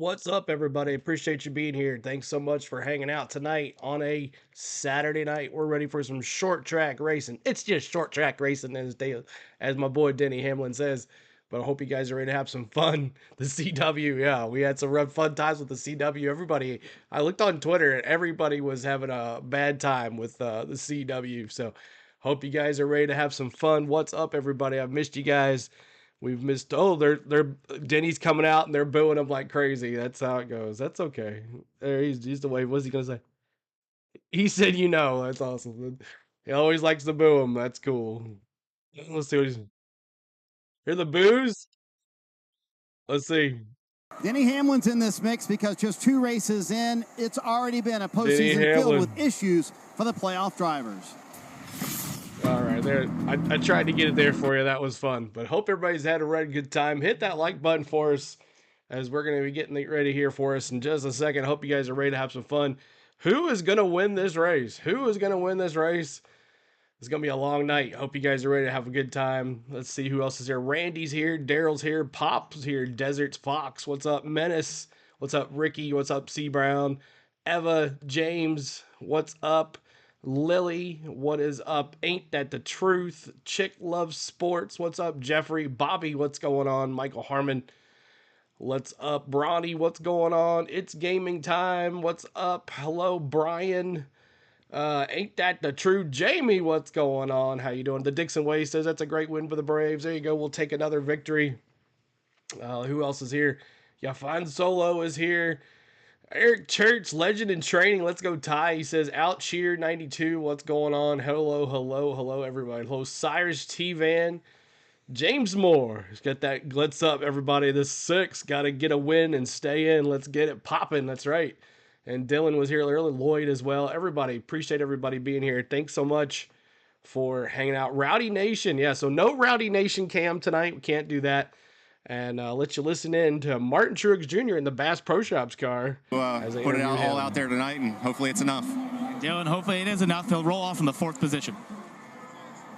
What's up, everybody? Appreciate you being here. Thanks so much for hanging out tonight on a Saturday night. We're ready for some short track racing. It's just short track racing, as my boy Denny Hamlin says. But I hope you guys are ready to have some fun. The CW, yeah, we had some fun times with the CW. Everybody, I looked on Twitter and everybody was having a bad time with the CW. So hope you guys are ready to have some fun. What's up, everybody? I've missed you guys. We've missed. Oh, they're Denny's coming out and they're booing him like crazy. That's how it goes. That's okay. There he's the way. What's he gonna say? He said, That's awesome. He always likes to boo him. That's cool. Let's see what he's. Hear the boos? Let's see. Denny Hamlin's in this mix because just 2 races in, it's already been a Denny postseason filled Hamlin. with issues for the playoff drivers. All right, there. I tried to get it there for you. That was fun. But hope everybody's had a really good time. Hit that like button for us as we're going to be getting it ready here for us in just a second. Hope you guys are ready to have some fun. Who is going to win this race? Who is going to win this race? It's going to be a long night. Hope you guys are ready to have a good time. Let's see who else is here. Randy's here. Daryl's here. Pop's here. Desert's Fox. What's up, Menace? What's up, Ricky? What's up, C. Brown? Eva, James. What's up? Lily, what is up? Ain't that the truth? Chick loves sports. What's up, Jeffrey? Bobby, what's going on? Michael Harmon, what's up? Bronny, what's going on? It's gaming time. What's up? Hello, Brian. Ain't that the truth? Jamie, what's going on? How you doing? The Dixon Way says that's a great win for the Braves. There you go. We'll take another victory. Who else is here? Yeah, Fine Solo is here. Eric Church, legend in training. Let's go, Ty. He says, out cheer 92. What's going on? Hello, everybody. Hello, Cyrus T Van. James Moore. Let's get that glitz up, everybody. This 6. Got to get a win and stay in. Let's get it popping. That's right. And Dylan was here earlier. Lloyd as well. Everybody, appreciate everybody being here. Thanks so much for hanging out. Rowdy Nation. Yeah, so no Rowdy Nation cam tonight. We can't do that. And let you listen in to Martin Truex Jr. in the Bass Pro Shops car. Put it all out there tonight, and hopefully it's enough. Dylan, hopefully it is enough. He'll roll off in the 4th position.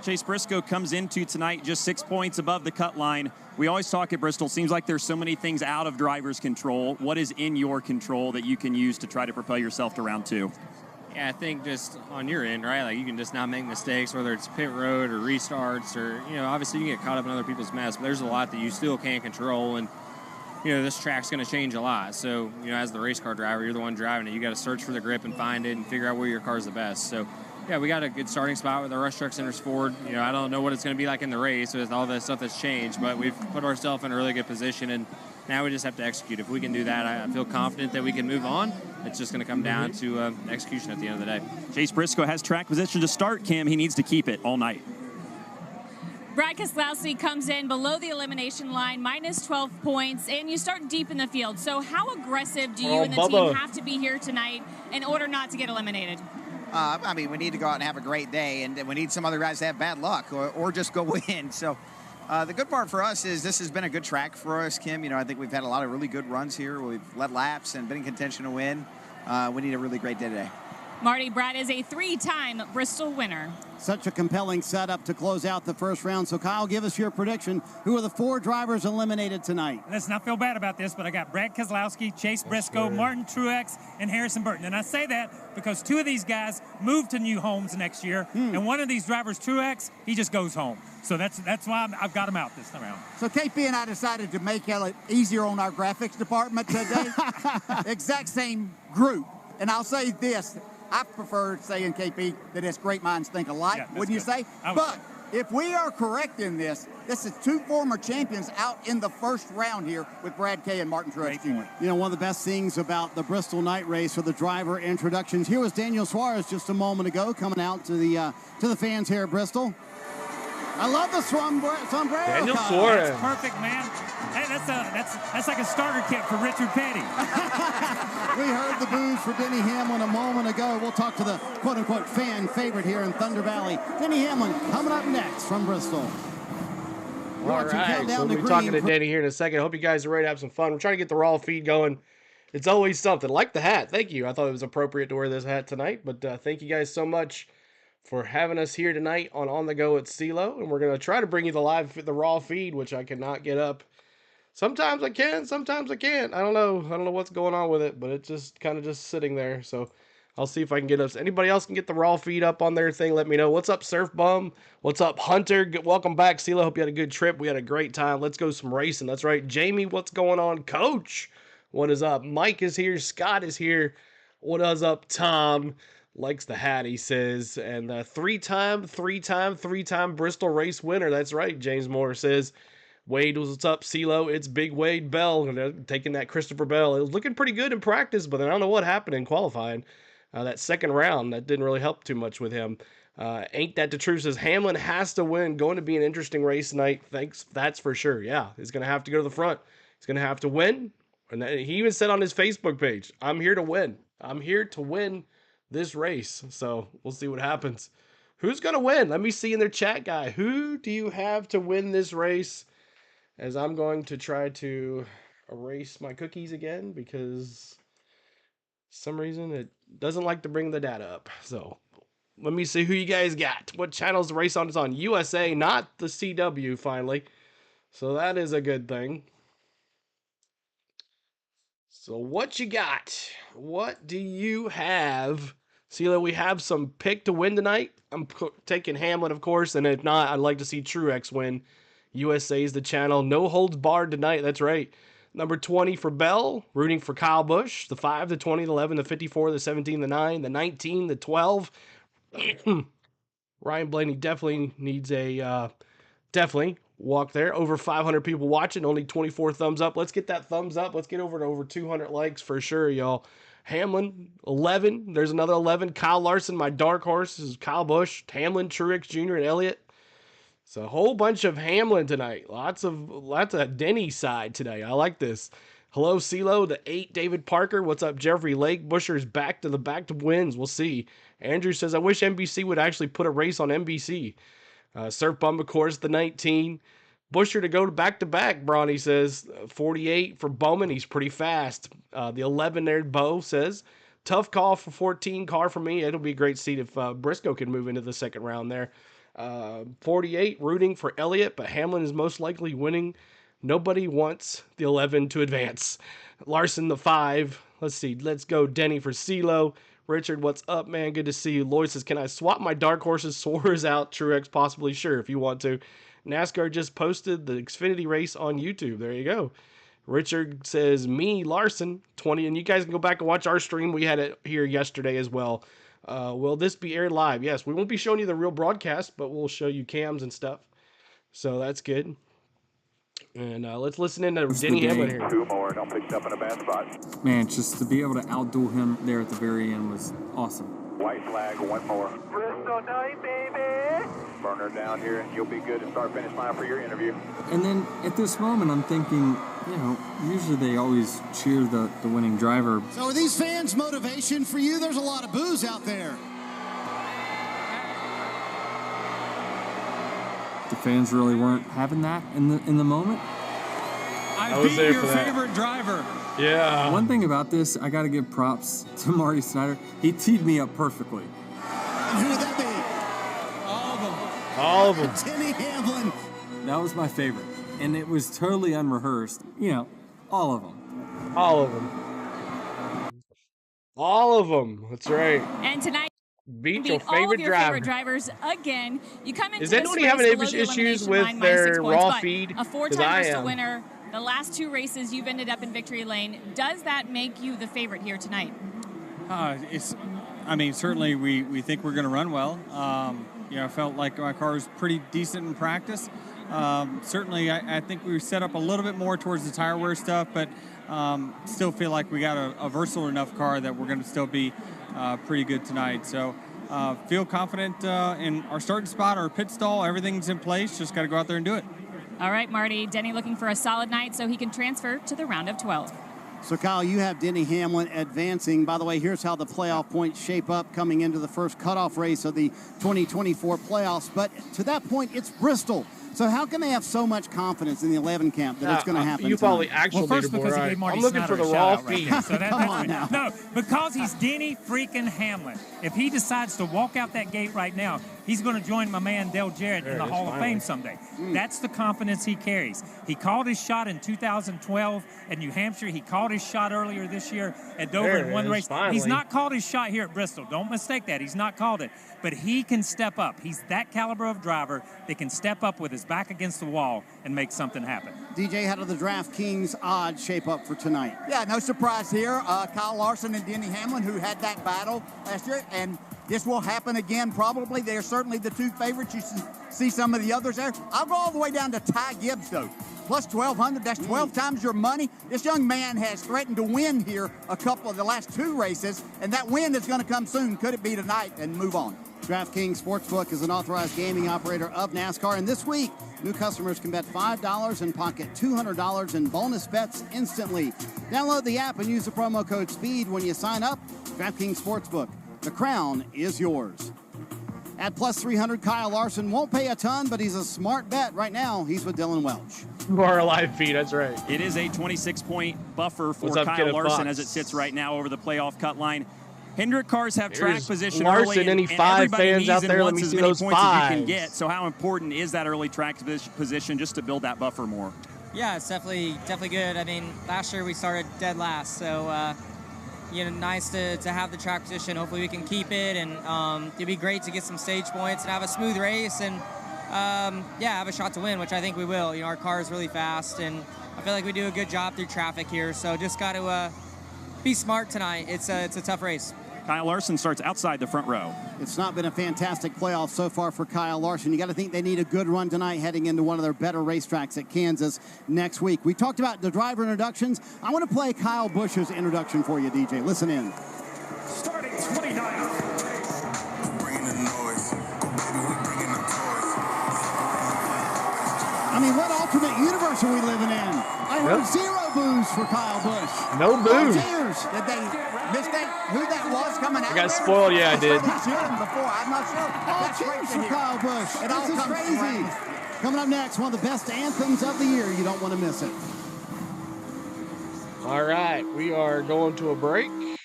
Chase Briscoe comes into tonight just 6 points above the cut line. We always talk at Bristol. Seems like there's so many things out of drivers' control. What is in your control that you can use to try to propel yourself to round 2? Yeah, I think just on your end, right? Like you can just not make mistakes, whether it's pit road or restarts or, obviously you can get caught up in other people's mess, but there's a lot that you still can't control. And, this track's going to change a lot. So, as the race car driver, you're the one driving it. You got to search for the grip and find it and figure out where your car's the best. So, yeah, we got a good starting spot with the Rush Truck Centers Ford. I don't know what it's going to be like in the race with all the stuff that's changed, but we've put ourselves in a really good position, and now we just have to execute. If we can do that, I feel confident that we can move on. It's just going to come down to execution at the end of the day. Chase Briscoe has track position to start, Cam. He needs to keep it all night. Brad Keselowski comes in below the elimination line, minus 12 points, and you start deep in the field. So how aggressive do you and the team have to be here tonight in order not to get eliminated? We need to go out and have a great day, and we need some other guys to have bad luck or just go win. So the good part for us is this has been a good track for us, Kim. I think we've had a lot of really good runs here. We've led laps and been in contention to win. We need a really great day today. Marty, Brad is a 3-time Bristol winner. Such a compelling setup to close out the first round. So, Kyle, give us your prediction. Who are the 4 drivers eliminated tonight? Let's not feel bad about this, but I got Brad Keselowski, Chase Briscoe, Martin Truex, and Harrison Burton. And I say that because 2 of these guys move to new homes next year, and one of these drivers, Truex, he just goes home. So that's why I've got him out this time around. So KP and I decided to make it easier on our graphics department today. Exact same group. And I'll say this. I prefer saying, KP, that it's great minds think alike, wouldn't you say? But if we are correct in this is 2 former champions out in the first round here with Brad K. and Martin Truex Jr. One of the best things about the Bristol night race are the driver introductions. Here was Daniel Suarez just a moment ago coming out to the fans here at Bristol. I love the sombrero. Daniel Suarez. That's perfect, man. Hey, that's like a starter kit for Richard Petty. We heard the boos for Denny Hamlin a moment ago. We'll talk to the quote-unquote fan favorite here in Thunder Valley. Denny Hamlin coming up next from Bristol. All right, so we'll be talking to Denny here in a second. I hope you guys are ready to have some fun. We're trying to get the raw feed going. It's always something. Like the hat. Thank you. I thought it was appropriate to wear this hat tonight, but thank you guys so much for having us here tonight on the Go at CeeLo, and we're going to try to bring you the raw feed, which I cannot get up Sometimes I can, sometimes I can't. I don't know what's going on with it, but it's just kind of just sitting there. So I'll see if I can get us. Anybody else can get the raw feed up on their thing, let me know. What's up, Surf Bum? What's up, Hunter? Welcome back, Sela. Hope you had a good trip. We had a great time. Let's go some racing. That's right. Jamie, what's going on? Coach, what is up? Mike is here. Scott is here. What is up, Tom? Likes the hat, he says. And three-time Bristol race winner. That's right, James Moore says. Wade, what's up, CeeLo? It's Big Wade Bell, taking that Christopher Bell. It was looking pretty good in practice, but I don't know what happened in qualifying. That second round, that didn't really help too much with him. Ain't That the Truth says, Hamlin has to win. Going to be an interesting race tonight. Thanks, that's for sure. Yeah, he's going to have to go to the front. He's going to have to win. And he even said on his Facebook page, I'm here to win. I'm here to win this race. So we'll see what happens. Who's going to win? Let me see in their chat, guy. Who do you have to win this race? As I'm going to try to erase my cookies again because some reason it doesn't like to bring the data up. So let me see who you guys got. What channel's the race on? It's on USA, not the CW finally. So that is a good thing. So what you got? What do you have? Sela, we have some pick to win tonight. I'm taking Hamlin, of course, and if not, I'd like to see Truex win. USA is the channel. No holds barred tonight. That's right. Number 20 for Bell. Rooting for Kyle Busch. The 5, the 20, the 11, the 54, the 17, the 9, the 19, the 12. Ryan Blaney definitely needs a definitely walk there. Over 500 people watching. Only 24 thumbs up. Let's get that thumbs up. Let's get over to over 200 likes for sure, y'all. Hamlin, 11. There's another 11. Kyle Larson, my dark horse, is Kyle Busch. Hamlin, Truex Jr., and Elliott. It's a whole bunch of Hamlin tonight. Lots of Denny side today. I like this. Hello, CeeLo, the 8, David Parker. What's up, Jeffrey Lake? Busher's back to wins. We'll see. Andrew says, I wish NBC would actually put a race on NBC. Surf Bum, of course, the 19. Busher to go to back-to-back, Bronny says. 48 for Bowman. He's pretty fast. The 11 there, Bo says. Tough call for 14 car for me. It'll be a great seat if Briscoe can move into the second round there. 48 rooting for Elliott, but Hamlin is most likely winning. Nobody wants the 11 to advance. Larson, the 5. Let's see. Let's go Denny for CeeLo. Richard, what's up, man? Good to see you. Lloyd says, can I swap my dark horses? Suarez out. Truex possibly. Sure, if you want to. NASCAR just posted the Xfinity race on YouTube. There you go. Richard says, me, Larson, 20. And you guys can go back and watch our stream. We had it here yesterday as well. Will this be aired live? Yes, we won't be showing you the real broadcast, but we'll show you cams and stuff. So that's good. And let's listen in to Denny Hamlin here. 2 more, don't pick up in a bad spot. Man, just to be able to outduel him there at the very end was awesome. White flag, 1 more. Bristol night, baby! Burner down here, and you'll be good to start finish line for your interview. And then at this moment, I'm thinking, you know, usually they always cheer the winning driver. So are these fans motivation for you? There's a lot of boos out there. The fans really weren't having that in the moment. I beat your favorite driver. Yeah. One thing about this, I got to give props to Marty Snyder. He teed me up perfectly. Who would that be? All of them. Denny Hamlin. That was my favorite. And it was totally unrehearsed. You know, all of them. All of them. All of them. That's right. And tonight, beat your all of your driver. favorite drivers again. You come into Is this anybody race having below the issues elimination with line, their -6 points, raw but feed? A 'Cause four-time I Bristol am. winner. The last 2 races, you've ended up in victory lane. Does that make you the favorite here tonight? Certainly we think we're going to run well. I felt like my car was pretty decent in practice. Certainly, I think we set up a little bit more towards the tire wear stuff, but still feel like we got a versatile enough car that we're going to still be pretty good tonight. So feel confident in our starting spot, our pit stall, everything's in place. Just got to go out there and do it. All right, Marty. Denny looking for a solid night so he can transfer to the round of 12. So, Kyle, you have Denny Hamlin advancing. By the way, here's how the playoff points shape up coming into the first cutoff race of the 2024 playoffs. But to that point, it's Bristol. So how can they have so much confidence in the 11 camp that it's going to happen? You follow the actual first because he leaderboard, gave Marty I'm looking Snyder for the a raw shout-out right feed. there. So Come on now. No, because he's Denny freaking Hamlin. If he decides to walk out that gate right now, he's going to join my man Dale Jarrett in the Hall of Fame someday. That's the confidence he carries. He called his shot in 2012 at New Hampshire. He called his shot earlier this year at Dover in one race. Finally. He's not called his shot here at Bristol. Don't mistake that. He's not called it. But he can step up. He's that caliber of driver that can step up with his back against the wall and make something happen. DJ, how do the DraftKings odds shape up for tonight? Yeah, no surprise here. Kyle Larson and Denny Hamlin, who had that battle last year, and this will happen again probably. They're certainly the two favorites. You see some of the others there. I'll go all the way down to Ty Gibbs, though. Plus 1,200, that's 12 times your money. This young man has threatened to win here a couple of the last two races, and that win is going to come soon. Could it be tonight? And move on. DraftKings Sportsbook is an authorized gaming operator of NASCAR, and this week, new customers can bet $5 and pocket $200 in bonus bets instantly. Download the app and use the promo code SPEED when you sign up. DraftKings Sportsbook. The crown is yours. At plus 300, Kyle Larson won't pay a ton, but he's a smart bet. Right now, he's with Dylan Welch. You are a live feed, that's right. It is a 26-point buffer for What's up, Kyle Kenneth Larson Fox? as it sits right now over the playoff cut line. Hendrick cars have There's track position Larson, early, any and five everybody fans needs out and there, let wants me as see many those points as you can fives. get. So how important is that early track position just to build that buffer more? Yeah, it's definitely good. I mean, last year we started dead last, so nice to have the track position. Hopefully we can keep it, and it'd be great to get some stage points and have a smooth race, and have a shot to win, which I think we will. Our car is really fast, and I feel like we do a good job through traffic here. So just got to be smart tonight. It's a tough race. Kyle Larson starts outside the front row. It's not been a fantastic playoff so far for Kyle Larson. You got to think they need a good run tonight heading into one of their better racetracks at Kansas next week. We talked about the driver introductions. I want to play Kyle Busch's introduction for you, DJ. Listen in. Starting 29. I mean, what alternate universe are we living in? I heard zero boos for Kyle Busch. No boos. Did they mistake who that was coming out? I got spoiled, yeah, I did. Before, I'm not sure. All cheers for Kyle Busch. This is crazy. Coming up next, one of the best anthems of the year. You don't want to miss it. All right, we are going to a break. I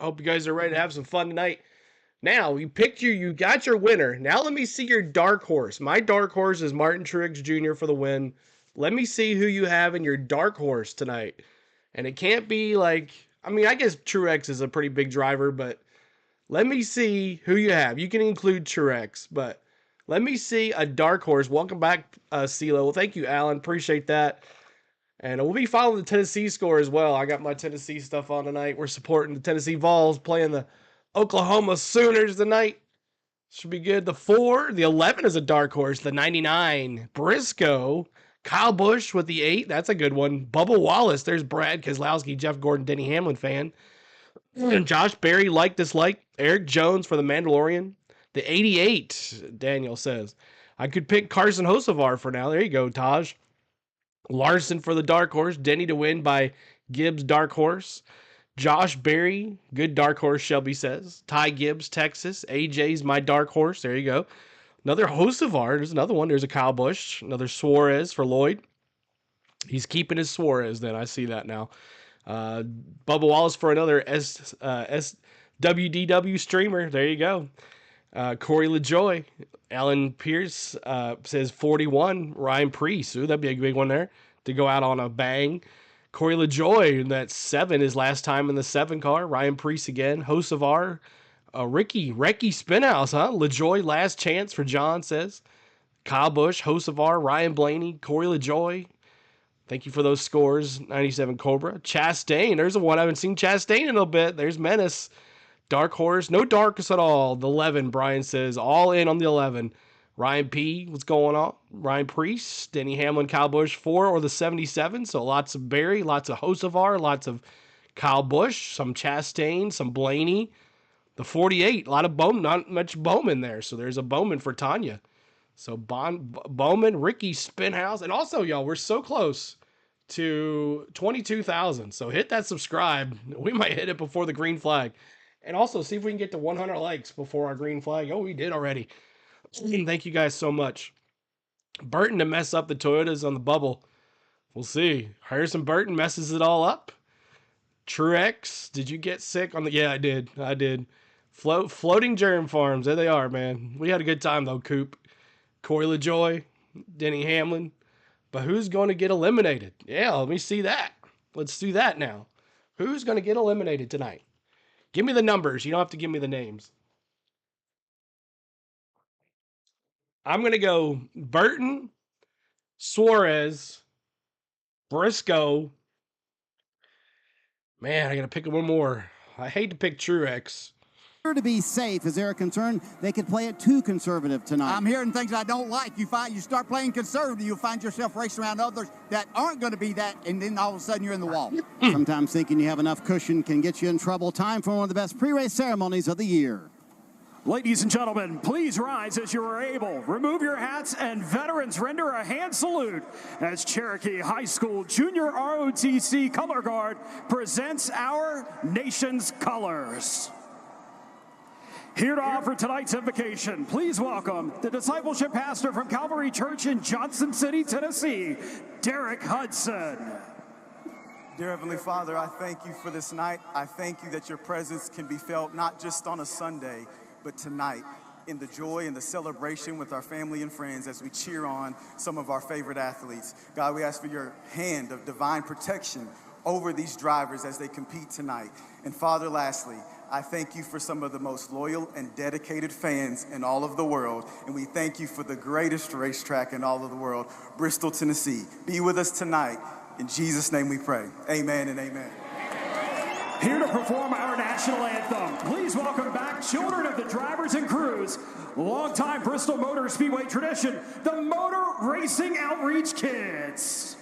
hope you guys are ready to have some fun tonight. Now, you got your winner. Now let me see your dark horse. My dark horse is Martin Truex Jr. for the win. Let me see who you have in your dark horse tonight. And it can't be like, I guess Truex is a pretty big driver, but let me see who you have. You can include Truex, but let me see a dark horse. Welcome back, CeeLo. Well, thank you, Alan. Appreciate that. And we'll be following the Tennessee score as well. I got my Tennessee stuff on tonight. We're supporting the Tennessee Vols, playing the Oklahoma Sooners tonight. Should be good. The 4, the 11 is a dark horse. The 99, Briscoe. Kyle Busch with the 8. That's a good one. Bubba Wallace. There's Brad Keselowski, Jeff Gordon, Denny Hamlin fan. And Josh Berry, dislike. Eric Jones for the Mandalorian. The 88, Daniel says. I could pick Carson Hocevar for now. There you go, Taj. Larson for the dark horse. Denny to win by Gibbs, dark horse. Josh Berry, good dark horse, Shelby says. Ty Gibbs, Texas. AJ's my dark horse. There you go. Another Hocevar. There's another one. There's a Kyle Busch. Another Suarez for Lloyd. He's keeping his Suarez then. I see that now. Bubba Wallace for another SWDW streamer. There you go. Corey LaJoy. Alan Pierce says 41. Ryan Preece. Ooh, that'd be a big one there to go out on a bang. Corey LaJoy, that 7 is last time in the 7 car. Ryan Preece again. Hocevar. Recky Spinhouse, huh? LaJoy, last chance for John says. Kyle Busch, Hocevar, Ryan Blaney, Corey LaJoy. Thank you for those scores. 97 Cobra. Chastain. There's a one I haven't seen Chastain in a bit. There's Menace. Dark Horse. No darkness at all. The 11, Brian says. All in on the 11. Ryan P. What's going on? Ryan Preece. Denny Hamlin, Kyle Busch. 4 or the 77. So lots of Barry. Lots of Hocevar. Lots of Kyle Busch. Some Chastain. Some Blaney. The 48. A lot of Bowman. Not much Bowman there. So there's a Bowman for Tanya. So Bowman, Ricky Spinhouse. And also, y'all, we're so close to 22,000. So hit that subscribe. We might hit it before the green flag. And also see if we can get to 100 likes before our green flag. Oh, we did already. Thank you guys so much. Burton to mess up the Toyotas on the bubble. We'll see. Harrison Burton messes it all up. Truex, did you get sick on the... Yeah, I did. Floating germ farms. There they are, man. We had a good time, though, Coop. Corey LaJoy, Denny Hamlin. But who's going to get eliminated? Yeah, let me see that. Let's do that now. Who's going to get eliminated tonight? Give me the numbers. You don't have to give me the names. I'm going to go Burton, Suarez, Briscoe. Man, I got to pick one more. I hate to pick Truex. To be safe, as they're concerned, they could play it too conservative tonight. I'm hearing things I don't like. You start playing conservative, you'll find yourself racing around others that aren't going to be that, and then all of a sudden you're in the wall. Sometimes thinking you have enough cushion can get you in trouble. Time for one of the best pre-race ceremonies of the year. Ladies and gentlemen, please rise as you are able. Remove your hats, and veterans render a hand salute as Cherokee High School Junior ROTC Color Guard presents our nation's colors. Here to offer tonight's invocation, please welcome the discipleship pastor from Calvary Church in Johnson City, Tennessee, Derek Hudson. Dear Heavenly Father, I thank you for this night. I thank you that your presence can be felt not just on a Sunday, but tonight in the joy and the celebration with our family and friends as we cheer on some of our favorite athletes. God, we ask for your hand of divine protection over these drivers as they compete tonight. And Father, lastly, I thank you for some of the most loyal and dedicated fans in all of the world. And we thank you for the greatest racetrack in all of the world, Bristol, Tennessee. Be with us tonight. In Jesus' name we pray. Amen and amen. Here to perform our national anthem, please welcome back children of the drivers and crews, longtime Bristol Motor Speedway tradition, the Motor Racing Outreach Kids.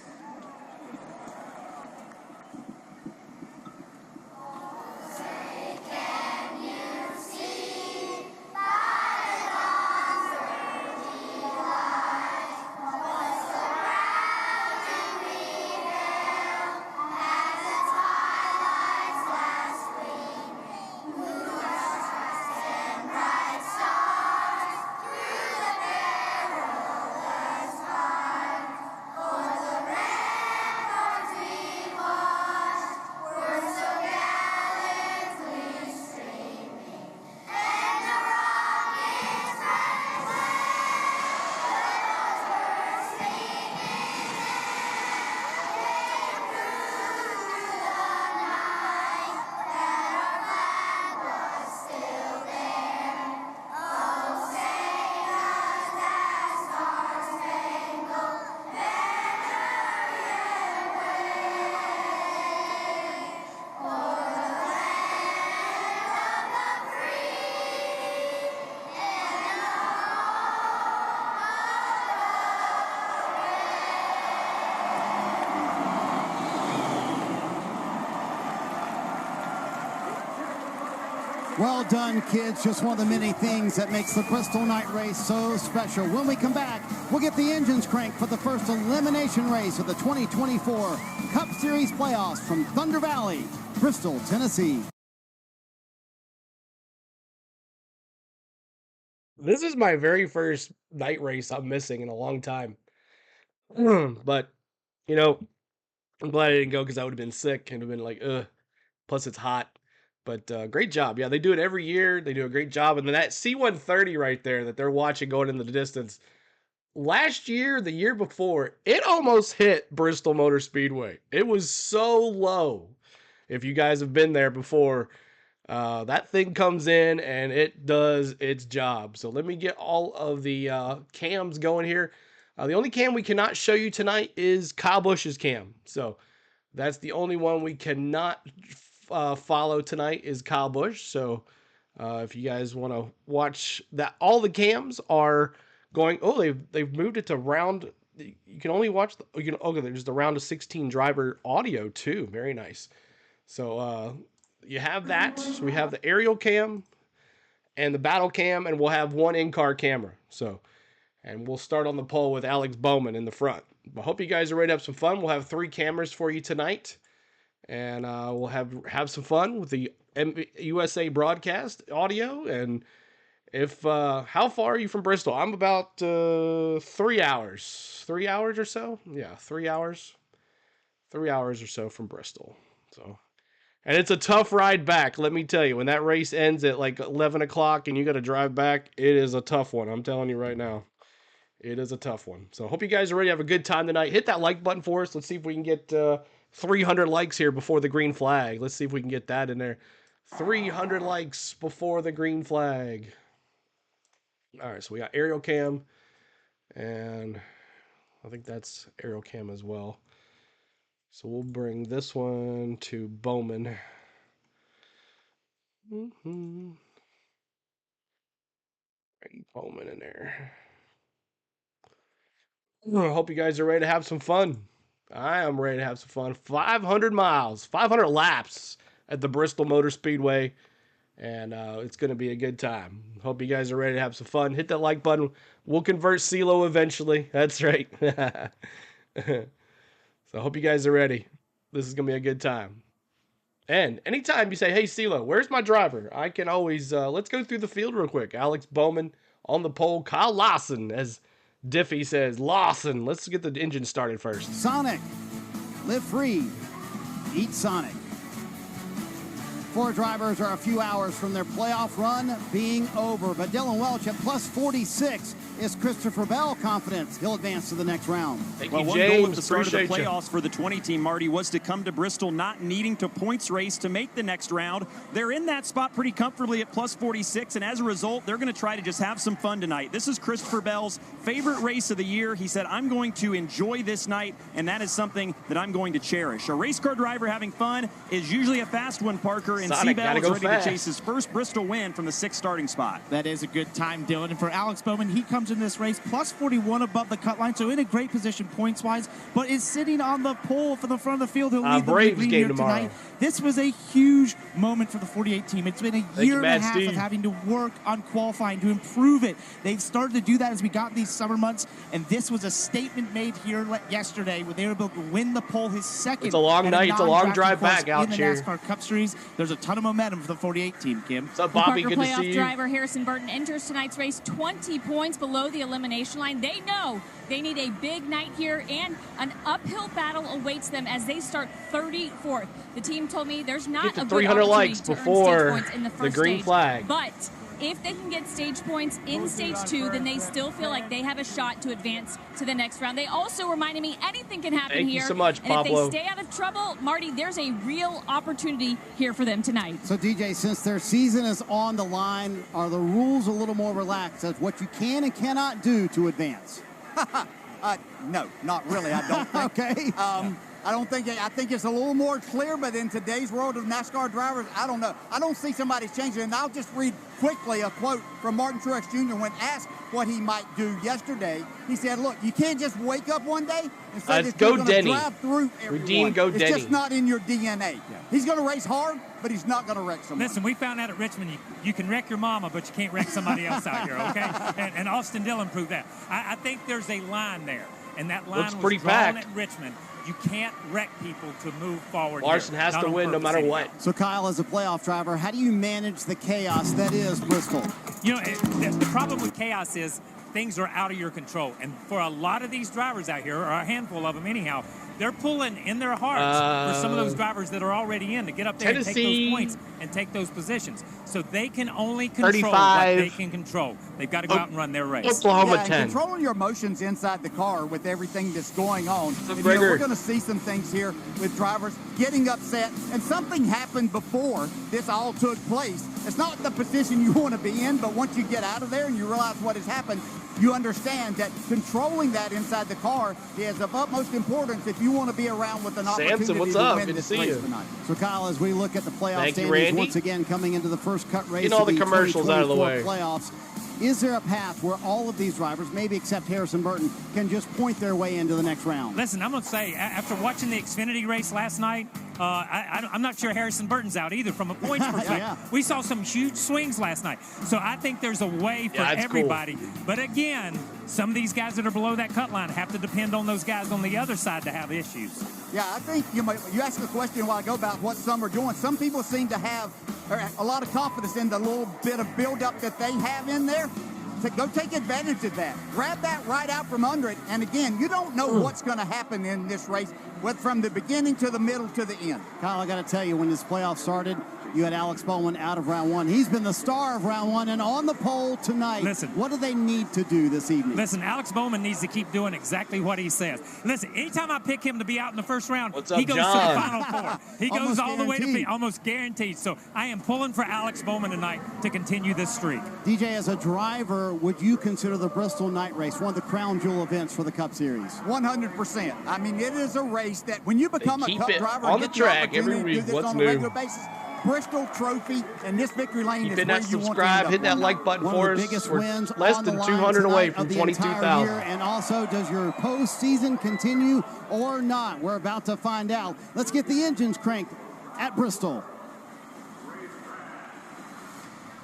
Well done, kids. Just one of the many things that makes the Bristol Night Race so special. When we come back, we'll get the engines cranked for the first elimination race of the 2024 Cup Series playoffs from Thunder Valley, Bristol, Tennessee. This is my very first night race I'm missing in a long time. But, you know, I'm glad I didn't go because I would have been sick and have been like, ugh. Plus, it's hot. But great job. Yeah, they do it every year. They do a great job. And then that C-130 right there that they're watching going into the distance, last year, the year before, it almost hit Bristol Motor Speedway. It was so low. If you guys have been there before, that thing comes in and it does its job. So let me get all of the cams going here. The only cam we cannot show you tonight is Kyle Busch's cam. So that's the only one we cannot follow tonight is Kyle Busch. So if you guys want to watch that, all the cams are going. Oh, they've moved it to round. You can only watch okay, there's the round of 16 driver audio too. Very nice. So you have that. So we have the aerial cam and the battle cam, and we'll have one in-car camera. So, and we'll start on the pole with Alex Bowman in the front. I hope you guys are ready to have some fun. We'll have 3 cameras for you tonight. And we'll have some fun with the USA broadcast audio, and If how far are you from Bristol? I'm about 3 hours. 3 hours or so? Yeah, 3 hours. 3 hours or so from Bristol. So, and it's a tough ride back, let me tell you. When that race ends at like 11 o'clock and you got to drive back, it is a tough one. I'm telling you right now. It is a tough one. So, hope you guys are ready to have a good time tonight. Hit that like button for us. Let's see if we can get 300 likes here before the green flag. Let's see if we can get that in there. 300 likes before the green flag. All right, so we got aerial cam, and I think that's aerial cam as well. So we'll bring this one to Bowman. Bring Bowman in there. I hope you guys are ready to have some fun. I am ready to have some fun. 500 miles, 500 laps at the Bristol Motor Speedway, and it's going to be a good time. Hope you guys are ready to have some fun. Hit that like button. We'll convert CeeLo eventually. That's right. So I hope you guys are ready. This is going to be a good time. And anytime you say, hey, CeeLo, where's my driver? I can always, let's go through the field real quick. Alex Bowman on the pole. Kyle Lawson, as Diffie says. Lawson. Let's get the engine started first. Sonic. Live free. Eat Sonic. 4 drivers are a few hours from their playoff run being over. But Dylan Welch at plus 46. Is Christopher Bell confident he'll advance to the next round? Thank Well, you, one James. goal at the start of the Appreciate playoffs for the 20 team, Marty, was to come to Bristol not needing to points race to make the next round. They're in that spot pretty comfortably at plus 46, and as a result, they're going to try to just have some fun tonight. This is Christopher Bell's favorite race of the year. He said, I'm going to enjoy this night, and that is something that I'm going to cherish. A race car driver having fun is usually a fast one, Parker, and C-Bell is ready to chase his first Bristol win from the 6th starting spot. That is a good time, Dylan. And for Alex Bowman, he comes in this race plus 41 above the cut line, so in a great position points-wise, but is sitting on the pole for the front of the field. He'll lead the lead here tonight. This was a huge moment for the 48 team. It's been a year and a half of having to work on qualifying to improve it. They've started to do that as we got these summer months, and this was a statement made here yesterday when they were able to win the pole, his second. It's a long night. It's a long drive back out here. In the NASCAR Cup Series, there's a ton of momentum for the 48 team, Kim. What's up, Bobby? Good to see you. Playoff driver Harrison Burton enters tonight's race 20 points below the elimination line. They know they need a big night here, and an uphill battle awaits them as they start 34th. The team told me there's not a good 300 likes opportunity to before earn stage points in the first the green stage, flag. but if they can get stage points in stage 2, then they still feel like they have a shot to advance to the next round. They also reminded me anything can happen Thank here. you so much, and Pablo. if they stay out of trouble, Marty, there's a real opportunity here for them tonight. So, DJ, since their season is on the line, are the rules a little more relaxed as what you can and cannot do to advance? No, not really, I don't think. Okay. I think it's a little more clear, but in today's world of NASCAR drivers, I don't know. I don't see somebody's changing. And I'll just read quickly a quote from Martin Truex Jr. when asked what he might do yesterday. He said, look, you can't just wake up one day and say that you're going to drive through everyone. Redeem Go Denny. It's just not in your DNA. Yeah. He's going to race hard, but he's not going to wreck someone. Listen, we found out at Richmond you can wreck your mama, but you can't wreck somebody else out here, okay? And Austin Dillon proved that. I think there's a line there, and that line was drawn at Richmond. You can't wreck people to move forward. Larson has to win no matter what. So, Kyle, as a playoff driver, how do you manage the chaos that is Bristol? You know, the problem with chaos is things are out of your control. And for a lot of these drivers out here, or a handful of them anyhow, they're pulling in their hearts for some of those drivers that are already in to get up there and take those points and take those positions. So they can only control what they can control. They've got to go out and run their race. Oklahoma 10. Controlling your emotions inside the car with everything that's going on. And, we're going to see some things here with drivers getting upset. And something happened before this all took place. It's not the position you want to be in, but once you get out of there and you realize what has happened, you understand that controlling that inside the car is of utmost importance if you want to be around with an opportunity Samson, what's to up? win Good to this see race you. tonight. So, Kyle, as we look at the playoff standings once again coming into the first cut race Get all of the commercials out of the way. playoffs, is there a path where all of these drivers, maybe except Harrison Burton, can just point their way into the next round? Listen, I'm going to say, after watching the Xfinity race last night, I'm not sure Harrison Burton's out either from a points perspective. Yeah. We saw some huge swings last night. So I think there's a way for everybody. Cool. But again, some of these guys that are below that cut line have to depend on those guys on the other side to have issues. Yeah, I think you asked a question a while ago about what some are doing. Some people seem to have a lot of confidence in the little bit of buildup that they have in there. So go take advantage of that. Grab that right out from under it. And again, you don't know what's going to happen in this race, from the beginning to the middle to the end. Kyle, I got to tell you, when this playoff started, you had Alex Bowman out of round one. He's been the star of round one and on the pole tonight. Listen, what do they need to do this evening? Listen, Alex Bowman needs to keep doing exactly what he says. Listen, anytime I pick him to be out in the first round, he goes John? to the Final Four. He goes all the way to almost guaranteed. So I am pulling for Alex Bowman tonight to continue this streak. DJ, as a driver, would you consider the Bristol night race one of the crown jewel events for the Cup Series? 100%. I mean, it is a race that when you become a Cup driver on the track every week, what's new? Regular basis, Bristol Trophy and this victory lane is where you want to subscribe, hit that like button for us. We're less than 200 away from 22,000. And also, does your postseason continue or not? We're about to find out. Let's get the engines cranked at Bristol.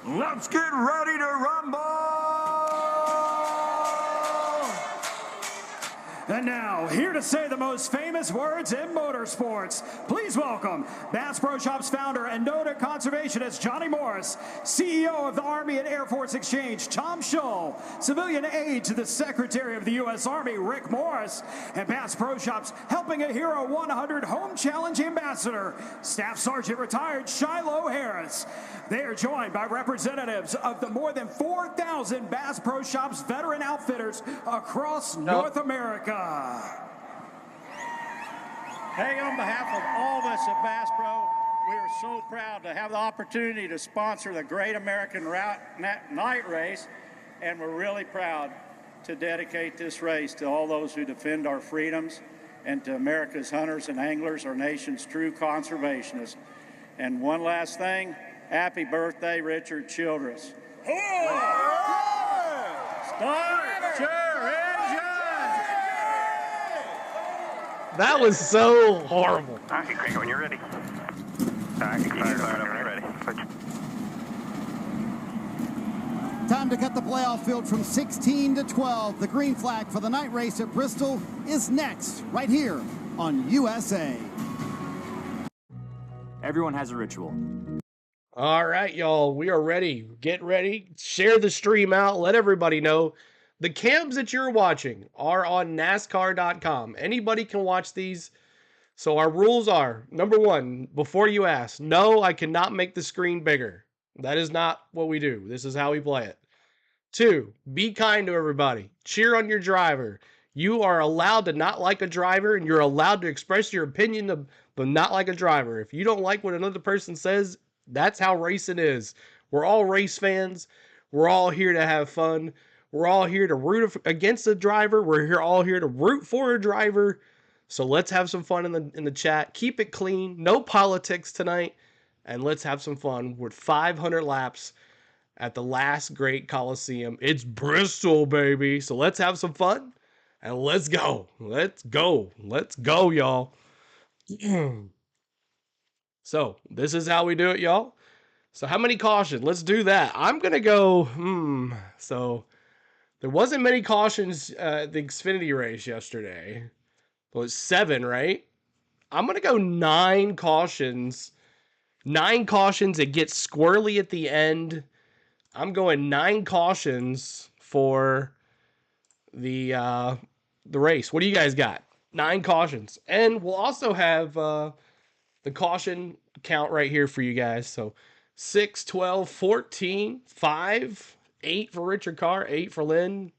Let's get ready to rumble! And now, here to say the most famous words in motorsports, please welcome Bass Pro Shops founder and noted conservationist Johnny Morris, CEO of the Army and Air Force Exchange Tom Shull, civilian aide to the Secretary of the U.S. Army Rick Morris, and Bass Pro Shops Helping a Hero 100 Home Challenge Ambassador, Staff Sergeant retired Shiloh Harris. They are joined by representatives of the more than 4,000 Bass Pro Shops veteran outfitters across North America. Hey, on behalf of all of us at Bass Pro, we are so proud to have the opportunity to sponsor the Great American Night Race, and we're really proud to dedicate this race to all those who defend our freedoms and to America's hunters and anglers, our nation's true conservationists. And one last thing, happy birthday, Richard Childress. Start your engine! That was so horrible. I can crank it when you're ready. I can fire it up when you're ready. Time to cut the playoff field from 16 to 12. The green flag for the night race at Bristol is next, right here on USA. Everyone has a ritual. All right, y'all, we are ready. Get ready. Share the stream out. Let everybody know. The cams that you're watching are on NASCAR.com. Anybody can watch these. So our rules are, number one, before you ask, no, I cannot make the screen bigger. That is not what we do. This is how we play it. 2, be kind to everybody. Cheer on your driver. You are allowed to not like a driver, and you're allowed to express your opinion but not like a driver. If you don't like what another person says, that's how racing is. We're all race fans. We're all here to have fun. We're all here to root against a driver. We're all here to root for a driver. So let's have some fun in the chat. Keep it clean. No politics tonight. And let's have some fun with 500 laps at the last great Coliseum. It's Bristol, baby. So let's have some fun. And let's go. Let's go. Let's go, y'all. So this is how we do it, y'all. So how many cautions? Let's do that. I'm going to go, So there wasn't many cautions at the Xfinity race yesterday. It was 7, right? I'm going to go 9 cautions. 9 cautions. It gets squirrely at the end. I'm going 9 cautions for the race. What do you guys got? 9 cautions. And we'll also have the caution count right here for you guys. So 6, 12, 14, 5, 8 for Richard Carr, 8 for Lynn,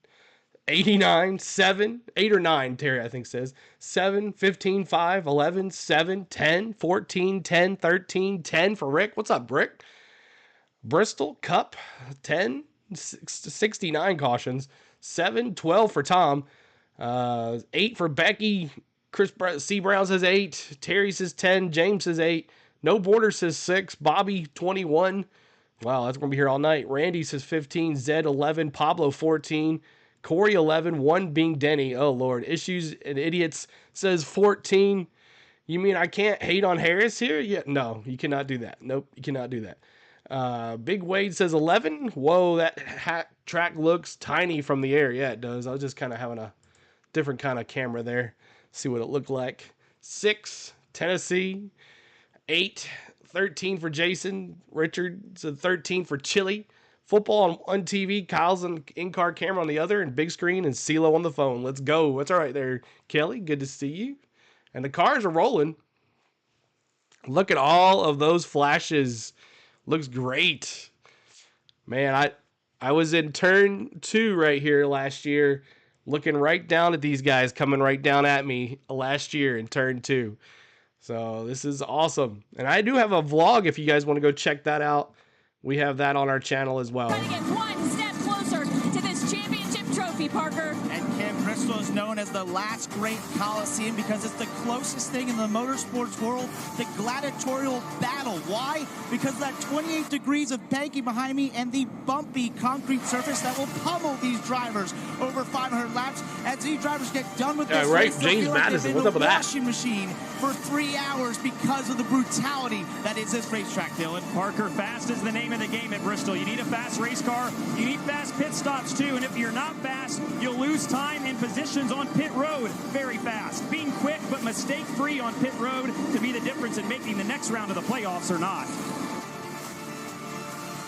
89, 7, 8 or 9, Terry, I think says, 7, 15, 5, 11, 7, 10, 14, 10, 13, 10 for Rick. What's up, Rick? Bristol, Cup, 10, 69 cautions, 7, 12 for Tom, 8 for Becky, Chris C. Brown says 8, Terry says 10, James says 8, No Border says 6, Bobby 21, wow, that's going to be here all night, Randy says 15, Zed 11, Pablo 14, Corey 11, 1 being Denny, oh Lord, Issues and Idiots says 14, You mean I can't hate on Harris here? Yeah, no, you cannot do that. Nope, you cannot do that. Big Wade says 11. Whoa, that track looks tiny from the air. Yeah, it does. I was just kind of having a different kind of camera there. See what it looked like. 6, Tennessee. 8, 13 for Jason. Richard said 13 for Chili. Football on one TV, Kyle's an in-car camera on the other, and big screen, and CeeLo on the phone. Let's go. That's all right there, Kelly. Good to see you. And the cars are rolling. Look at all of those flashes. Looks great. Man, I was in turn 2 right here last year, looking right down at these guys coming right down at me last year in turn 2. So this is awesome. And I do have a vlog if you guys want to go check that out. We have that on our channel as well. Trying to get one step closer to this championship trophy, Parker. And Kim, Bristol is known as the last great Coliseum because it's the closest thing in the motorsports world to gladiatorial battle. Why? Because that 28 degrees of banking behind me and the bumpy concrete surface that will pummel these drivers over 500 laps. As these drivers get done with this race, James Madison, what's up with that? Washing machine for 3 hours because of the brutality that is this racetrack, Dylan. Parker, fast is the name of the game at Bristol. You need a fast race car. You need fast pit stops too. And if you're not fast, you'll lose time and positions on pit road very fast. Being quick but mistake-free on pit road to be the difference in making the next round of the playoffs or not.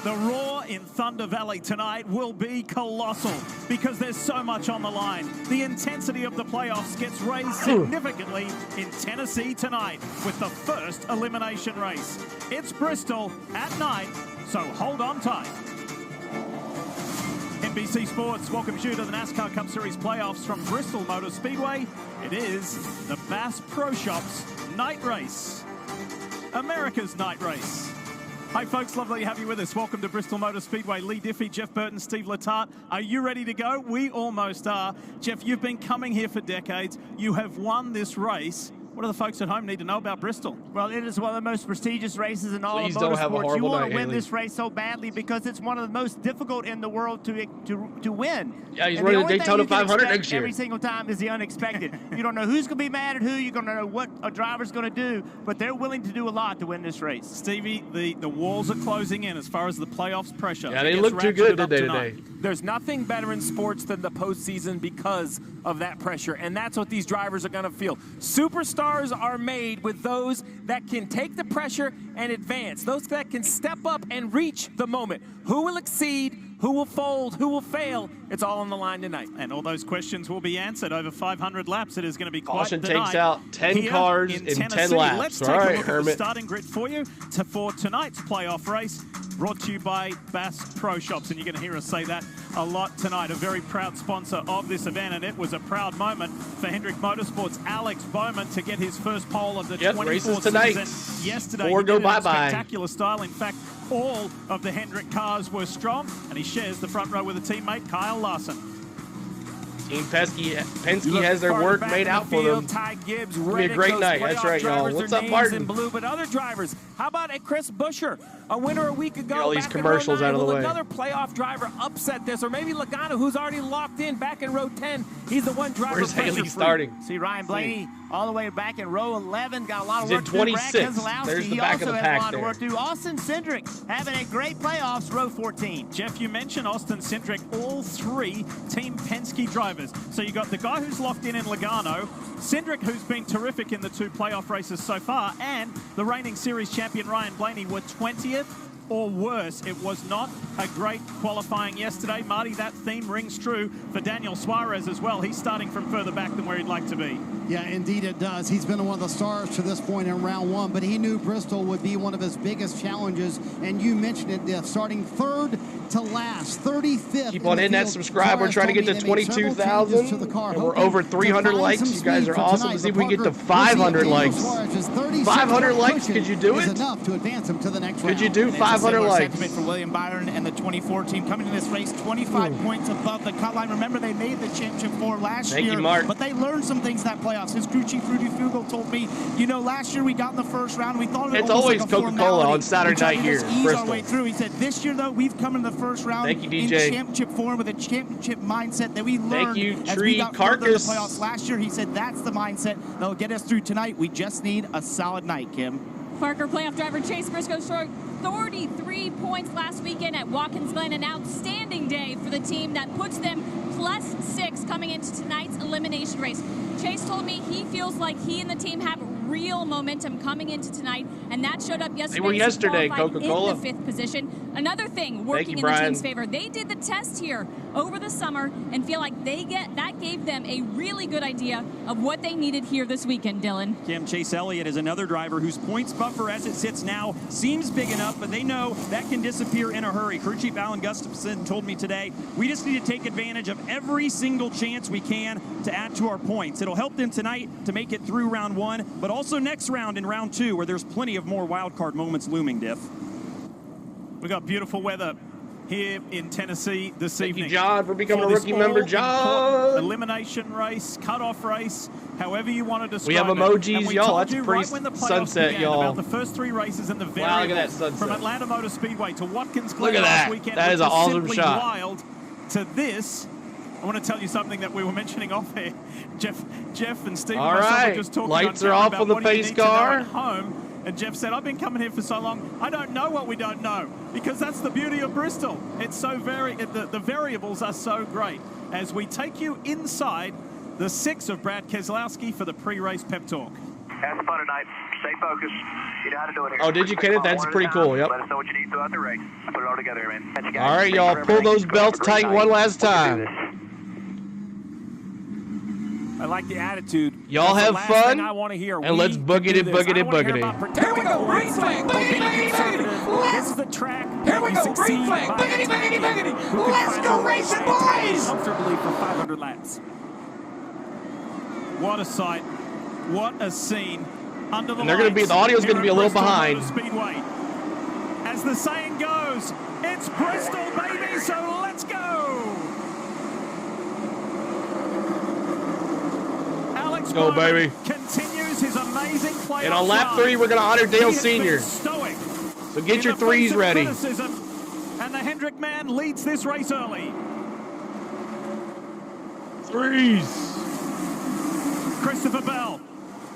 The roar in Thunder Valley tonight will be colossal because there's so much on the line. The intensity of the playoffs gets raised significantly in Tennessee tonight with the first elimination race. It's Bristol at night, so hold on tight. NBC Sports welcomes you to the NASCAR Cup Series playoffs from Bristol Motor Speedway. It is the Bass Pro Shops night race, America's night race. Hi folks, lovely to have you with us. Welcome to Bristol Motor Speedway. Lee Diffie, Jeff Burton, Steve Letarte. Are you ready to go? We almost are. Jeff, you've been coming here for decades. You have won this race. What do the folks at home need to know about Bristol? Well, it is one of the most prestigious races in all of motorsports. Don't have a horrible you want night, to win Haley. this race so badly because it's one of the most difficult in the world to win. Yeah, he's and running the only Daytona thing you can 500 expect next year. Every single time is the unexpected. You don't know who's going to be mad at who. You don't know what a driver's going to do, but they're willing to do a lot to win this race. Stevie, the walls are closing in as far as the playoffs pressure. Yeah, they look too good today. There's nothing better in sports than the postseason because of that pressure, and that's what these drivers are going to feel. Superstars are made with those that can take the pressure and advance, those that can step up and reach the moment. Who will exceed? Who will fold? Who will fail? It's all on the line tonight. And all those questions will be answered over 500 laps. It is going to be quite Caution the takes night out 10 cars in 10 laps. Let's take a look at the starting grid for you for tonight's playoff race, brought to you by Bass Pro Shops. And you're going to hear us say that a lot tonight. A very proud sponsor of this event, and it was a proud moment for Hendrick Motorsports' Alex Bowman to get his first pole of the 24th season yesterday. Four he go did it in bye-bye. spectacular style. In fact, all of the Hendrick cars were strong, and he shares the front row with a teammate, Kyle Larson. Team Penske has their work made out for them. Ty Gibbs, It's gonna be a great night. That's right, y'all. What's up, Martin? In blue, but other drivers. How about a Chris Buescher, a winner a week ago? Get all these back in commercials row 9? out of the Will way. Another playoff driver upset this, or maybe Logano, who's already locked in back in row 10. He's the one driver. Where's Haley starting? See Ryan Blaney all the way back in row 11. Got a lot of He's work in to do. Brad 26. Keselowski, There's the he back also of the has a pack lot of there. work to do. Austin Cindric having a great playoffs, row 14. Jeff, you mentioned Austin Cindric, all three Team Penske drivers. So you got the guy who's locked in Logano, Cindric, who's been terrific in the two playoff races so far, and the reigning series champion Ryan Blaney were 20th or worse. It was not a great qualifying yesterday. Marty, that theme rings true for Daniel Suarez as well. He's starting from further back than where he'd like to be. Yeah, indeed it does. He's been one of the stars to this point in round one, but he knew Bristol would be one of his biggest challenges, and you mentioned it, starting third to last, 35th. Keep on hitting that subscribe. We're trying to get to 22,000, and we're over 300 likes. You guys are awesome. Let's see if we can get to 500 likes. 500 likes, could you do it? Enough to advance him to the next Could round. you do 500 500 likes. Sentiment for William Byron and the 24 team coming to this race 25 points above the cut line. Remember, they made the championship 4 last year. Thank you, Mark. But they learned some things in that playoffs. His crew chief Rudy Fugel told me, you know, last year we got in the first round. We thought of it it's almost always like a Coca-Cola formality. on Saturday night here in Ease Bristol. our way through. He said, this year though, we've come in the first round Thank you, in DJ. championship form with a championship mindset that we learned as Tree we got further in the Carcass. playoffs last year. He said that's the mindset that'll get us through tonight. We just need a solid night, Kim. Parker playoff driver Chase Briscoe scored 33 points last weekend at Watkins Glen. An outstanding day for the team that puts them +6 coming into tonight's elimination race. Chase told me he feels like he and the team have real momentum coming into tonight, and that showed up yesterday. They were yesterday, Coca-Cola. In the 5th position. Another thing working in the team's favor, they did the test here over the summer and feel like that gave them a really good idea of what they needed here this weekend, Dylan. Kim, Chase Elliott is another driver whose points buffer as it sits now seems big enough, but they know that can disappear in a hurry. Crew Chief Alan Gustafson told me today, we just need to take advantage of every single chance we can to add to our points. It'll help them tonight to make it through round 1, but also next round in round 2, where there's plenty of more wild card moments looming, Diff. We got beautiful weather here in Tennessee this evening. Thank you, John, for becoming a rookie member, John. Elimination race, cutoff race, however you want to describe We have emojis, y'all. That's pretty sunset, y'all. About the first 3 races in the variables. Wow, look at that sunset. From Atlanta Motor Speedway to Watkins Glen Look at last that. weekend. That is an awesome simply shot. Wild to this. I want to tell you something that we were mentioning off here. Jeff and Steve All and myself right. were just talking Lights on are camera off about on the what do you pace need to know car. at home. And Jeff said, I've been coming here for so long, I don't know what we don't know, because that's the beauty of Bristol. It's so the variables are so great. As we take you inside the 6 of Brad Keselowski for the pre-race pep talk. Have fun tonight. Stay focused. You know how to do it here. Oh, did you, Kenneth? That's pretty cool. Yep. Let us know what you need throughout the race. Put it all together, man. Thank you, guys. All right, y'all. Pull those belts tight one last time. I like the attitude. Y'all That's have the last fun, thing I want to hear. and let's boogity, boogity, boogity. Here we go, green flag, boogity, boogity, boogity. This is the track. Here we go, green flag, boogity, boogity, boogity. Let's go racing, boys! Comfortably for 500 laps. What a sight. What a scene. Under the And they're going to be, the audio's going to be a little behind. Speedway. As the saying goes, it's Bristol, baby, so let's go. Alex Go, Bowman baby. continues his amazing play. And on lap 3, we're going to honor Dale Sr. Stoic. So get your threes ready. And the Hendrick man leads this race early. Threes. Christopher Bell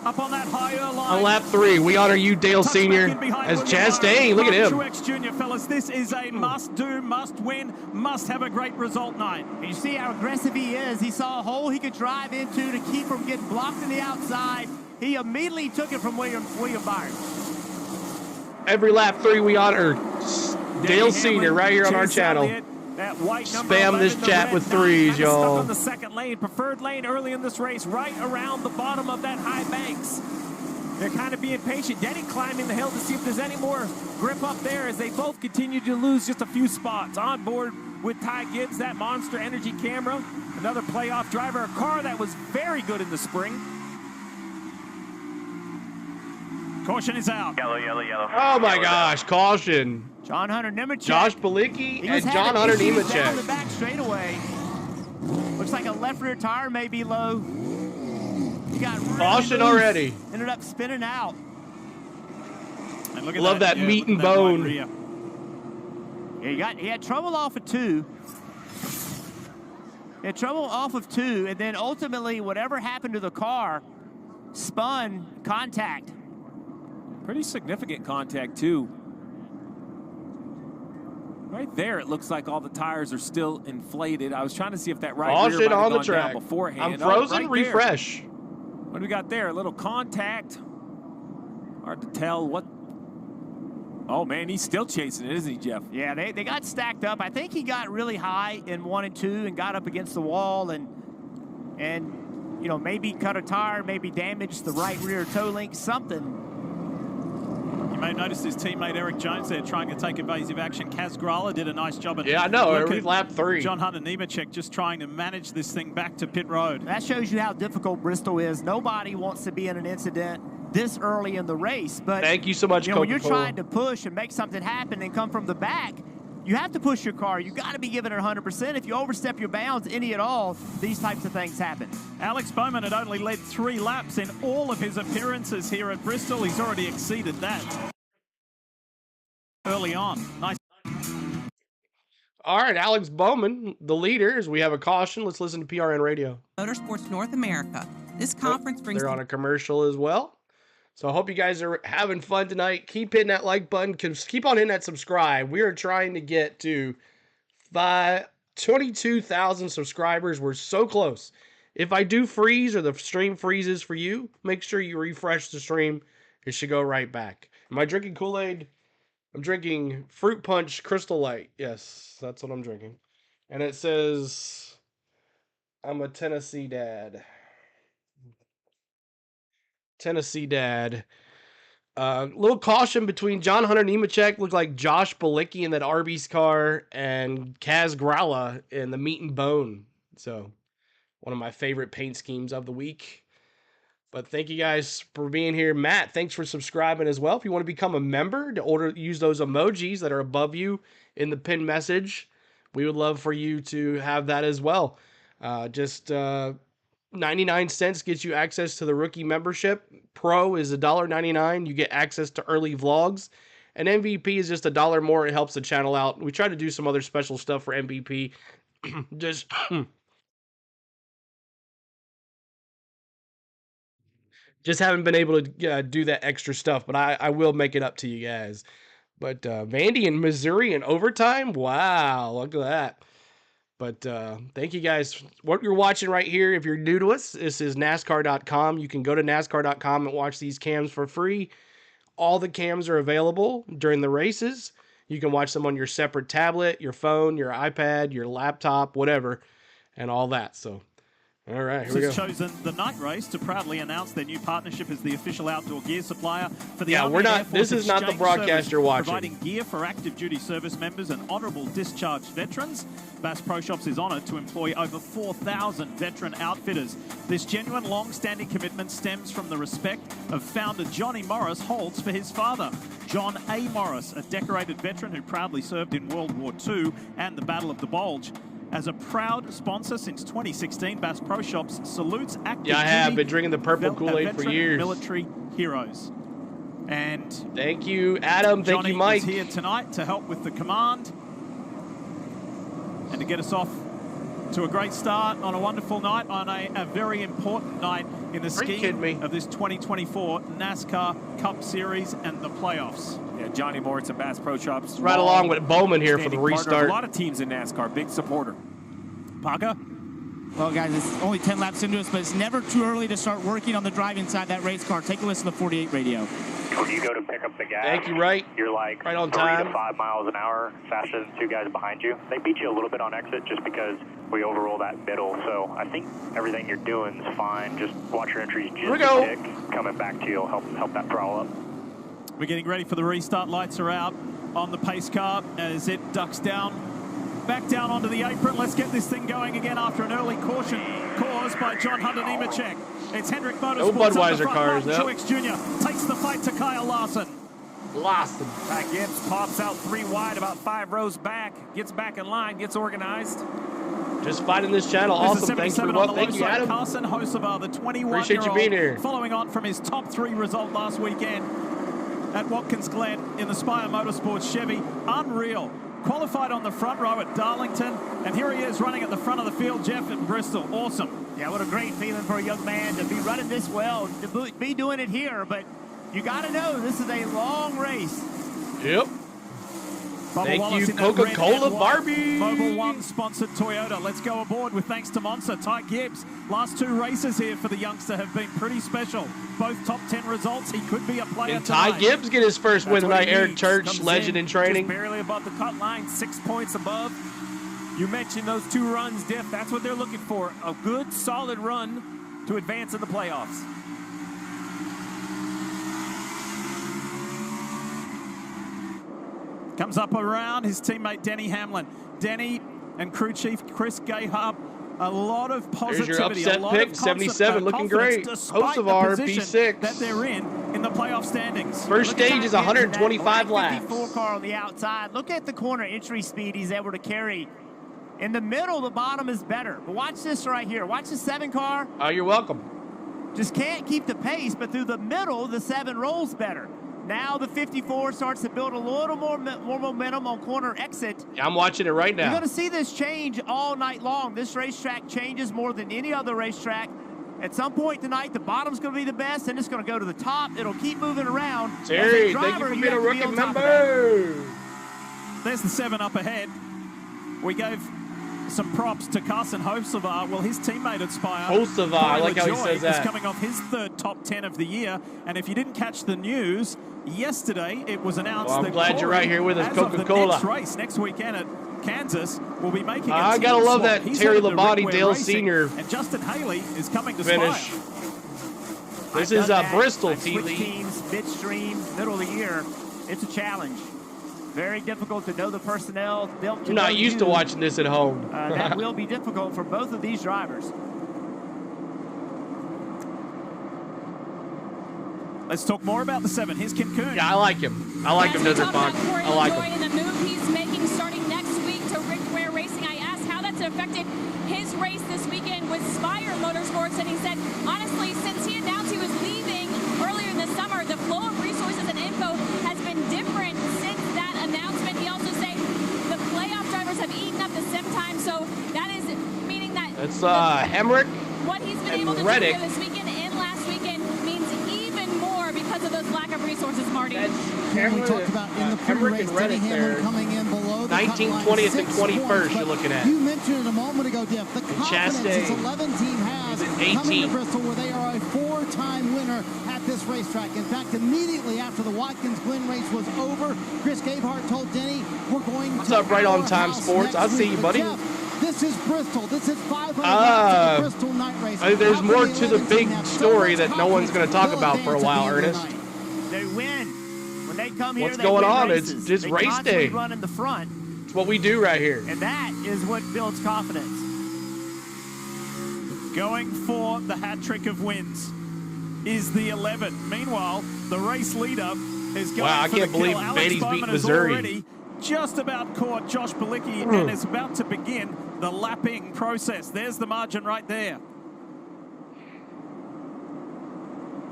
up on that higher line. On lap 3, we honor you, Dale Sr. as Chastain. Look at him. Truex Jr., fellas, this is a must-do, must-win, must-have a great result night. You see how aggressive he is. He saw a hole he could drive into to keep from getting blocked on the outside. He immediately took it from William Byron. Every lap 3, we honor Dale Sr. right here on our channel. That white number Spam 11, this the chat red with 9, threes, kinda stuck y'all. on the second lane, preferred lane early in this race, right around the bottom of that high banks. They're kind of being patient. Denny climbing the hill to see if there's any more grip up there as they both continue to lose just a few spots. On board with Ty Gibbs, that Monster Energy camera, another playoff driver, a car that was very good in the spring. Caution is out. Yellow, yellow, yellow. Oh my gosh, caution. John Hunter Nemechek. Josh Palicki He and was John having Hunter issues down the Nemechek. back straightaway. Looks like a left rear tire may be low. He got really Caution loose. already. Ended up spinning out. And look at Love that meat and bone. Yeah, he had trouble off of 2. He had trouble off of 2, and then ultimately, whatever happened to the car, spun contact. Pretty significant contact, too. Right there, it looks like all the tires are still inflated. I was trying to see if that right rear Caution might have on the gone track. down beforehand. I'm frozen. Right there. Refresh. What do we got there? A little contact. Hard to tell what. Oh, man, he's still chasing it, isn't he, Jeff? Yeah, they got stacked up. I think he got really high in 1 and 2 and got up against the wall and you know, maybe cut a tire, maybe damaged the right rear toe link, something. You may notice his teammate Eric Jones there trying to take evasive action. Kaz Grala did a nice job at Yeah, I know. look Every at lap 3. John Hunter Nemechek just trying to manage this thing back to pit road. That shows you how difficult Bristol is. Nobody wants to be in an incident this early in the race. But thank you so much, when you're Coca-Cola. trying to push and make something happen and come from the back, you have to push your car. You got to be giving it 100%. If you overstep your bounds any at all, these types of things happen. Alex Bowman had only led 3 laps in all of his appearances here at Bristol. He's already exceeded that early on. Nice. All right, Alex Bowman, the leader, as we have a caution. Let's listen to PRN Radio. Motorsports North America. This conference brings... They're on a commercial as well. So I hope you guys are having fun tonight. Keep hitting that like button. Keep on hitting that subscribe. We are trying to get to 22,000 subscribers. We're so close. If I do freeze or the stream freezes for you, make sure you refresh the stream. It should go right back. Am I drinking Kool-Aid? I'm drinking Fruit Punch Crystal Light. Yes, that's what I'm drinking. And it says, I'm a Tennessee dad. Tennessee dad. Little caution between John Hunter Nemechek, looked like Josh Bilicki in that Arby's car, and Kaz Gralla in the Meat and Bone. So, one of my favorite paint schemes of the week. But thank you guys for being here. Matt, thanks for subscribing as well. If you want to become a member, to use those emojis that are above you in the pinned message, we would love for you to have that as well. 99 cents gets you access to the rookie membership. Pro is $1.99. You get access to early vlogs. And MVP is just $1 more. It helps the channel out. We try to do some other special stuff for MVP. Just haven't been able to do that extra stuff, but I will make it up to you guys. But Vandy and Missouri in overtime? Wow, look at that. But thank you guys. What you're watching right here, if you're new to us, this is NASCAR.com. You can go to NASCAR.com and watch these cams for free. All the cams are available during the races. You can watch them on your separate tablet, your phone, your iPad, your laptop, whatever, and all that. So, all right, here we go. Has chosen the night race to proudly announce their new partnership as the official outdoor gear supplier for the Army Air Force. This is not the broadcast you're watching. Providing gear for active duty service members and honorable discharged veterans. Bass Pro Shops is honored to employ over 4,000 veteran outfitters. This genuine, long-standing commitment stems from the respect of founder Johnny Morris holds for his father, John A. Morris, a decorated veteran who proudly served in World War II and the Battle of the Bulge. As a proud sponsor since 2016, Bass Pro Shops salutes active duty. Yeah, I have been drinking the purple Kool-Aid for years. Military heroes. And thank you, Adam. Thank you, Mike. Johnny is here tonight to help with the command and to get us off to a great start on a wonderful night, on a very important night in the scheme of this 2024 NASCAR Cup Series and the playoffs. Yeah, Johnny Moritz and Bass Pro Shops. Right along with Bowman here for the restart. A lot of teams in NASCAR, big supporter. Parker? Well, guys, it's only 10 laps into us, but it's never too early to start working on the drive inside that race car. Take a listen to 48 radio. When you go to pick up the gas, thank you, right? You're like right on 3 time. to 5 miles an hour faster than 2 guys behind you. They beat you a little bit on exit just because we overroll that middle. So I think everything you're doing is fine. Just watch your entries just a tick. Coming back to you will help that throttle up. We're getting ready for the restart. Lights are out on the pace car as it ducks down, back down onto the apron. Let's get this thing going again after an early caution caused by John Hunter Nemechek. It's Hendrick Motorsports. No Budweiser cars, though. Truex Jr. takes the fight to Kyle Larson. Pat Gibbs pops out 3 wide, about 5 rows back, gets back in line, gets organized. Just finding this channel. Awesome. Thanks for what. Thank you, Adam. Carson Hocevar, the 21-year-old. Appreciate you being here. Following on from his top 3 result last weekend at Watkins Glen in the Spire Motorsports Chevy. Unreal. Qualified on the front row at Darlington, and here he is running at the front of the field, Jeff at Bristol. Awesome. Yeah, what a great feeling for a young man to be running this well, to be doing it here, but you got to know this is a long race. Yep. Bubba Thank Wallace you, Coca-Cola Barbie. Mobil 1 sponsored Toyota. Let's go aboard with thanks to Monza. Ty Gibbs. Last 2 races here for the youngster have been pretty special. Both top 10 results. He could be a player tonight. Ty Gibbs get his first win tonight. Eric Church, legend in training. Just barely above the cut line, 6 points above. You mentioned those 2 runs, Diff. That's what they're looking for. A good, solid run to advance in the playoffs. Comes up around his teammate Denny Hamlin. Denny and crew chief Chris Gahab A lot of positivity. There's your upset pick, 77, looking great. Hocevar, P6. That they're in the playoff standings. First stage is 125 laps. 54 car on the outside. Look at the corner entry speed he's able to carry. In the middle, the bottom is better. But watch this right here. Watch the 7 car. Oh, you're welcome. Just can't keep the pace, but through the middle, the 7 rolls better. Now the 54 starts to build a little more momentum on corner exit. Yeah, I'm watching it right now. You're going to see this change all night long. This racetrack changes more than any other racetrack. At some point tonight, the bottom's going to be the best, and it's going to go to the top. It'll keep moving around. Terry, thank you for being a rookie member. There's the 7 up ahead. We gave some props to Carson Hocevar. Well, his teammate at Spire, Hocevar, I like how he says that. is coming off his 3rd top 10 of the year. And if you didn't catch the news, yesterday it was announced that I'm glad you're right here with us, Coca-Cola. Next race next weekend at Kansas will be making. I gotta love that Terry Labonte, Dale Sr. and Justin Haley is coming to finish. Spire. This is Bristol teams midstream, middle of the year. It's a challenge. Very difficult to know the personnel. You're not used to watching this at home. That will be difficult for both of these drivers. Let's talk more about the 7. Here's Ken Kuhn. Yeah, I like him. I like him, Desert Fox. I like him. And the move he's making starting next week to Rick Ware Racing. I asked how that's affected his race this weekend with Spire Motorsports, and he said, honestly, since he announced he was leaving earlier in the summer, the flow of resources and info has been different since that announcement. He also said the playoff drivers have eaten up the sim time, so that is meaning that it's Hemrick what he's been able to Reddick. do this weekend and last weekend means even more because of those lack of resources, Marty. We talked about in the pre-race, Denny Hamlin coming in below the 19th, 20th, and 21st you're looking at. You mentioned it a moment ago, Jeff, the confidence this 11 team has coming to Bristol, where they are a 4-time winner at this racetrack. In fact, immediately after the Watkins-Glen race was over, Chris Gabehart told Denny, we're going What's up, Right On Time Sports? I'll see you, buddy. Jeff, this is Bristol. This is 500 laps of the Bristol night race. There's more to the big story that no one's going to talk about for a while, Ernest. They win. When they come here, what's going on? Races. It's just race day. Run in the front. It's what we do right here. And that is what builds confidence. Going for the hat trick of wins is the 11. Meanwhile, the race leader is going I for can't the believe kill. Beatty's beat Missouri. Already just about caught Josh Balicki and is about to begin the lapping process. There's the margin right there.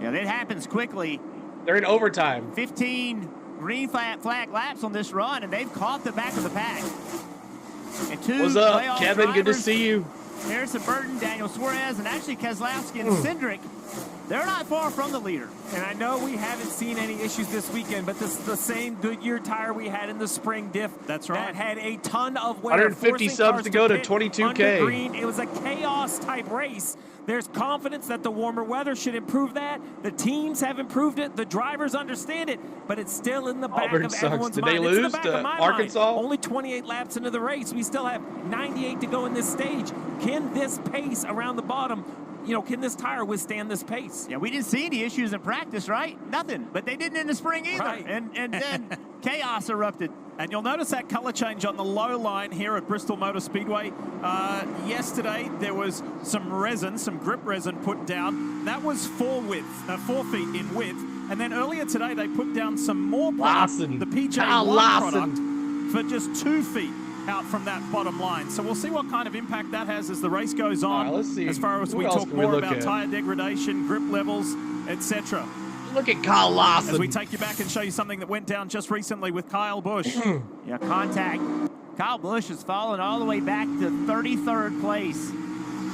Yeah, that happens quickly. They're in overtime. 15 green flag laps on this run, and they've caught the back of the pack. And 2 What's up, playoff Kevin? drivers, Good to see you. Harrison Burton, Daniel Suarez, and actually Keselowski and Cindric. They're not far from the leader. And I know we haven't seen any issues this weekend, but this is the same Goodyear tire we had in the spring diff. That's right. That had a ton of wear. 150 subs to go to 22K. Green. It was a chaos-type race. There's confidence that the warmer weather should improve that. The teams have improved it. The drivers understand it, but it's still in the back of everyone's Did mind. they lose to Arkansas? Only 28 laps into the race. We still have 98 to go in this stage. Can this pace around the bottom, can this tire withstand this pace? Yeah, we didn't see any issues in practice, right? Nothing. But they didn't in the spring either. Right. And then chaos erupted. And you'll notice that color change on the low line here at Bristol Motor Speedway. Yesterday, there was some grip resin put down. That was 4 feet in width. And then earlier today, they put down some more product, the PJ1 product, for just 2 feet out from that bottom line. So we'll see what kind of impact that has as the race goes on. Right, let's see. As far as we talk more about tire degradation, grip levels, etc. Look at Kyle Larson. As we take you back and show you something that went down just recently with Kyle Busch. Yeah, contact. Kyle Busch has fallen all the way back to 33rd place.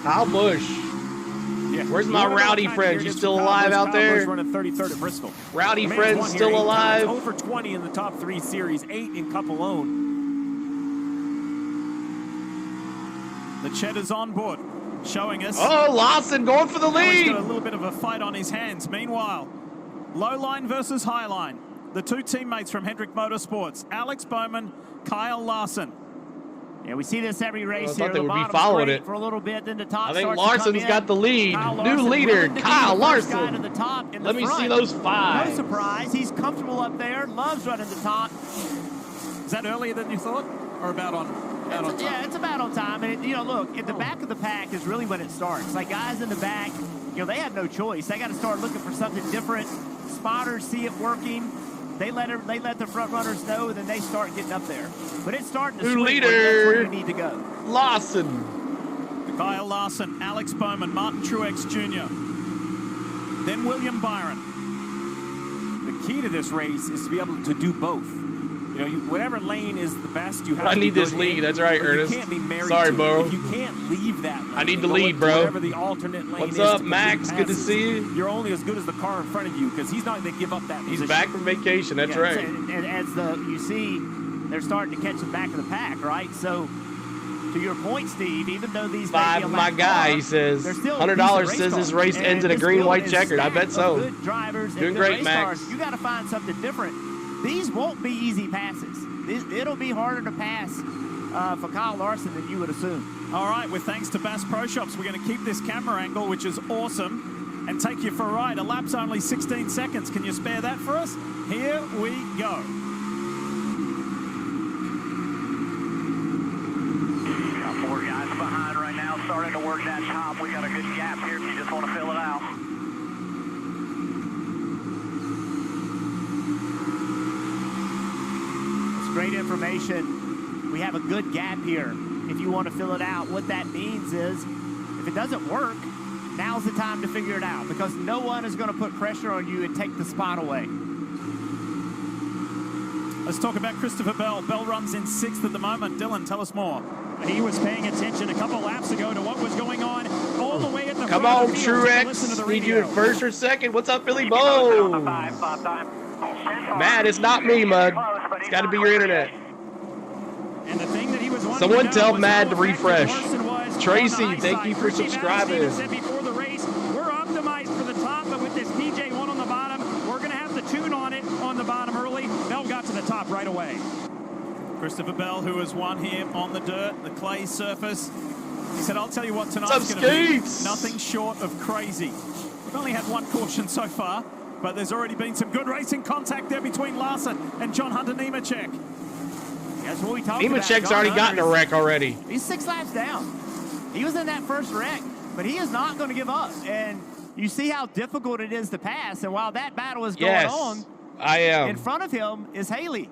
Kyle Busch. Yeah. Where's my rowdy friend? You still alive out there? Kyle Busch running 33rd at Bristol. Rowdy friend still alive? Over 20 in the top 3 series, 8 in Cup alone. The Cheddar's on board, showing us. Oh, Lawson going for the lead. He's got a little bit of a fight on his hands. Meanwhile, low line versus high line. The 2 teammates from Hendrick Motorsports, Alex Bowman, Kyle Larson. Yeah, we see this every race here. I thought they would be following it for a little bit, then the top. I think Larson's got the lead. New leader, Kyle Larson. To the top in Let the me front. see those 5. No surprise. He's comfortable up there. Loves running the top. Is that earlier than you thought, or about on? Yeah, it's about on time. And, look, at the back of the pack is really when it starts. Like, guys in the back, they have no choice. They got to start looking for something different. Spotters see it working. They let the front runners know, and then they start getting up there. But it's starting to swing. Leader. That's where you need to go. Lawson. Kyle Larson, Alex Bowman, Martin Truex Jr., then William Byron. The key to this race is to be able to do both. Whatever lane is the best, you have I to need this lead. That's right, Ernest. You can't be married Sorry, to bro. If you can't leave that lane, I need the lead, bro. Whatever the alternate lane What's is up, to Max? complete Good to passes, see you. You're only as good as the car in front of you because he's not going to give up that position. He's back from vacation. That's right. And as you see, they're starting to catch the back of the pack, right? So, to your point, Steve, even though these may be a My guy, he says, $100 says this race ends in a green-white checkered. I bet so. Good drivers doing and great, race Max. cars. You got to find something different. These won't be easy passes. It'll be harder to pass for Kyle Larson than you would assume. All right, with thanks to Bass Pro Shops, we're going to keep this camera angle, which is awesome, and take you for a ride. A lap's only 16 seconds. Can you spare that for us? Here we go. Got 4 guys behind right now, starting to work that top. We got a good gap here if you just want to fill it out. Great information. We have a good gap here. If you want to fill it out, what that means is if it doesn't work, now's the time to figure it out because no one is going to put pressure on you and take the spot away. Let's talk about Christopher Bell. Bell runs in 6th at the moment. Dylan, tell us more. He was paying attention a couple laps ago to what was going on all the way at the Come front on, of the field. Truex. Need you in 1st or 2nd. What's up, Billy Bo? Matt, it's not me, Mud. It's got to be your internet. And the thing that he was someone tell Mad to refresh. Tracy, thank you for subscribing. Said before the race, we're optimized for the top, but with this PJ1 on the bottom, we're going to have the tune on it on the bottom early. Bell got to the top right away. Christopher Bell, who has won here on the dirt, the clay surface. He said, I'll tell you what, tonight's going to be nothing short of crazy. We've only had 1 caution so far, but there's already been some good racing contact there between Larson and John Hunter Nemechek. That's what we talked about. Nemechek's already gotten a wreck already. He's 6 laps down. He was in that first wreck, but he is not going to give up. And you see how difficult it is to pass. And while that battle is going on, I am. in front of him is Haley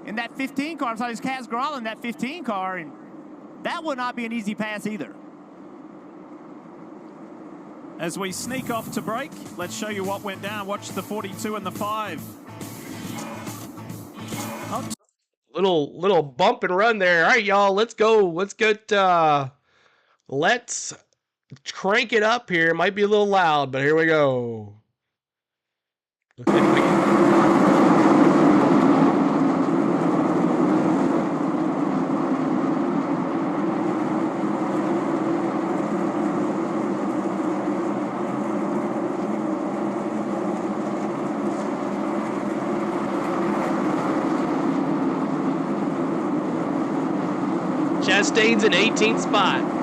in that 15 car. I'm sorry, it's Kaz Gralla in that 15 car, and that would not be an easy pass either. As we sneak off to break, let's show you what went down. Watch the 42 and the 5. Little bump and run there. All right, y'all, let's go. Let's crank it up here. It might be a little loud, but here we go. Chastain's in 18th spot.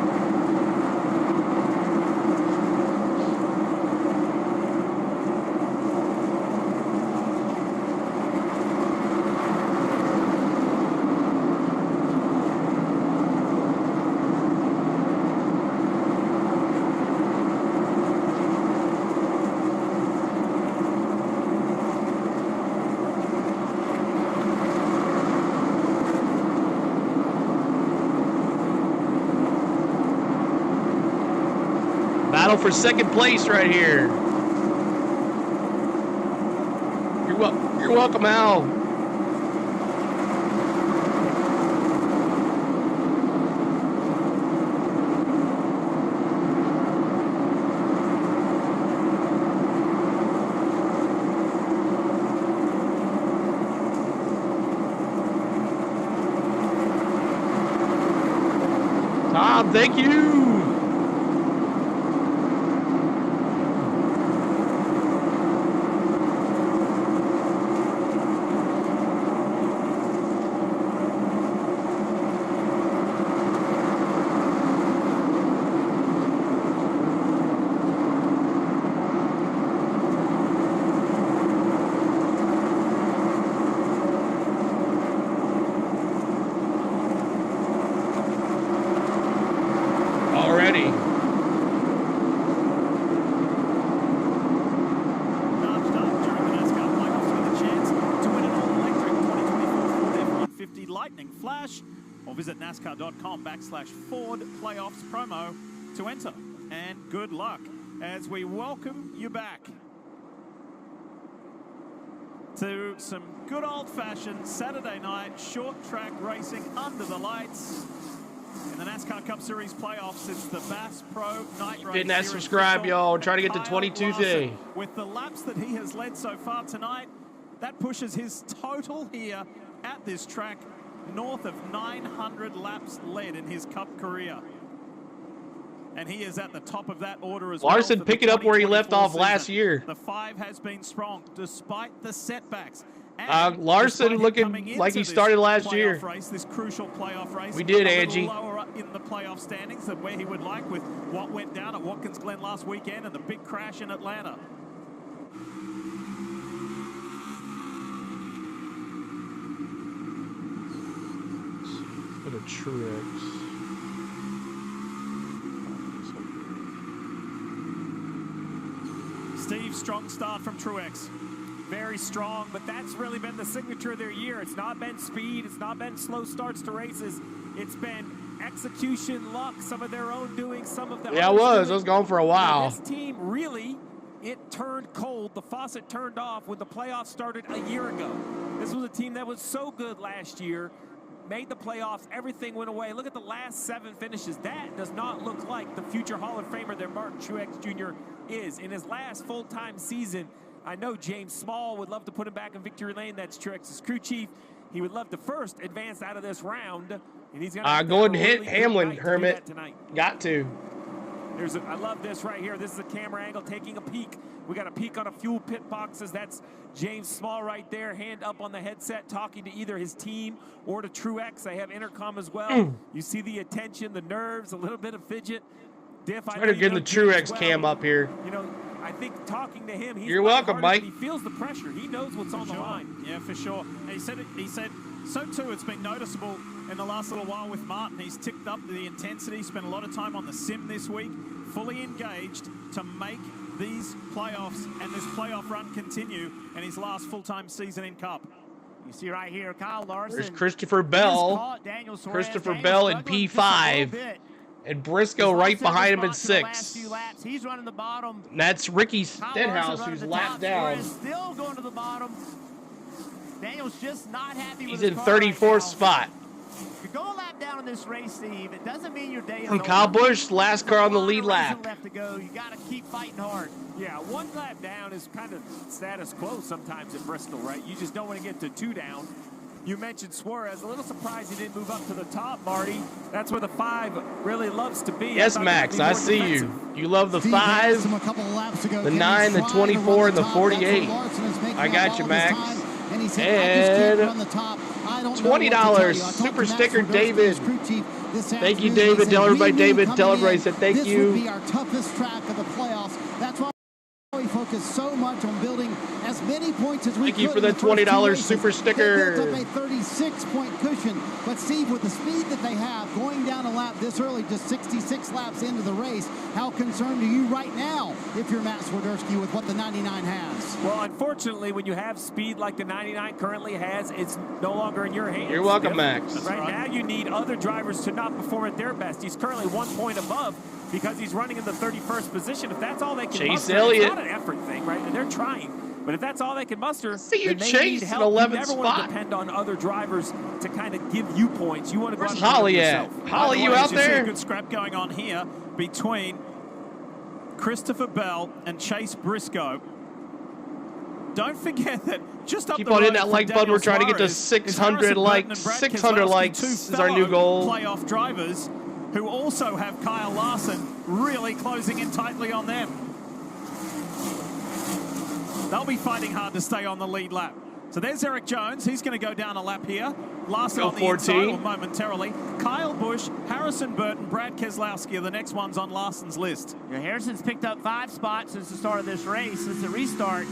Battle for 2nd place right here. You're welcome, Al. Tom, thank you. ready. Nudged up during the NASCAR playoffs with a chance to win an all-electric 2024 Ford F-150 Lightning Flash, or visit NASCAR.com/Ford Playoffs promo to enter. And good luck as we welcome you back to some good old-fashioned Saturday night short track racing under the lights. In the NASCAR Cup Series playoffs, it's the Bass Pro Night Race. Hitting that subscribe, y'all. Trying to get to 22 today. With the laps that he has led so far tonight, that pushes his total here at this track north of 900 laps led in his Cup career. And he is at the top of that order as well. Larson picking up where he left off last year. The 5 has been strong despite the setbacks. Larson looking like he started last year. This crucial playoff race. We did, Angie. Lower up in the playoff standings than where he would like with what went down at Watkins Glen last weekend and the big crash in Atlanta. What a Truex. Steve, strong start from Truex. Very strong, but that's really been the signature of their year. It's not been speed. It's not been slow starts to races. It's been execution, luck, some of their own doing, some of the Yeah, it was. It was going for a while. This team really, it turned cold. The faucet turned off when the playoffs started a year ago. This was a team that was so good last year, made the playoffs, everything went away. Look at the last 7 finishes. That does not look like the future Hall of Famer that Martin Truex Jr. is. In his last full-time season, I know James Small would love to put him back in victory lane. That's Truex's crew chief. He would love to first advance out of this round, and he's going to go and hit Hamlin, Hermit. Got to. I love this right here. This is a camera angle taking a peek. We got a peek on a fuel pit boxes. That's James Small right there, hand up on the headset, talking to either his team or to Truex. They have intercom as well. You see the attention, the nerves, a little bit of fidget. Diff, Try to get the Truex cam up here. You know, I think talking to him, you're welcome, Mike. He feels the pressure. He knows what's on the line. Yeah, for sure. And he said so too. It's been noticeable in the last little while with Martin. He's ticked up the intensity. Spent a lot of time on the sim this week, fully engaged to make these playoffs and this playoff run continue in his last full-time season in Cup. You see right here, Kyle Larson. There's Christopher Bell. Christopher Bell in P5. And Briscoe right behind him in 6. He's running the bottom. And that's Ricky Stenhouse, who's lapped down. Still going to the bottom. Daniel's just not happy with He's in 34th spot. If you go a lap down in this race, Steve, it doesn't mean your day is over. Kyle Busch, last car on the lead lap. Left to go. You got to keep fighting hard. Yeah, 1 lap down is kind of status quo sometimes at Bristol, right? You just don't want to get to 2 down. You mentioned Suarez. A little surprised he didn't move up to the top, Marty. That's where the 5 really loves to be. Yes, Max, I see you. You love the 5, the 9, the 24, and the 48. I got you, Max. And $20 super sticker, David. Thank you, David. Tell everybody, David. Tell everybody, said thank you. This would be our toughest track of the playoffs. That's why we focus so much on building as many points as we Thank you for the $20 super sticker. They built up a 36-point cushion, but Steve, with the speed that they have, going down a lap this early, just 66 laps into the race, how concerned are you right now if you're Matt Swiderski with what the 99 has? Well, unfortunately, when you have speed like the 99 currently has, it's no longer in your hands. You're welcome, Max. Right now, you need other drivers to not perform at their best. He's currently 1 point above because he's running in the 31st position. If that's all they can muster, Elliott. It's not an effort thing, right? And they're trying. But if that's all they can muster, see you then they Chase need in help. 11th You never spot. want to depend on other drivers to kind of give you points. You want to go Where's out Holly yourself. at? Holly, you out See there? a good scrap going on here between Christopher Bell and Chase Briscoe. Don't forget that just up Keep the on road hitting that from like button. We're trying to get to Suarez 600 likes. 600 likes is our new goal. Playoff drivers who also have Kyle Larson really closing in tightly on them. They'll be fighting hard to stay on the lead lap. So there's Eric Jones. He's going to go down a lap here. Larson on the inside or momentarily. Kyle Busch, Harrison Burton, Brad Keselowski are the next ones on Larson's list. Yeah, Harrison's picked up 5 spots since the start of this race, since the restart.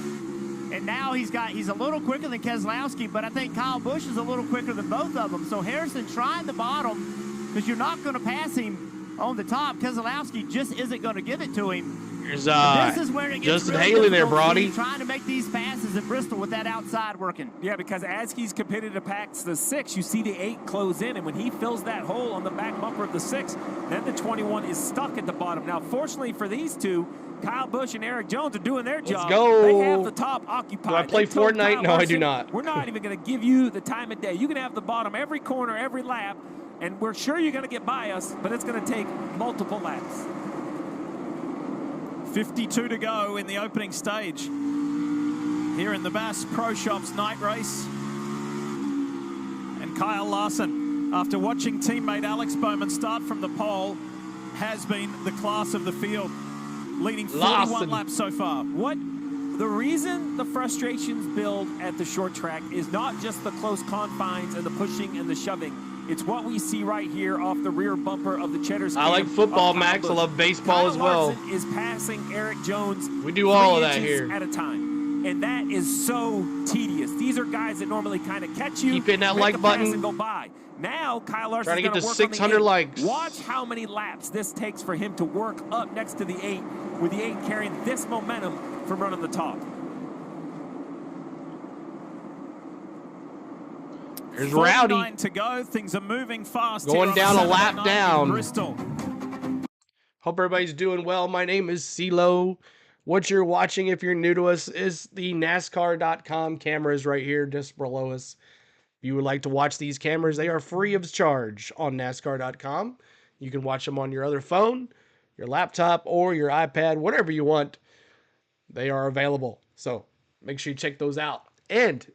And now he's a little quicker than Keselowski, but I think Kyle Busch is a little quicker than both of them. So Harrison trying the bottom because you're not going to pass him on the top. Keselowski just isn't going to give it to him. There's this is where it gets Justin really Haley there, difficult, Brody. trying to make these passes in Bristol with that outside working. Yeah, because as he's committed to packs the 6, you see the 8 close in, and when he fills that hole on the back bumper of the 6, then the 21 is stuck at the bottom. Now, fortunately for these two, Kyle Busch and Eric Jones are doing their job. Go. They have the top occupied. Do I play Fortnite? No, I do not. We're not even going to give you the time of day. You can have the bottom every corner, every lap, and we're sure you're going to get by us, but it's going to take multiple laps. 52 to go in the opening stage here in the Bass Pro Shops night race. And Kyle Larson, after watching teammate Alex Bowman start from the pole, has been the class of the field, leading 41 laps so far. The reason the frustrations build at the short track is not just the close confines and the pushing and the shoving. It's what we see right here off the rear bumper of the cheddar stand. I like football, Max. I love baseball Kyle as well. Larson is passing Eric Jones. We do all of that 3 inches here at a time, and that is so tedious. These are guys that normally kind of catch you, keep hitting that make like a button, pass and go by. Now Kyle Larson trying to get to work 600 likes. Watch how many laps this takes for him to work up next to the 8, with the 8 carrying this momentum from running the top. There's Rowdy. 49 to go. Things are moving fast. Going down a lap down. Bristol. Hope everybody's doing well. My name is CeeLo. What you're watching, if you're new to us, is the NASCAR.com cameras right here just below us. If you would like to watch these cameras, they are free of charge on NASCAR.com. You can watch them on your other phone, your laptop, or your iPad, whatever you want. They are available. So make sure you check those out. And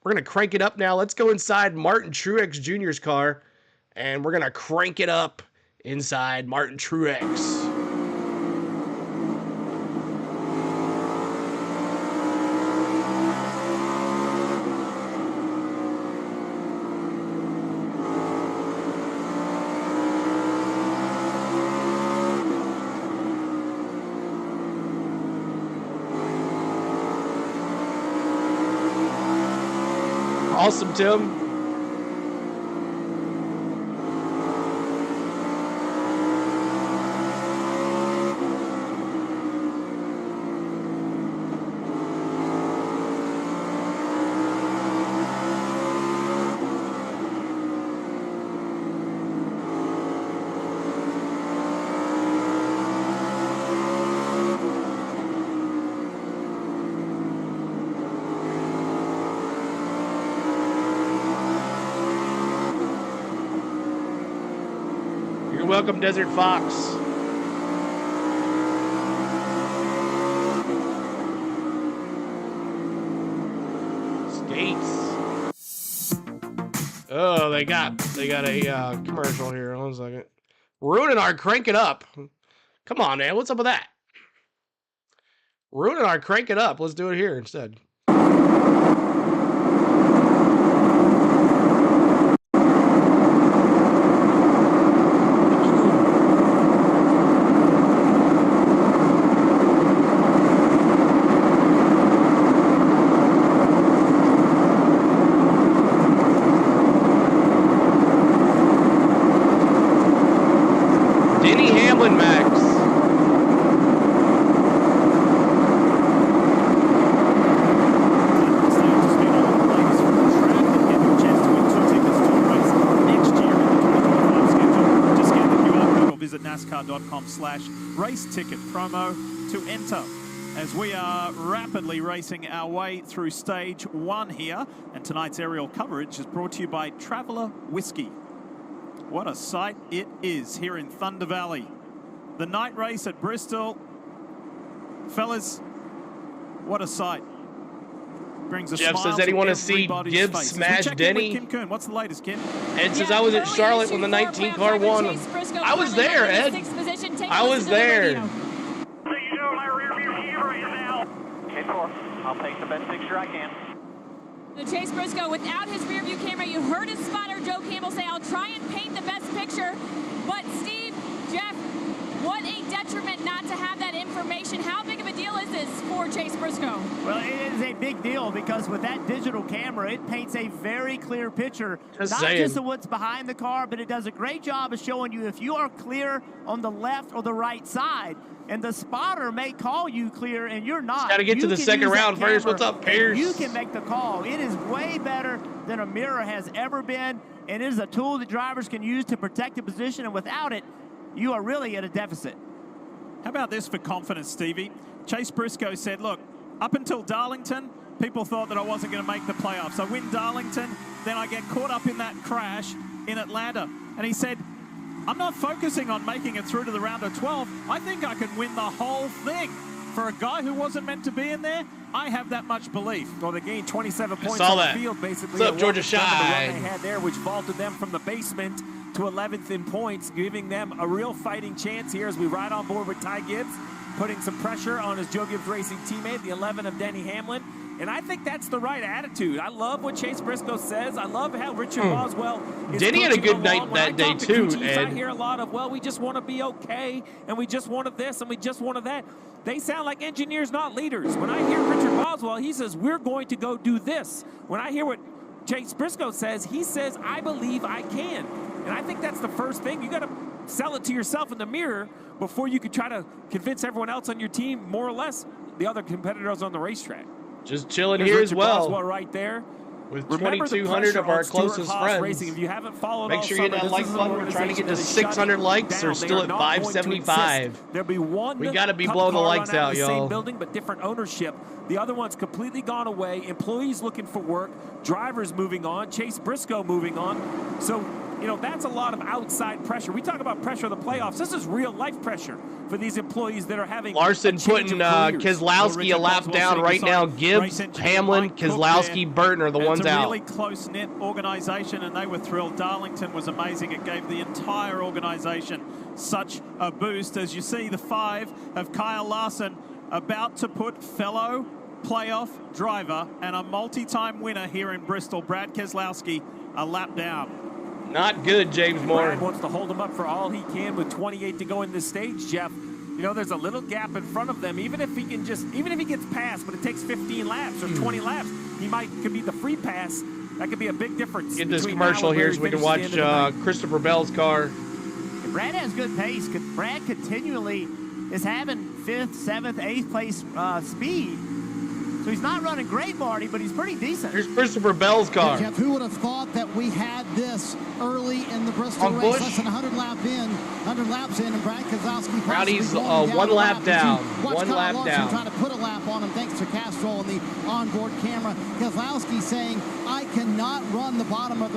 we're going to crank it up now. Let's go inside Martin Truex Jr.'s car, and we're going to crank it up inside Martin Truex. Awesome, Tim. You're welcome, Desert Fox. Skates. Oh, they got a commercial here. 1 second. Ruining our crank it up. Come on, man. What's up with that? Ruining our crank it up. Let's do it here instead. NASCAR.com/race ticket promo to enter, as we are rapidly racing our way through stage 1 here. And tonight's aerial coverage is brought to you by Traveller Whiskey. What a sight it is here in Thunder Valley. The night race at Bristol. Fellas, what a sight. Brings a Jeff smile says, anyone to to see everybody's Gibbs face. smash Denny? Kim Kuhn. What's the latest, Kim? Ed says, I was at Charlotte when the 19 car won. I was there, Ed. I was there. I'll take the best picture I can. So Chase Briscoe, without his rear view camera, you heard his spotter Joe Campbell say, I'll try and paint the best picture. But Steve, Jeff, what a detriment not to have that information. How big of a deal is this? this for Chase Briscoe? Well, it is a big deal because with that digital camera, it paints a very clear picture, just of what's behind the car, but it does a great job of showing you if you are clear on the left or the right side. And the spotter may call you clear and you're not. Got to get to the second round first. What's up, Pierce? You can make the call. It is way better than a mirror has ever been, and it is a tool that drivers can use to protect the position, and without it, you are really at a deficit. How about this for confidence, Stevie? Chase Briscoe said, look, up until Darlington, people thought that I wasn't going to make the playoffs. I win Darlington, then I get caught up in that crash in Atlanta. And he said, I'm not focusing on making it through to the round of 12. I think I can win the whole thing. For a guy who wasn't meant to be in there, I have that much belief. Well, they gained 27 points on the field, basically. What's up, Georgia Shine? The run they had there, which vaulted them from the basement to 11th in points, giving them a real fighting chance here as we ride on board with Ty Gibbs, putting some pressure on his Joe Gibbs Racing teammate, the 11 of Denny Hamlin. And I think that's the right attitude. I love what Chase Briscoe says. I love how Richard Boswell is Denny had a good night that day, too, Ed. I Ed. hear a lot of, well, we just want to be okay, and we just wanted this, and we just wanted that. They sound like engineers, not leaders. When I hear Richard Boswell, he says, we're going to go do this. When I hear what Chase Briscoe says, he says, I believe I can. And I think that's the first thing. You got to sell it to yourself in the mirror before you can try to convince everyone else on your team, more or less, the other competitors on the racetrack. Just chilling here as well. Boswell right there. With 2,200 of our closest friends. Racing. If you haven't followed make sure you hit that like button. We're trying to get to 600 likes. They're still at 575. There'll be one. We got to be blowing the likes out, y'all. Same building, but different ownership. The other one's completely gone away. Employees looking for work. Drivers moving on. Chase Briscoe moving on. So, you know, that's a lot of outside pressure. We talk about pressure of the playoffs. This is real life pressure for these employees that are having Larson putting Keselowski a lap down right now. Gibbs, Hamlin, Keselowski, Burton are the ones out. It's a really close-knit organization, and they were thrilled. Darlington was amazing. It gave the entire organization such a boost. As you see, the 5 of Kyle Larson about to put fellow playoff driver and a multi-time winner here in Bristol, Brad Keselowski, a lap down. Not good, James Moore. Brad wants to hold him up for all he can with 28 to go in this stage, Jeff. You know, there's a little gap in front of them. Even if he gets past, but it takes 15 laps or 20 laps, could be the free pass. That could be a big difference. Get this commercial here so we can watch Christopher Bell's car. Brad has good pace. Brad continually is having 5th, 7th, 8th place speed. So he's not running great, Marty, but he's pretty decent. Here's Christopher Bell's car. Jeff, who would have thought that we had this early in the Bristol race? Less than 100 laps in, and Brad Keselowski Rowdy's 1 lap down. One lap down. Trying to put a lap on him thanks to Castro and the onboard camera. Keselowski saying, I cannot run the bottom of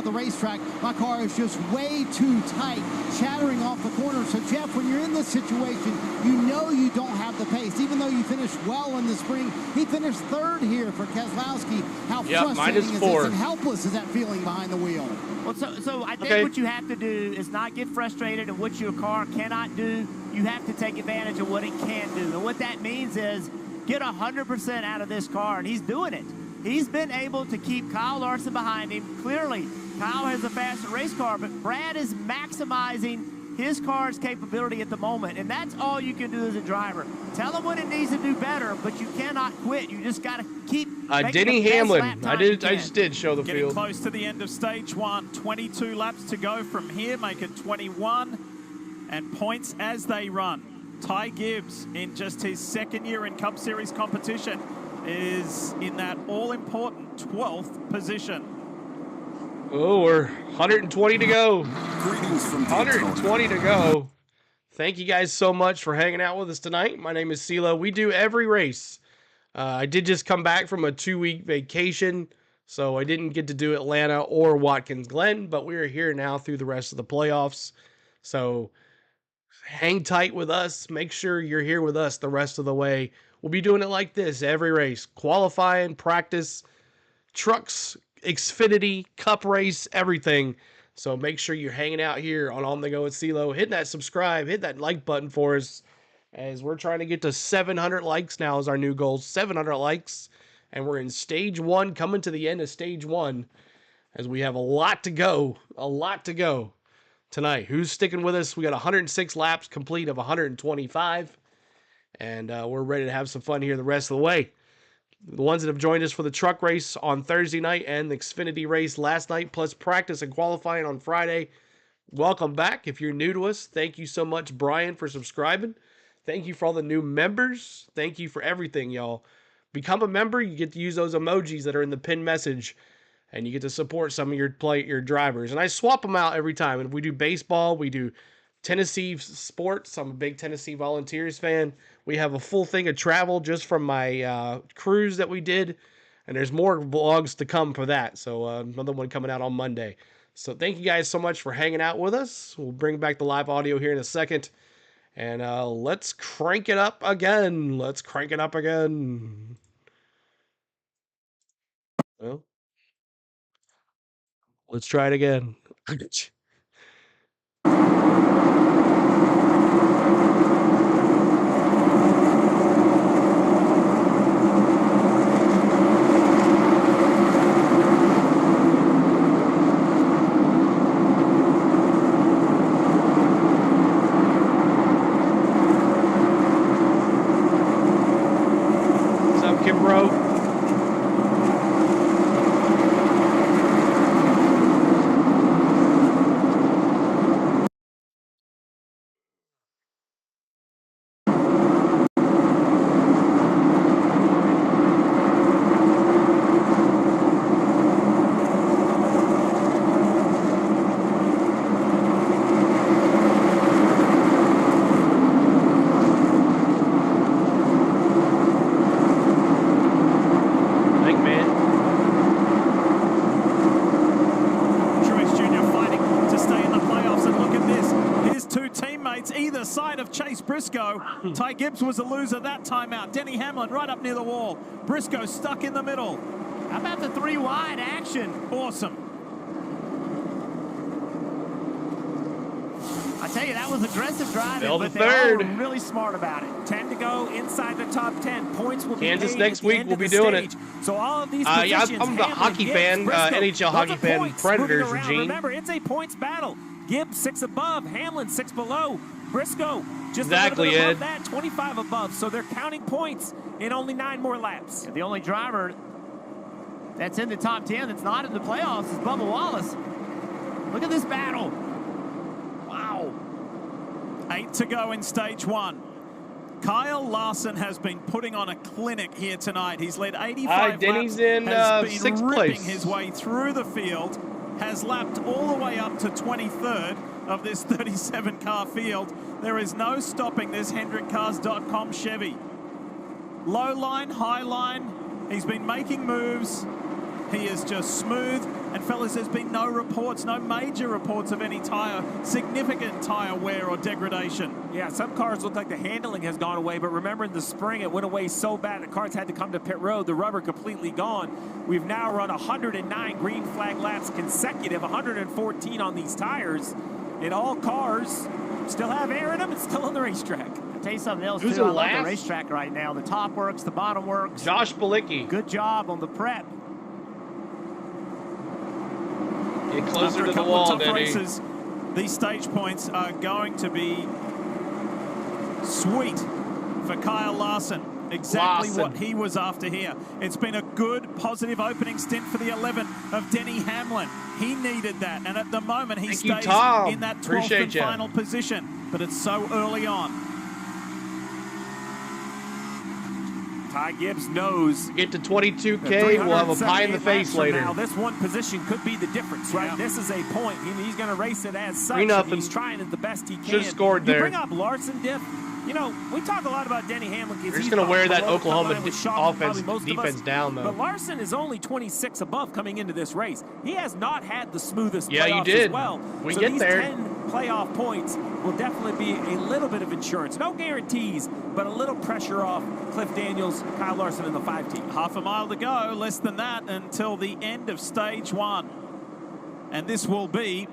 the racetrack. My car is just way too tight, shattering off the corner. So, Jeff, when you're in this situation, you know you don't have the pace. Even though you finished well in the spring, he finished 3rd here for Keselowski. How frustrating is this and helpless is that feeling behind the wheel? Well, so I think what you have to do is not get frustrated at what your car cannot do. You have to take advantage of what it can do. And what that means is get 100% out of this car, and he's doing it. He's been able to keep Kyle Larson behind him. Clearly, Kyle has a faster race car, but Brad is maximizing his car's capability at the moment, and that's all you can do as a driver. Tell him what it needs to do better, but you cannot quit. You just got to keep Denny Hamlin. I just did show the Getting field. Close to the end of stage 1. 22 laps to go from here. Make it 21. And points as they run. Ty Gibbs, in just his 2nd year in Cup Series competition, is in that all-important 12th position. Oh, we're 120 to go. 120 to go. Thank you guys so much for hanging out with us tonight. My name is CeeLo. We do every race. I did just come back from a 2-week vacation, so I didn't get to do Atlanta or Watkins Glen, but we're here now through the rest of the playoffs. So hang tight with us. Make sure you're here with us the rest of the way. We'll be doing it like this every race. Qualifying, practice, trucks, Xfinity, Cup race, everything. So make sure you're hanging out here on the Go with CeeLo. Hit that subscribe, hit that like button for us, as we're trying to get to 700 likes now is our new goal. 700 likes, and we're in stage 1, coming to the end of stage 1, as we have a lot to go tonight. Who's sticking with us? We got 106 laps complete of 125, And we're ready to have some fun here the rest of the way. The ones that have joined us for the truck race on Thursday night and the Xfinity race last night, plus practice and qualifying on Friday, welcome back. If you're new to us, thank you so much, Brian, for subscribing. Thank you for all the new members. Thank you for everything, y'all. Become a member. You get to use those emojis that are in the pinned message, and you get to support some of your drivers. And I swap them out every time. And we do baseball. We do Tennessee sports. I'm a big Tennessee Volunteers fan. We have a full thing of travel just from my cruise that we did. And there's more vlogs to come for that. So another one coming out on Monday. So thank you guys so much for hanging out with us. We'll bring back the live audio here in a second. And let's crank it up again. Let's crank it up again. Well, let's try it again. Briscoe. Ty Gibbs was a loser that time out. Denny Hamlin right up near the wall. Briscoe stuck in the middle. How about the 3 wide action? Awesome. I tell you, that was aggressive driving, Bill but the they third. were really smart about it. 10 to go inside the top 10. Points will be Kansas paid next at the week. end We'll of be the doing stage. it. So all of these positions, I'm the hockey fan, NHL hockey fan, Predators, Eugene. Remember, it's a points battle. Gibbs 6 above, Hamlin 6 below, Briscoe just exactly, a little bit above Ed. that, 25 above. So they're counting points in only 9 more laps. Yeah, the only driver that's in the top 10 that's not in the playoffs is Bubba Wallace. Look at this battle. Wow. 8 to go in stage 1. Kyle Larson has been putting on a clinic here tonight. He's led 85 Denny's laps, in has been 6th ripping place. his way through the field, has lapped all the way up to 23rd of this 37-car field. There is no stopping this HendrickCars.com Chevy. Low line, high line, he's been making moves. He is just smooth. And fellas, there's been no reports, no major reports of any significant tire wear or degradation. Yeah, some cars look like the handling has gone away, but remember in the spring it went away so bad the cars had to come to pit road, the rubber completely gone. We've now run 109 green flag laps consecutive, 114 on these tires. And all cars still have air in them and still on the racetrack. I'll tell you something else, Who's too. I the love last? the racetrack right now. The top works, the bottom works. Josh Balicki. Good job on the prep. Get closer After to a the couple wall, of tough Denny. races, these stage points are going to be sweet for Kyle Larson. Exactly what he was after here. It's been a good, positive opening stint for the 11 of Denny Hamlin. He needed that, and at the moment he Thank you, stays Tom. in that 12th Appreciate and ya. final position, but it's so early on. Ty Gibbs knows. Get to 22K, we'll have a pie in the face later. Now, this one position could be the difference, right? Yeah. This is a point. He's going to race it as such. 3-0. And he's trying it the best he can. Should've scored there. You bring up Larson, Diff. You know, we talk a lot about Denny Hamlin. They're just going to wear that Oklahoma offense defense defense down, though. But Larson is only 26 above coming into this race. He has not had the smoothest Yeah, you playoffs did. as well. We so get these there. 10 playoff points will definitely be a little bit of insurance. No guarantees, but a little pressure off Cliff Daniels, Kyle Larson, and the 5 team. Half a mile to go, less than that until the end of stage 1. And this will be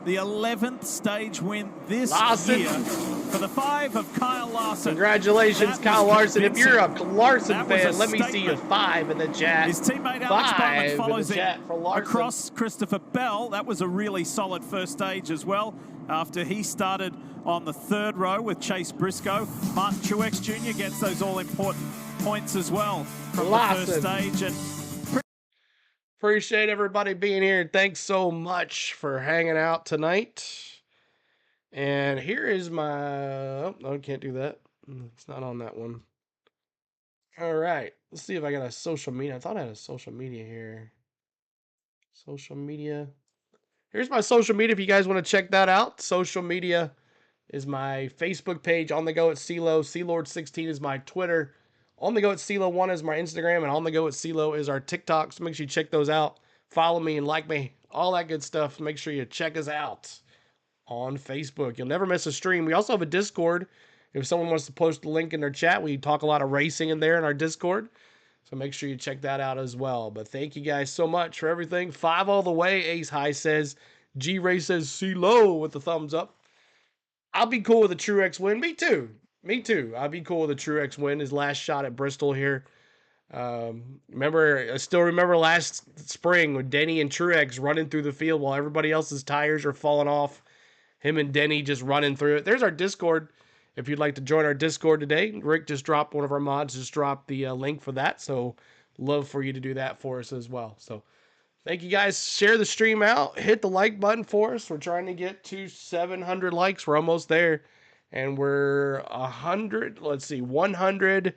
the 11th stage win this Larson. year for the 5 of Kyle Larson. Congratulations, That Kyle was Larson. If you're a convincing. Larson That was fan, a let me see statement. a 5 in the chat. His teammate Alex 5 Bowman in follows the him chat for Larson. across Christopher Bell. That was a really solid first stage as well after he started on the third row with Chase Briscoe. Martin Truex Jr. gets those all-important points as well from the first stage. And appreciate everybody being here. Thanks so much for hanging out tonight. And here is my... Oh, no, I can't do that. It's not on that one. All right. Let's see if I got a social media. I thought I had a social media here. Social media. Here's my social media if you guys want to check that out. Social media is my Facebook page, On The Go at CeeLo. CeeLord16 is my Twitter. On The Go at CeeLo1 is my Instagram, and On The Go at CeeLo is our TikTok. So make sure you check those out. Follow me and like me. All that good stuff. Make sure you check us out on Facebook. You'll never miss a stream. We also have a Discord. If someone wants to post the link in their chat, we talk a lot of racing in there in our Discord. So make sure you check that out as well. But thank you guys so much for everything. 5 all the way, Ace High says. G-Ray says CeeLo with the thumbs up. I'll be cool with a Truex win. Me too. Me too. I'll be cool with a Truex win. His last shot at Bristol here. I still remember last spring with Denny and Truex running through the field while everybody else's tires are falling off. Him and Denny just running through it. There's our Discord. If you'd like to join our Discord today, Rick just dropped, one of our mods just dropped the link for that. So love for you to do that for us as well. So thank you guys. Share the stream out. Hit the like button for us. We're trying to get to 700 likes. We're almost there. And we're 100. Let's see, 100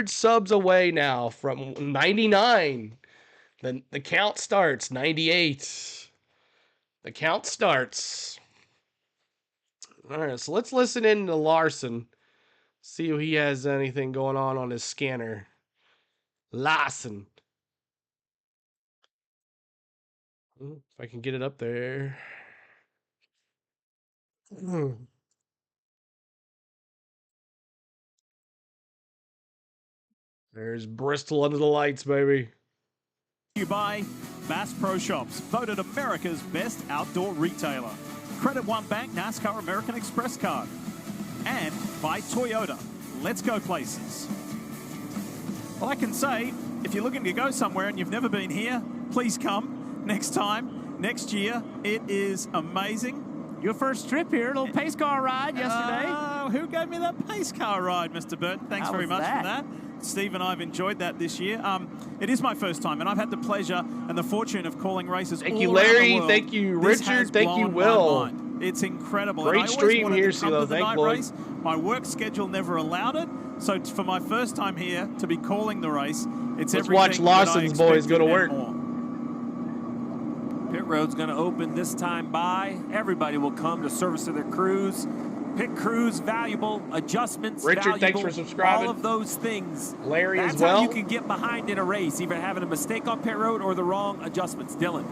subs away now from 99. Then the count starts. 98. The count starts. All right, so let's listen in to Larson. See if he has anything going on his scanner. Larson. If I can get it up there. There's Bristol under the lights, baby. You buy Bass Pro Shops, voted America's best outdoor retailer. Credit One Bank NASCAR American Express card. And by Toyota. Let's go places. Well, I can say, if you're looking to go somewhere and you've never been here, please come next time, next year. It is amazing. Your first trip here, a little pace car ride yesterday. Who gave me that pace car ride, Mr. Burton? Thanks very much for that. Steve and I have enjoyed that this year. It is my first time, and I've had the pleasure and the fortune of calling races all around the world. Thank you, Larry. Thank you, Richard. Thank you, Will. It's incredible. Great stream here, CeeLo. Thank you. My work schedule never allowed it, so for my first time here to be calling the race, it's everything. Let's watch Lawson's boys go to work. Pit road's going to open this time by. Everybody will come to service of their crews. Pit crews, valuable. Adjustments, Richard, valuable. thanks for subscribing. All of those things. Larry That's as well. How you can get behind in a race, either having a mistake on pit road or the wrong adjustments. Dylan.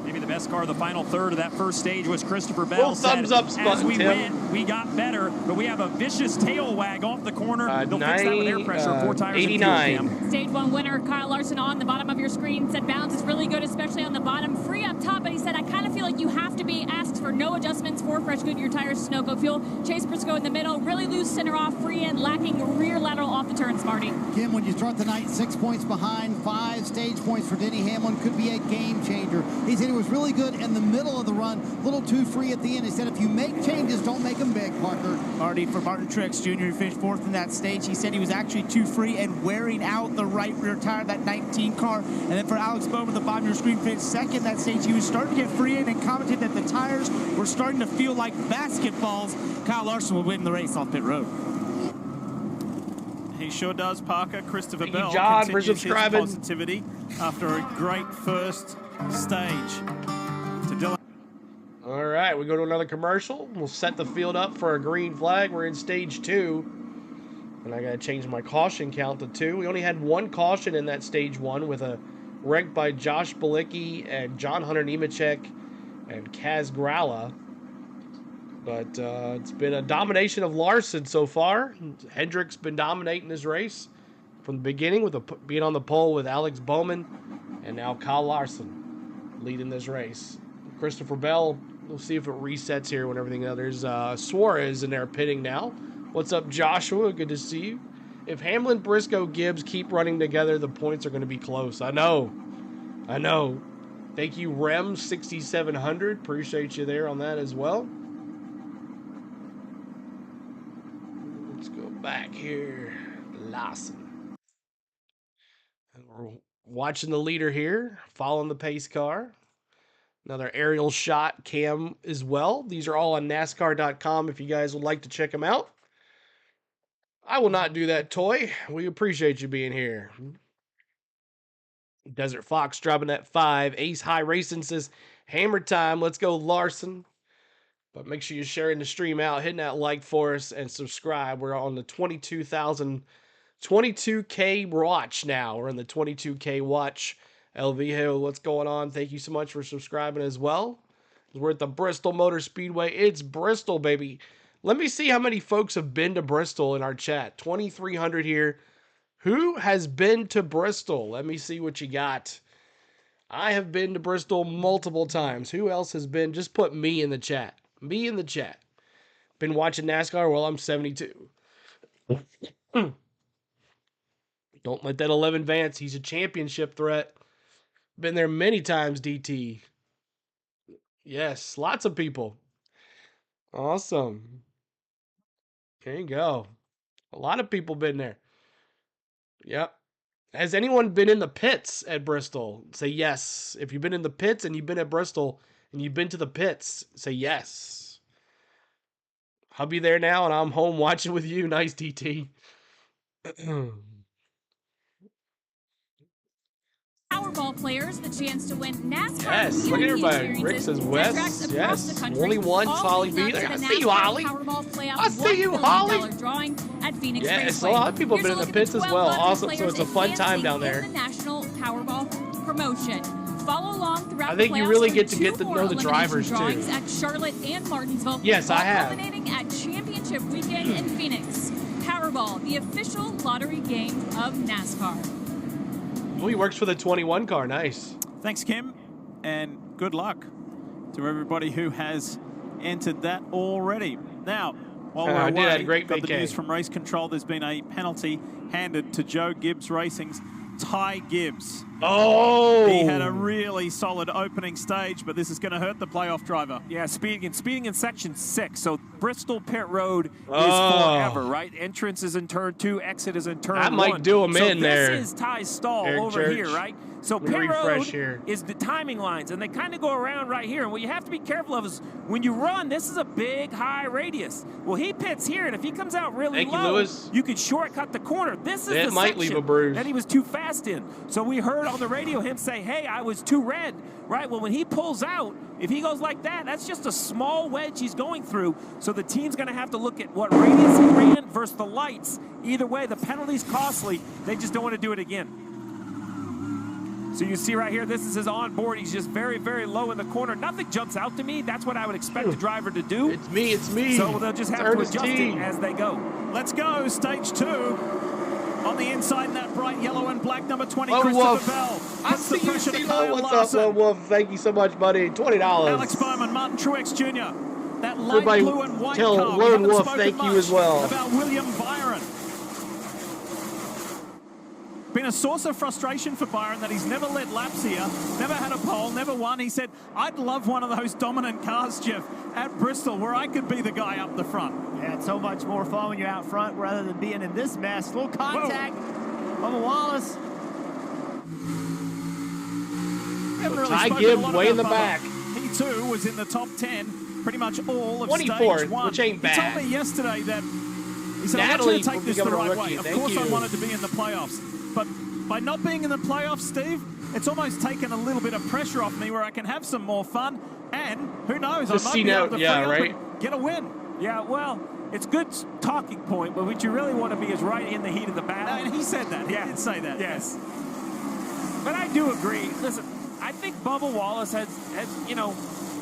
Maybe the best car of the final third of that first stage was Christopher Bell. Thumbs up, as we went, we got better, but we have a vicious tail wag off the corner. They'll fix that with air pressure, 4 tires 89. and fuel. Stage 1 winner Kyle Larson on the bottom of your screen said balance is really good, especially on the bottom. Free up top, but he said, I kind of feel like you have to be asked for no adjustments for fresh Goodyear tires, Sunoco fuel. Chase Briscoe in the middle, really loose center off, free end, lacking rear lateral off the turns, Marty. Kim, when you start the night 6 points behind, 5 stage points for Denny Hamlin could be a game changer. He said he was really good in the middle of the run, a little too free at the end. He said if you make changes, don't make them big, Parker. Marty, for Martin Truex Jr., who finished 4th in that stage, he said he was actually too free and wearing out the right rear tire of that 19 car. And then for Alex Bowman, the bottom of your screen, finished 2nd that stage. He was starting to get free in and commented that the tires were starting to feel like basketballs. Kyle Larson will win the race off pit road. He sure does, Parker. Christopher Bell John, for continues his subscribing. positivity after a great first stage. To Dylan. All right, we go to another commercial. We'll set the field up for a green flag. We're in stage 2. And I got to change my caution count to 2. We only had 1 caution in that stage 1 with a wreck by Josh Bilicki and John Hunter Nemechek and Kaz Gralla. But it's been a domination of Larson so far. Hendrick's been dominating this race from the beginning with being on the pole with Alex Bowman. And now Kyle Larson leading this race. Christopher Bell, we'll see if it resets here when everything else. There's Suarez in there pitting now. What's up, Joshua? Good to see you. If Hamlin, Briscoe, Gibbs keep running together, the points are going to be close. I know. Thank you, Rem 6700. Appreciate you there on that as well. Let's go back here. Lawson. And we're watching the leader here, following the pace car. Another aerial shot cam as well. These are all on NASCAR.com if you guys would like to check them out. I will not do that, Toy. We appreciate you being here. Desert Fox dropping at 5. Ace High Racing says, hammer time. Let's go, Larson. But make sure you're sharing the stream out, hitting that like for us, and subscribe. We're on the 22K watch now. We're in the 22K watch. Elvijo, what's going on? Thank you so much for subscribing as well. We're at the Bristol Motor Speedway. It's Bristol, baby. Let me see how many folks have been to Bristol in our chat. 2,300 here. Who has been to Bristol? Let me see what you got. I have been to Bristol multiple times. Who else has been? Just put me in the chat. Me in the chat. Been watching NASCAR? Well, I'm 72. Don't let that 11 Vance. He's a championship threat. Been there many times, DT. Yes, lots of people. Awesome. There you go. A lot of people been there. Yep. Has anyone been in the pits at Bristol? Say yes. If you've been in the pits and you've been at Bristol and you've been to the pits, say yes. I'll be there now and I'm home watching with you. Nice, DT. Powerball players the chance to win NASCAR. Yes, look at everybody. Rick says West. Yes, only one. Holly B. I see you, Holly. I see you, Holly. Drawing at Phoenix yes, a lot of people have been in the pits as well. Awesome. So it's a fun time down there. The National Powerball promotion. Follow along throughout. I think you really get to know the drivers too. At Charlotte and Martinsville. Yes, I have. Culminating at Championship Weekend in Phoenix. Powerball, the official lottery game of NASCAR. Oh, he works for the 21 car. Nice. Thanks, Kim, and good luck to everybody who has entered that already. Now, while we're away, got the news from Race Control. There's been a penalty handed to Joe Gibbs Racing's Ty Gibbs. Oh! He had a really solid opening stage, but this is going to hurt the playoff driver. Yeah, speeding in Section 6. So Bristol Pit Road is forever, right? Entrance is in Turn 2, exit is in Turn 1. That might do him in there. So this is Ty's stall over here, right? So Pit Road is the timing lines, and they kind of go around right here. And what you have to be careful of is when you run, this is a big, high radius. Well, he pits here, and if he comes out really low, you could shortcut the corner. This is the might leave a bruise. that he was too fast in. So we heard on the radio him say, hey, I was too red, right? Well, when he pulls out, if he goes like that, that's just a small wedge he's going through. So the team's going to have to look at what radius he ran versus the lights. Either way, the penalty's costly. They just don't want to do it again. So you see right here, this is his onboard. He's just very, very low in the corner. Nothing jumps out to me. That's what I would expect the driver to do. It's me, it's me. So they'll just have to adjust it as they go. Let's go, stage 2. On the inside in that bright yellow and black number 20, Lone Christopher Wolf. Bell. I see you, CeeLo. What's up, Lone Wolf? Thank you so much, buddy. $20. Alex Bowman, Martin Truex Jr. That light Everybody blue and white tell car. Lone Wolf thank you as well. About William Byron. Been a source of frustration for Byron that he's never led laps here, never had a pole, never won. He said, I'd love one of those dominant cars, Jeff, at Bristol where I could be the guy up the front. Yeah, it's so much more fun when you're out front rather than being in this mess. Little contact. Bubba Wallace. Ty Gibbs way in the back. He too was in the top 10 pretty much all of 24th, stage 1. which ain't bad. He told me yesterday that he said, I want you to take this the right way. Of course I wanted to be in the playoffs. But by not being in the playoffs, Steve, it's almost taken a little bit of pressure off me where I can have some more fun. And who knows, I might be able to get a win. Yeah, well, it's a good talking point, but what you really want to be is right in the heat of the battle. And he said that. He did say that. Yes. But I do agree. Listen, I think Bubba Wallace has, you know,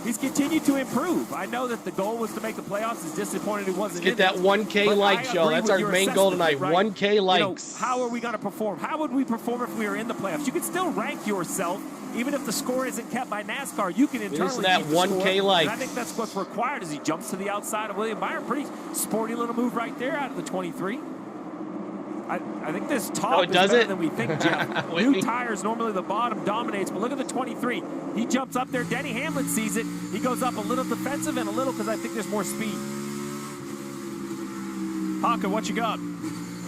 he's continued to improve. I know that the goal was to make the playoffs. He's disappointed he wasn't Let's get that 1K likes, y'all. That's our main goal tonight. Right? 1K likes. You know, how are we going to perform? How would we perform if we were in the playoffs? You can still rank yourself, even if the score isn't kept by NASCAR. You can internally that keep the 1K score. likes. And I think that's what's required as he jumps to the outside of William Byron. Pretty sporty little move right there out of the 23. I think this top is better than we think, Jeff. New tires, normally the bottom dominates, but look at the 23. He jumps up there. Denny Hamlin sees it. He goes up a little defensive and a little because I think there's more speed. Parker, what you got?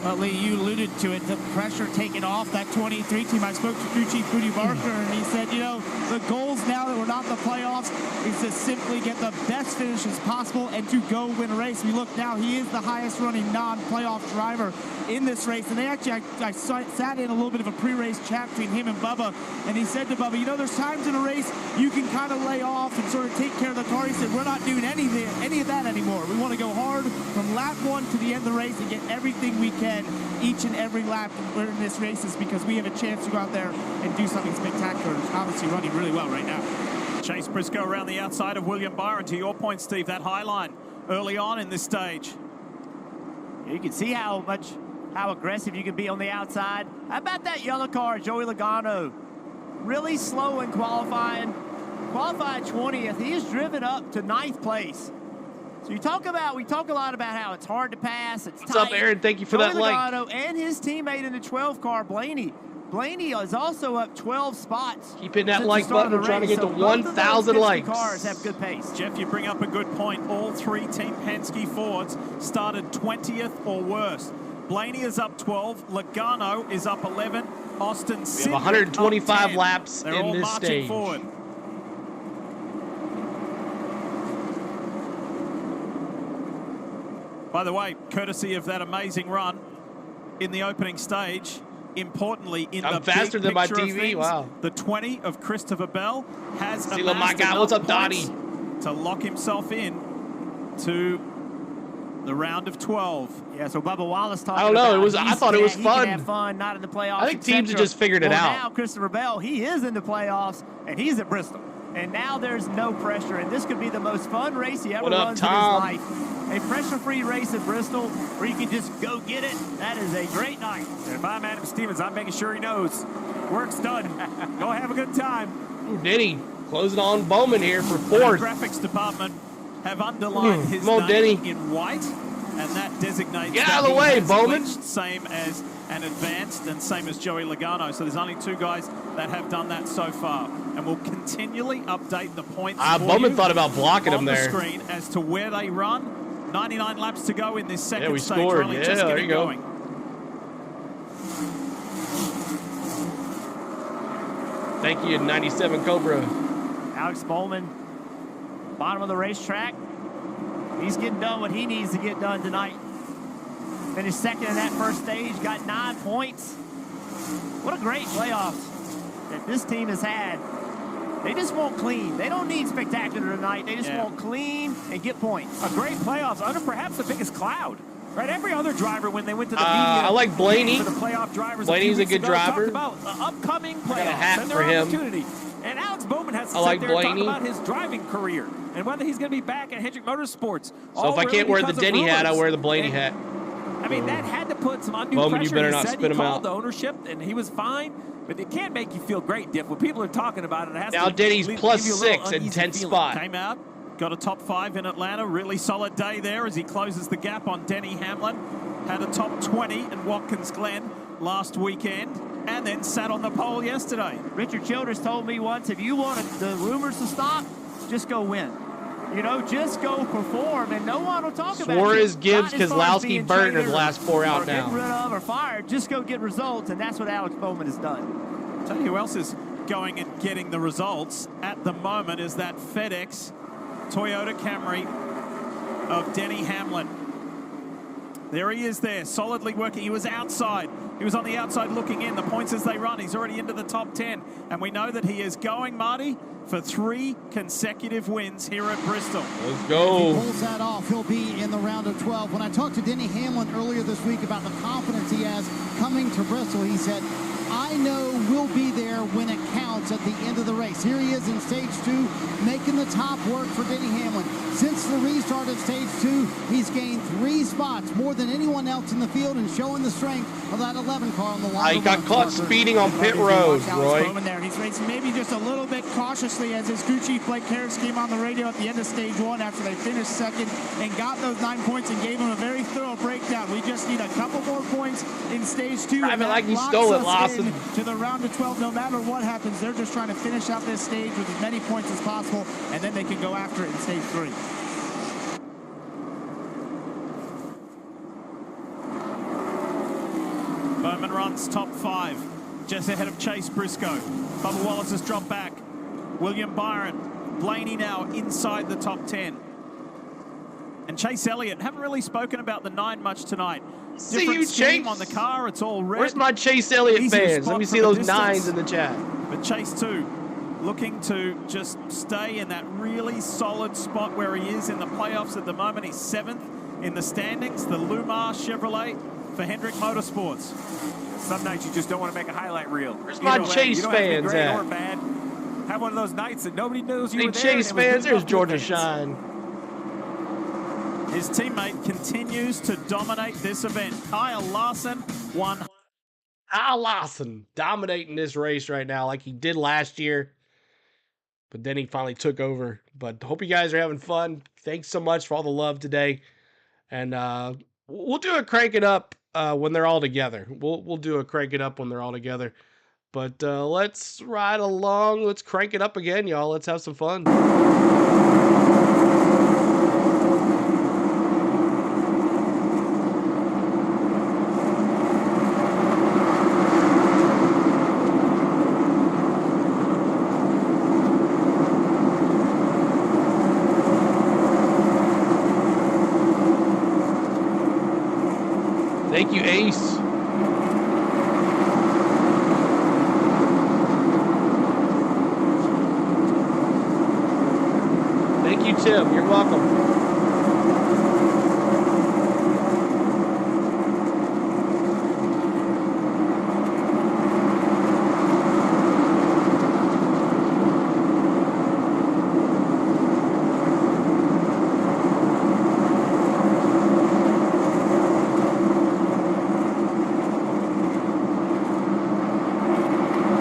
Well, Lee, you alluded to it, the pressure taken off that 23 team. I spoke to crew chief Rudy Barker, and he said, you know, the goals now that we're not in the playoffs is to simply get the best finishes possible and to go win a race. We look now, he is the highest running non-playoff driver in this race. And they actually, I sat in a little bit of a pre-race chat between him and Bubba, and he said to Bubba, you know, there's times in a race you can kind of lay off and sort of take care of the car. He said, we're not doing any of that anymore. We want to go hard from lap 1 to the end of the race and get everything we can each and every lap we're in this race is because we have a chance to go out there and do something spectacular. It's obviously running really well right now. Chase Briscoe around the outside of William Byron. To your point, Steve, that high line early on in this stage. You can see how aggressive you can be on the outside. How about that yellow car, Joey Logano? Really slow in qualifying. Qualified 20th. He is driven up to 9th place. So we talk a lot about how it's hard to pass. It's What's tight. up, Aaron? Thank you for that like. And his teammate in the 12 car, Blaney. Blaney is also up 12 spots. Keep hitting that like button. We're trying to get to 1,000 likes. Cars have good pace. Jeff, you bring up a good point. All 3 Team Penske Fords started 20th or worse. Blaney is up 12. Logano is up 11. Austin we have 125 laps They're in all this marching stage. Forward. By the way, courtesy of that amazing run in the opening stage, importantly, in the faster big than my picture of TV. things, Wow. the 20 of Christopher Bell has See, amassed my guy. enough What's up, points Dottie? to lock himself in to the round of 12. Yeah, so Bubba Wallace talking I don't know. about I thought it was he fun. can have fun, not in the playoffs. I think teams have etc. just figured it well, out. Now Christopher Bell, he is in the playoffs, and he's at Bristol. And now there's no pressure, and this could be the most fun race he ever runs in his life. A pressure-free race at Bristol where you can just go get it. That is a great night. If I'm Adam Stevens, I'm making sure he knows. Work's done. Go have a good time. Ooh, Denny closing on Bowman here for 4th. The graphics department have underlined his Come on, name Denny. in white, and that designates Get that out of the he way, has Bowman. glitched, same as an advanced and same as Joey Logano. So there's only 2 guys that have done that so far. And we'll continually update the points for Bowman you thought about blocking him on there. the screen as to where they run. 99 laps to go in this second we stage. scored. We're only Yeah, just there getting you go. going. Thank you, 97 Cobra. Alex Bowman, bottom of the racetrack. He's getting done what he needs to get done tonight. Finished second in that first stage, got 9 points. What a great playoffs that this team has had. They just want clean. They don't need spectacular tonight. They just want clean and get points. A great playoffs under perhaps the biggest cloud. Right, every other driver when they went to the media I like Blaney. for the playoff drivers. Blaney's a good driver. Talked about upcoming got a playoffs hat and for their him. opportunity. And Alex Bowman has to I sit like there and talk Blaney. about his driving career and whether he's going to be back at Hendrick Motorsports. So if I can't wear the Denny hat, I wear the Blaney hat. I mean, that had to put some undue Bowman, pressure. you better He not said spit he him called out. the ownership, and he was fine. But it can't make you feel great, Diff. When people are talking about it, it has Now to Denny's give plus you a little 6 in uneasy 10th feeling. spot. Came out, got a top 5 in Atlanta. Really solid day there as he closes the gap on Denny Hamlin. Had a top 20 in Watkins Glen last weekend, and then sat on the pole yesterday. Richard Childress told me once, if you want the rumors to stop, just go win. You know, just go perform, and no one will talk about it. Suarez, Gibbs, Not as far as Keselowski, being Burton are traded the last 4 out or now. getting rid of or fired. Just go get results, and that's what Alex Bowman has done. Tell you who else is going and getting the results at the moment is that FedEx Toyota Camry of Denny Hamlin. There he is there, solidly working. He was outside. He was on the outside looking in. The points as they run, he's already into the top 10. And we know that he is going, Marty, for 3 consecutive wins here at Bristol. Let's go. If he pulls that off, he'll be in the round of 12. When I talked to Denny Hamlin earlier this week about the confidence he has coming to Bristol, he said, I know we'll be there when it counts at the end of the race. Here he is in stage 2, making the top work for Denny Hamlin. Since the restart of stage 2, he's gained 3 spots, more than anyone else in the field, and showing the strength of that 11 car on the line. He got caught speeding on pit road, Roy. There. He's racing maybe just a little bit cautiously as his crew chief Blake Harris came on the radio at the end of stage 1 after they finished second and got those 9 points and gave him a very thorough breakdown. We just need a couple more points in stage 2. I feel like he stole it, Lawson. To the round of 12, no matter what happens, they're just trying to finish out this stage with as many points as possible, and then they can go after it in stage 3. Bowman runs top 5, just ahead of Chase Briscoe. Bubba Wallace has dropped back. William Byron, Blaney now inside the top 10. And Chase Elliott, haven't really spoken about the 9 much tonight. See Different you, scheme Chase. on the car, it's all red. Where's my Chase Elliott Easier fans? Let spot me from see a those distance. 9s in the chat. But Chase too, looking to just stay in that really solid spot where he is in the playoffs at the moment. He's 7th in the standings, the Lumar Chevrolet for Hendrick Motorsports. Some nights you just don't want to make a highlight reel. Where's my Chase you don't have to be fans great at? or bad. Have one of those nights that nobody knows you Hey, were there. Chase and it was fans, good there's enough to Georgia advance. Shine. His teammate continues to dominate this event. Kyle Larson won. Kyle Larson dominating this race right now like he did last year. But then he finally took over. But hope you guys are having fun. Thanks so much for all the love today. And we'll do a crank it up when they're all together. We'll do a crank it up when they're all together. But let's ride along. Let's crank it up again, y'all. Let's have some fun. Thank you, Ace. Thank you, Tim. You're welcome.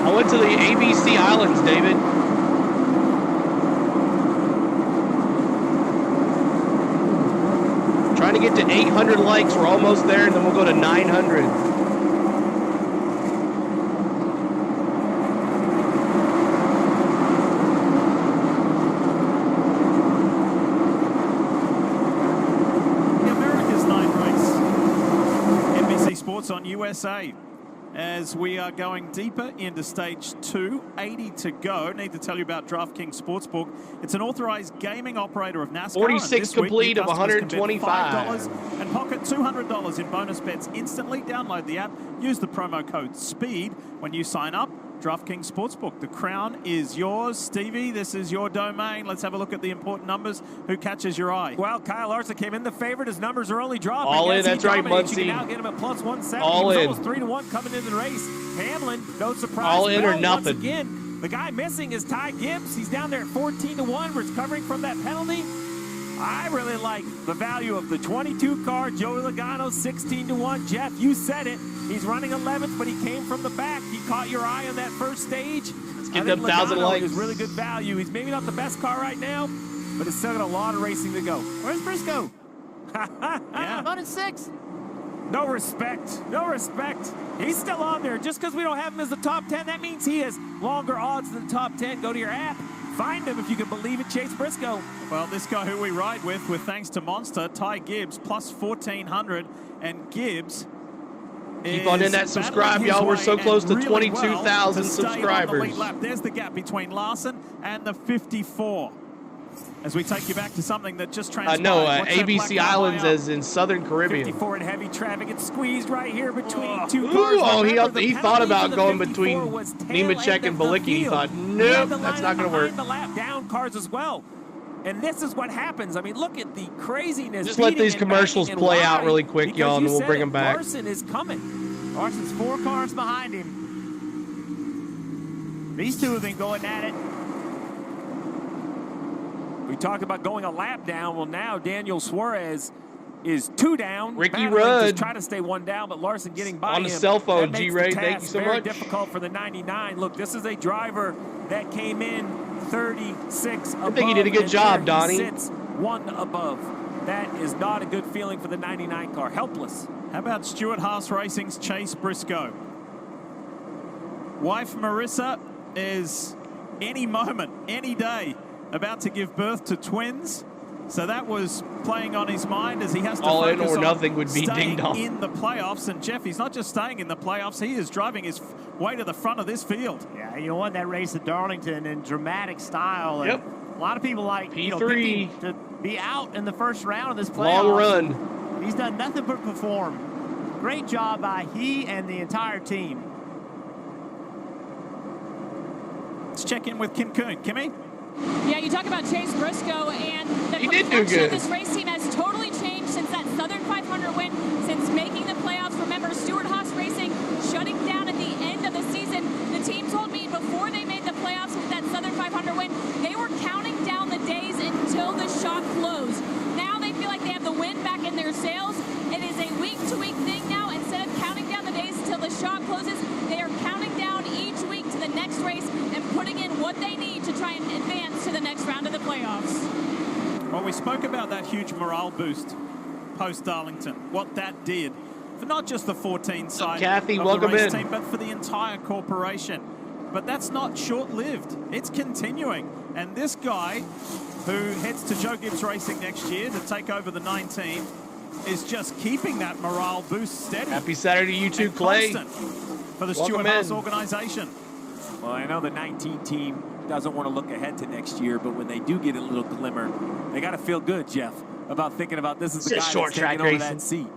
I went to the ABC Islands, David. Trying to get to 800 likes. We're almost there, and then we'll go to 900. The America's Night Race. NBC Sports on USA. As we are going deeper into stage 2, 80 to go. Need to tell you about DraftKings Sportsbook. It's an authorized gaming operator of NASCAR. 46 complete of 125. $5 and pocket $200 in bonus bets instantly. Download the app. Use the promo code SPEED when you sign up. DraftKings Sportsbook. The crown is yours. Stevie, this is your domain. Let's have a look at the important numbers. Who catches your eye? Well, Kyle Larson came in the favorite. His numbers are only dropping. All in, Yes, he that's right, dominates. You Muncie. can now get him at plus 170. All he was in. almost 3-1 coming into the race. Hamlin, no surprise. All in or Bell, nothing. Once again, the guy missing is Ty Gibbs. He's down there at 14-1, recovering from that penalty. I really like the value of the 22 car, Joey Logano, 16-1. Jeff, you said it. He's running 11th, but he came from the back. He caught your eye on that first stage. Let's get them 1,000 likes. Is really good value. He's maybe not the best car right now, but it's still got a lot of racing to go. Where's Briscoe? Yeah. Voted 6. No respect. No respect. He's still on there. Just because we don't have him as the top 10, that means he has longer odds than the top 10. Go to your app. Find him if you can believe it. Chase Briscoe. Well, this guy who we ride with thanks to Monster, Ty Gibbs, plus 1,400. And Gibbs Keep on in that subscribe, y'all. We're so close to 22,000 The subscribers. lead lap. There's the gap between Larson and the 54. As we take you back to something that just transpired. No, What's that ABC black Islands car? as in Southern Caribbean. 54 in heavy traffic. It's squeezed right here between two Ooh, cars. oh, Remember, he the thought penalty about for the going 54 between was tail Nemechek end and of the Balicki. He field. thought, He nope, had to that's line not up going to work. behind the lap, down cars as well. And this is what happens. I mean, look at the craziness. Just let these commercials play out really quick, y'all, and we'll bring them back. Larson is coming. Larson's 4 cars behind him. These two have been going at it. We talked about going a lap down. Well, now Daniel Suarez is 2 down. Ricky Battling, Rudd. just trying to stay 1 down, but Larson getting by On him. the cell phone, That makes G-Ray, the thank task you so very much. difficult for the 99. Look, this is a driver that came in 36 above. think you did a good and job, there he Donnie. sits 1 above. That is not a good feeling for the 99 car. Helpless. How about Stewart-Haas Racing's Chase Briscoe? Wife Marissa is any moment, any day, about to give birth to twins. So that was playing on his mind as he has to all in focus or on nothing would be staying ding dong in the playoffs. And Jeff, he's not just staying in the playoffs, he is driving his way to the front of this field. Yeah, you know what, that race at Darlington in dramatic style. And Yep. a lot of people like P3 to be out in the first round of this playoffs. long run. He's done nothing but perform. Great job by he and the entire team. Let's check in with Kim Kuhn. Kimmy? Yeah, you talk about Chase Briscoe, and the He did do complexion good. of this race team has totally changed since that Southern 500 win, since making the playoffs. Remember, Stewart-Haas Racing shutting down at the end of the season. The team told me before they made the playoffs with that Southern 500 win, they were counting down the days until the shop closed. Now they feel like they have the wind back in their sails. It is a week-to-week thing now. Instead of counting down the days until the shop closes, they are counting down each week to the next race and putting in what they need to try and advance to the next round of the playoffs. Well, we spoke about that huge morale boost post-Darlington, what that did for not just the 14 side Kathy, of welcome the race in. team, but for the entire corporation. But that's not short-lived. It's continuing. And this guy, who heads to Joe Gibbs Racing next year to take over the 19, is just keeping that morale boost steady. Happy Saturday to you too, and Clay. constant for the Welcome Stewart-Haas in. organization. Well, I know the 19 team doesn't want to look ahead to next year, but when they do get a little glimmer, they got to feel good, Jeff, about thinking about this is the guy Just short that's track taking over racing. that seat.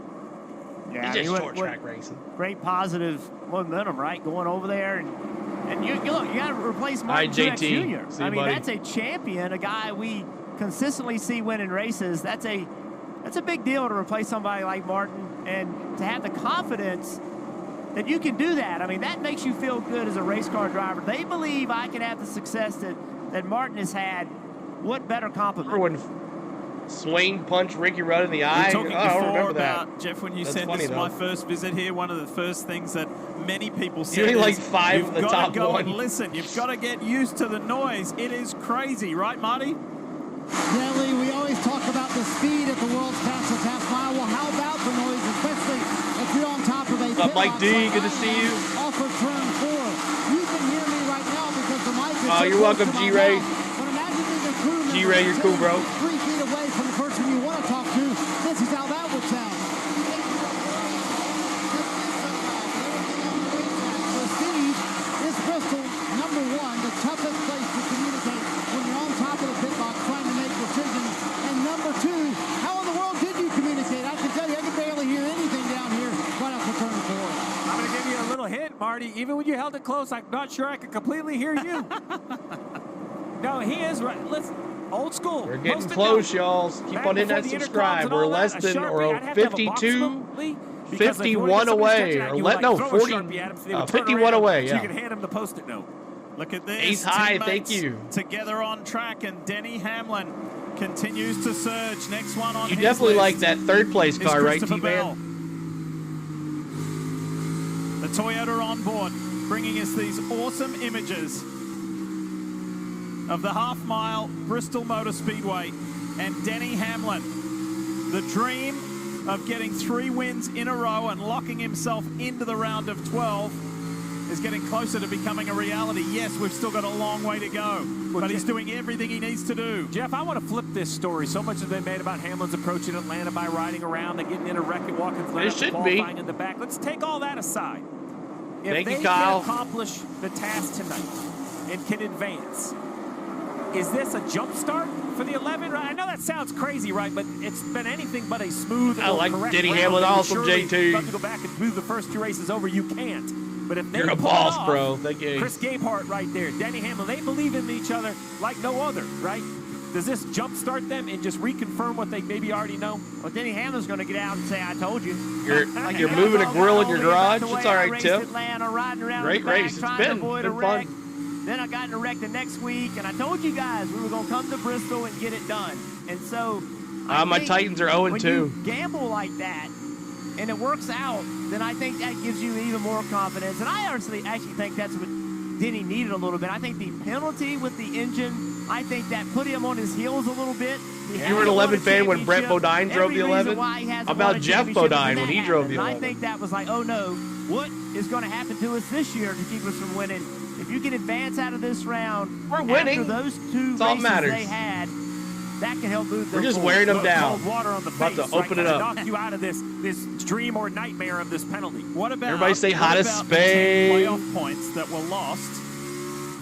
Yeah, It's just short track racing. Great positive momentum, right? Going over there and you look, you got to replace Martin Hi, Truex JT. Jr. See I you, mean, buddy. that's a champion, a guy we consistently see winning races. That's a big deal to replace somebody like Martin and to have the confidence that you can do that. I mean, that makes you feel good as a race car driver. They believe I can have the success that Martin has had. What better compliment? Remember when Swain punched Ricky Rudd in the eye? We were talking I don't before remember about, that. Jeff, when you That's said funny, this is my though. first visit here, one of the first things that many people You're said only like is, 5 you've of the got top to go one. and listen. You've got to get used to the noise. It is crazy, right, Marty? Yeah, Lee, we always talk about the speed at the world's fastest half mile. Well, how about the noise, especially if you're on top of a What's up, pit Mike box D? like Good to I see am you. Off of turn 4. You can hear me right now because the mic is Oh, so you're close welcome, to my G-Ray. mouth. But imagine being a crew member G-Ray, you're cool, bro. 3 feet away from the person you want to talk to. This is how that would sound. So, Steve, is Bristol number 1, the toughest place to communicate when you're on top of the pit box trying to make decisions? And number 2, how in the world did you communicate? I can tell you, I can barely hear anything down here right off the turn 4. I'm going to give you a little hint, Marty. Even when you held it close, I'm not sure I could completely hear you. No, he is right. Listen, old school. We're getting Post-it close, note. y'all. Keep Back on hitting before that the subscribe. intercoms and We're all that, less a than, Sharpie, or I'd have to have a box 52, them, Lee, because if you wanted 51 somebody away. stretching out, Or you would, no, throw a 40, Sharpie at him, so they would turn 51 around away, so yeah. you can hand him the Post-it note. Look at this. Ace high, thank Teammates you. Together on track, and Denny Hamlin continues to surge. Next one on You his definitely list like that third place is car, right, Christopher Bell. T-Man? The Toyota on board, bringing us these awesome images of the half-mile Bristol Motor Speedway and Denny Hamlin. The dream of getting 3 wins in a row and locking himself into the round of 12 is getting closer to becoming a reality. Yes, we've still got a long way to go, but he's doing everything he needs to do. Jeff, I want to flip this story. So much has been made about Hamlin's approach in Atlanta by riding around and getting in a wreck and walking through It should be. qualifying in the back. Let's take all that aside. If Thank you, they Kyle. can accomplish the task tonight and can advance, is this a jump start for the 11? I know that sounds crazy, right? But it's been anything but a smooth I like correct Denny round. Hamlin And awesome, surely JT. about to go back and smooth the first 2 races over. You can't. But if they You're a pull it boss, off, bro. Thank you. Chris Gabehart right there, Denny Hamlin, they believe in each other like no other, right? Does this jumpstart them and just reconfirm what they maybe already know? Well, Denny Hamlin's going to get out and say, I told you. You're moving a grill in your garage. It's all right, Tip. Atlanta, riding around Great in the back, race. It's trying to avoid a been wreck. fun. Then I got in a wreck the next week, and I told you guys we were going to come to Bristol and get it done. And so My Titans are 0-2. when you gamble like that and it works out, then I think that gives you even more confidence. And I actually think that's what Denny needed a little bit. I think the penalty with the engine, I think that put him on his heels a little bit. If you were an 11 fan when Brett Bodine drove the 11, how about Jeff Bodine when he drove the 11? I think that was like, oh no, what is going to happen to us this year to keep us from winning? If you can advance out of this round, we're winning. After those two races they had, that can help move them. We're just wearing them down. Cold water on the About face, to open it up. Knock you out of this dream or nightmare of this penalty. What about everybody say hot as about Spain? The 10 playoff points that were lost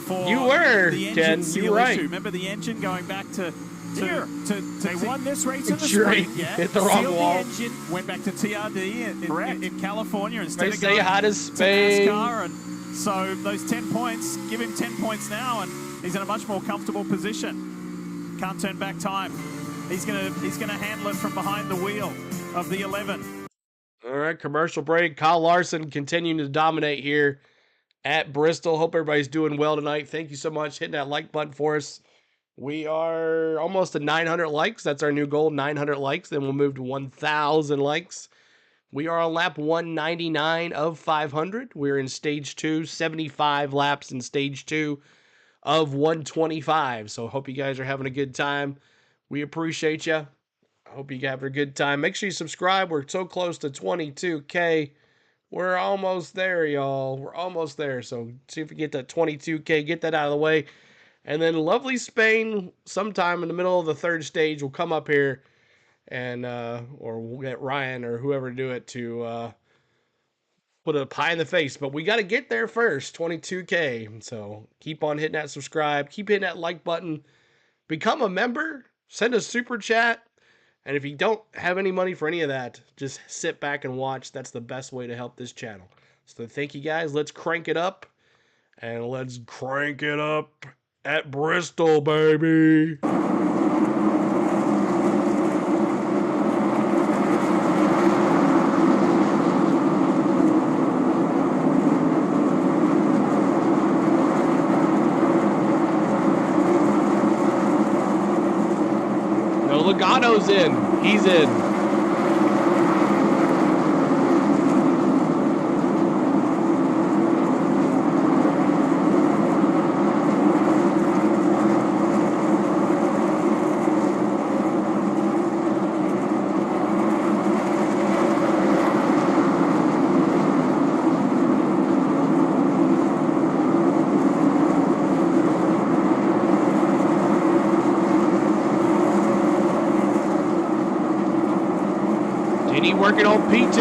for You were, the engine Ken. seal You're right. issue. Remember the engine going back to They won this race in the Drake spring. hit the wrong sealed wall. The engine, went back to TRD in California instead They of say going hot as to Spain. NASCAR. And so those 10 points, give him 10 points now, and he's in a much more comfortable position. Can't turn back time. He's gonna handle it from behind the wheel of the 11. All right, commercial break. Kyle Larson continuing to dominate here at Bristol. Hope everybody's doing well tonight. Thank you so much. Hitting that like button for us. We are almost at 900 likes. That's our new goal, 900 likes. Then we'll move to 1,000 likes. We are on lap 199 of 500. We're in stage 2, 75 laps in stage 2 of 125. So hope you guys are having a good time. We appreciate you. I hope you have a good time. Make sure you subscribe. We're so close to 22K. We're almost there, y'all. We're almost there. So see if we get that 22K. Get that out of the way. And then lovely Spain, sometime in the middle of the third stage, will come up here and, or we'll get Ryan or whoever to do it to put a pie in the face. But we got to get there first, 22K. So keep on hitting that subscribe. Keep hitting that like button. Become a member. Send a super chat. And if you don't have any money for any of that, just sit back and watch. That's the best way to help this channel. So thank you guys. Let's crank it up. And let's crank it up at Bristol, baby. No, Logano's in. He's in. Working on P2.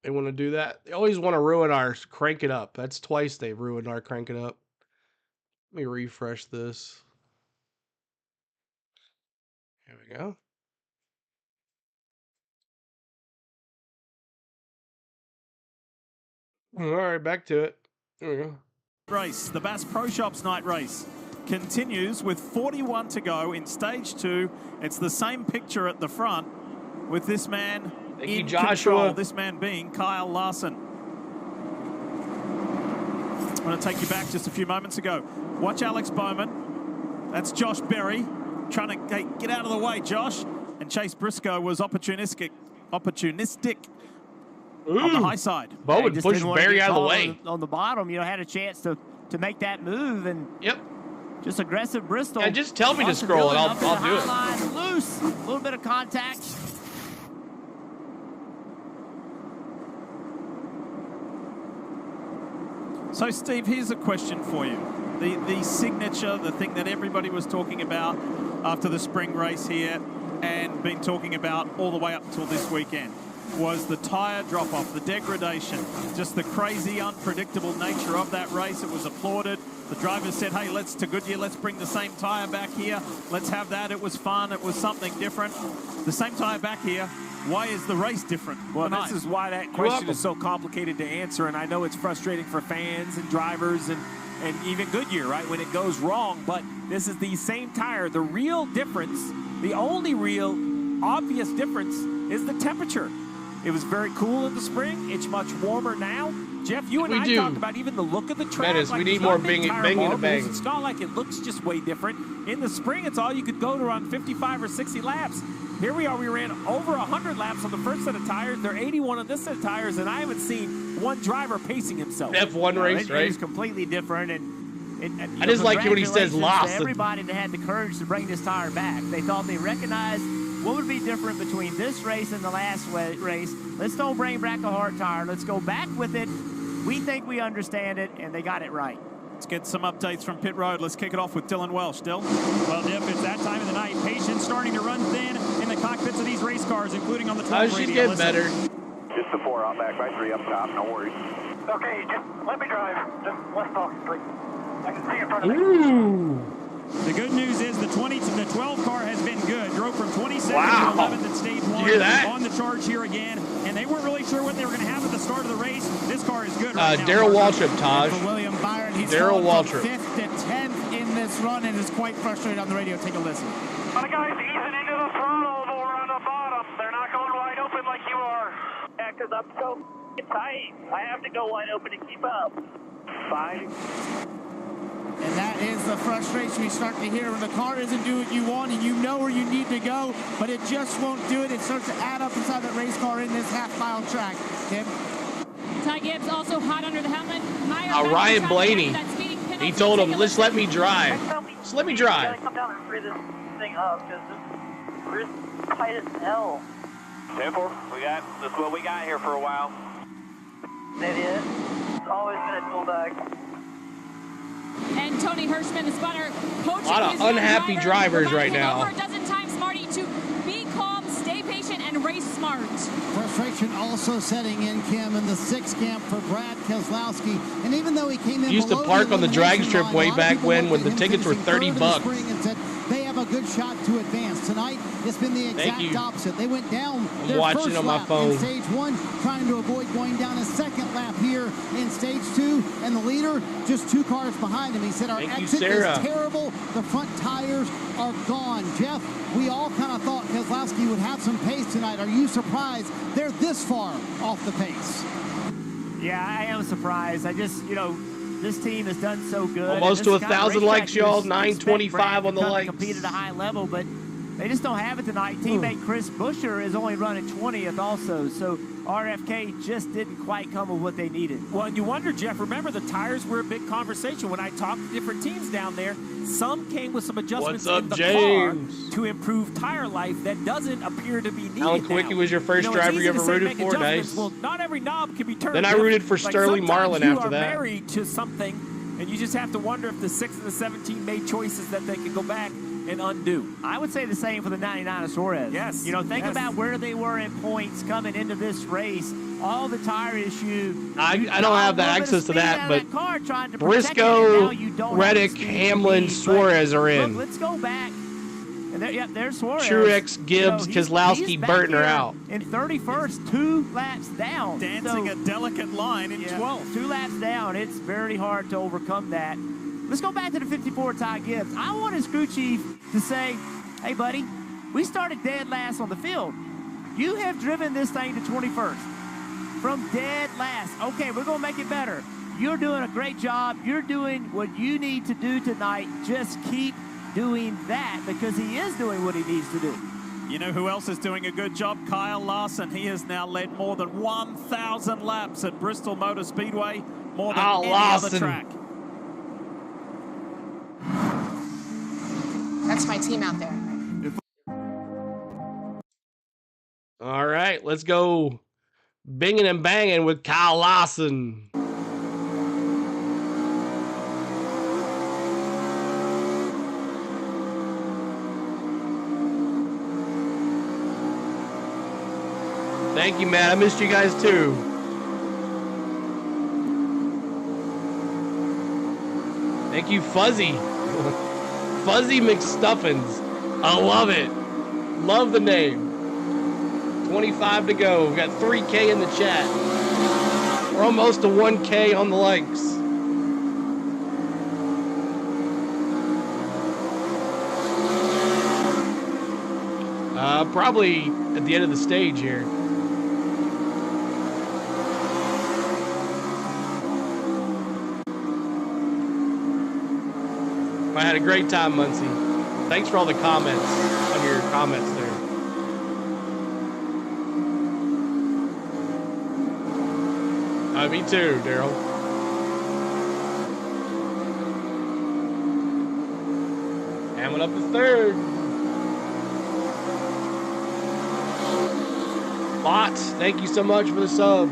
They want to do that. They always want to ruin our crank it up. That's twice they've ruined our crank it up. Let me refresh this. Here we go. All right, back to it. There we go. Race, the Bass Pro Shops night race continues with 41 to go in stage 2. It's the same picture at the front with this man in control, this man being Kyle Larson. I'm going to take you back just a few moments ago. Watch Alex Bowman. That's Josh Berry trying to get out of the way, Josh. And Chase Briscoe was opportunistic on the high side. Bowman pushed Barry out of the way. On the bottom, had a chance to make that move, and just aggressive Bristol. Yeah, just tell me to scroll and I'll do it. Line, loose, a little bit of contact. So, Steve, here's a question for you. The signature, the thing that everybody was talking about after the spring race here and been talking about all the way up until this weekend, was the tyre drop-off, the degradation, just the crazy, unpredictable nature of that race. It was applauded. The drivers said, hey, to Goodyear, let's bring the same tyre back here. Let's have that. It was fun. It was something different. The same tyre back here. Why is the race different? Well, this is why that question is so complicated to answer, and I know it's frustrating for fans and drivers and even Goodyear, right, when it goes wrong, but this is the same tire. The real difference, the only real obvious difference is the temperature. It was very cool in the spring. It's much warmer now. Jeff, you and I talked about even the look of the track. Menace, we need more banging and bang. It's not like it looks just way different. In the spring, it's all you could go to run 55 or 60 laps. Here we are. We ran over 100 laps on the first set of tires. They're 81 on this set of tires, and I haven't seen one driver pacing himself. F1 race, right? It was completely different, and I just like it when he says lost. Everybody that had the courage to bring this tire back. They thought they recognized what would be different between this race and the last race. Let's don't bring back a hard tire. Let's go back with it. We think we understand it, and they got it right. Let's get some updates from pit road. Let's kick it off with Dylan Welsh. Dill? Well, Diff, it's that time of the night. Patience starting to run thin in the cockpits of these race cars, including on the 12 radio. She's getting better. Just the 4 out back by 3 up top. No worries. Okay, just let me drive. Just let's talk, please. I can see in front of me. Ooh. The good news is the 12 car has been good. Drove from 27th to 11th at stage 1. Did you hear that? On the charge here again. And they weren't really sure what they were going to have at the start of the race. This car is good right now. Daryl Waltrip, Taj. For William Byron, he's Daryl Waltrip. Waltrip. 5th to 10th in this run and is quite frustrated on the radio. Take a listen. My guys easing into the throttle over on the bottom. They're not going wide open like you are. Yeah, because I'm so tight. I have to go wide open to keep up. Fine. And that is the frustration we start to hear when the car isn't doing what you want and you know where you need to go, but it just won't do it. It starts to add up inside that race car in this half-mile track. Tim? Ty Gibbs also hot under the helmet. Ryan Blaney. He told him, just let me drive. Just let me drive. You gotta come down and free this thing up because we're just tight as hell. 10-4, this is what we got here for a while. It is. It's always been a dual bag. And Tony Hirschman, the spotter, coaching a lot of unhappy drivers right now. Over a dozen times, Marty, to be calm, stay patient, and race smart. Frustration also setting in, Kim, in the 6th camp for Brad Keselowski. And even though he came in used to park on the drag strip way back when the tickets were $30. They have a good shot to advance. Tonight, it's been the exact opposite. They went down their watching first on my lap phone. in stage 1, trying to avoid going down a second lap here in stage 2. And the leader, just 2 cars behind him. He said, our exit is terrible. The front tires are gone. Jeff, we all kind of thought Keselowski would have some pace tonight. Are you surprised they're this far off the pace? Yeah, I am surprised. I just, this team has done so good. Almost to 1,000 likes, y'all. 925 on the likes. Compete at a high level, but they just don't have it tonight. Teammate Chris Buescher is only running 20th also, so RFK just didn't quite come with what they needed. Well, and you wonder, Jeff, remember the tires were a big conversation. When I talked to different teams down there, some came with some adjustments in the car to improve tire life that doesn't appear to be needed. Alan Quickie was your first driver you ever rooted for? Nice. Well, not every knob can be turned. Then I rooted for Sterling Marlin after that. You are married to something, and you just have to wonder if the 6 and the 17 made choices that they could go back and undo. I would say the same for the 99 of Suarez. Yes. Think about where they were in points coming into this race. All the tire issue. I don't have that access to that, but Briscoe, Reddick, Hamlin, Suarez are in. Look, let's go back. And there's Suarez. Truex, Gibbs, Keselowski, Burton are out. In 31st, 2 laps down. Dancing a delicate line in 12th. 2 laps down. It's very hard to overcome that. Let's go back to the 54 Ty Gibbs. I want his crew chief to say, hey, buddy, we started dead last on the field. You have driven this thing to 21st. From dead last. Okay, we're going to make it better. You're doing a great job. You're doing what you need to do tonight. Just keep doing that because he is doing what he needs to do. You know who else is doing a good job? Kyle Larson. He has now led more than 1,000 laps at Bristol Motor Speedway, more than any other track. That's my team out there. All right, let's go binging and banging with Kyle Larson. Thank you, Matt. I missed you guys too. Thank you, Fuzzy. Fuzzy McStuffins. I love it. Love the name. 25 to go. We've got 3K in the chat. We're almost to 1K on the likes. Probably at the end of the stage here. I had a great time, Muncie. Thanks for all the comments on your comments there. Me too, Daryl. Hammond up to third. Bots, thank you so much for the sub.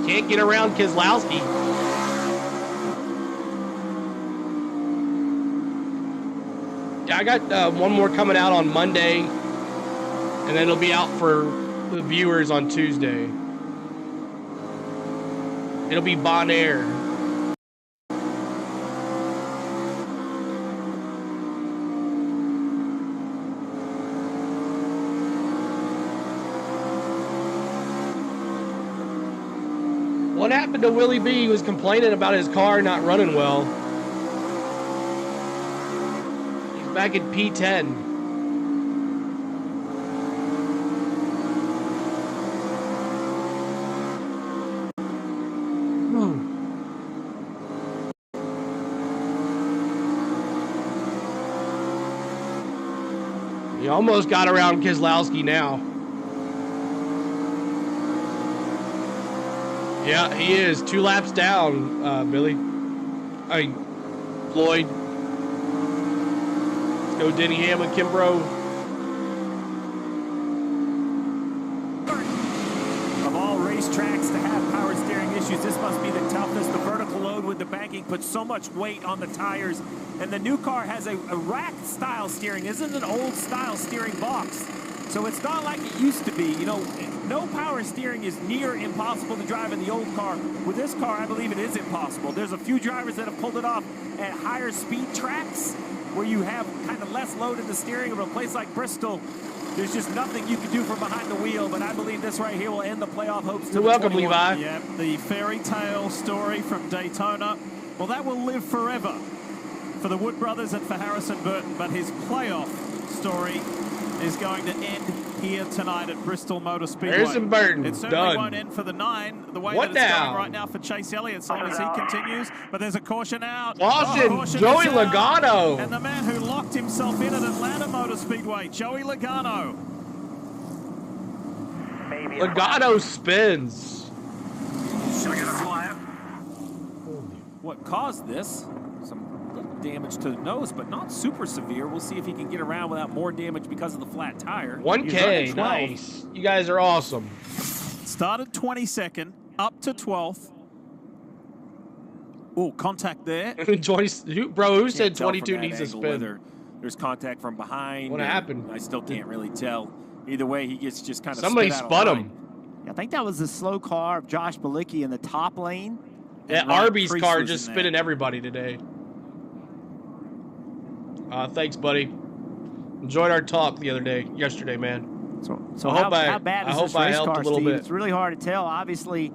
Can't get around Keselowski. Yeah, I got one more coming out on Monday, and then it'll be out for the viewers on Tuesday. It'll be Bon Air. What happened to Willie B? He was complaining about his car not running well. He's back at P10. He almost got around Keselowski now. Yeah, he is 2 laps down, Billy. Floyd. Let's go Denny Hamlin, Kimbrough. Of all racetracks to have power steering issues, this must be the toughest. The vertical load with the banking puts so much weight on the tires. And the new car has a rack-style steering. This isn't an old-style steering box. So it's not like it used to be. You know, no power steering is near impossible to drive in the old car. With this car, I believe it is impossible. There's a few drivers that have pulled it off at higher speed tracks where you have kind of less load in the steering. But a place like Bristol, there's just nothing you can do from behind the wheel. But I believe this right here will end the playoff hopes. You're welcome, Levi. Yep, the fairy tale story from Daytona. Well, that will live forever for the Wood brothers and for Harrison Burton. But his playoff story is going to end here tonight at Bristol Motor Speedway. Harrison Burton, it certainly done. won't end for the 9, the way What that it's now? going right now for Chase Elliott, so as he continues. But there's a caution out. Caution, Joey is out. Logano. And the man who locked himself in at Atlanta Motor Speedway, Joey Logano. Logano spins. What caused this? Some damage to the nose, but not super severe. We'll see if he can get around without more damage because of the flat tire. 1K, nice. You guys are awesome. Started 22nd, up to 12th. Oh, contact there. Bro, who said 22 needs to spin? There's contact from behind. What happened? I still can't really tell. Either way, he gets just kind of somebody spun him. I think that was the slow car of Josh Bilicki in the top lane. Yeah, Arby's car just spinning everybody today. Thanks, buddy. Enjoyed our talk yesterday, man. So how bad is this race car, Steve? Bit. It's really hard to tell. Obviously,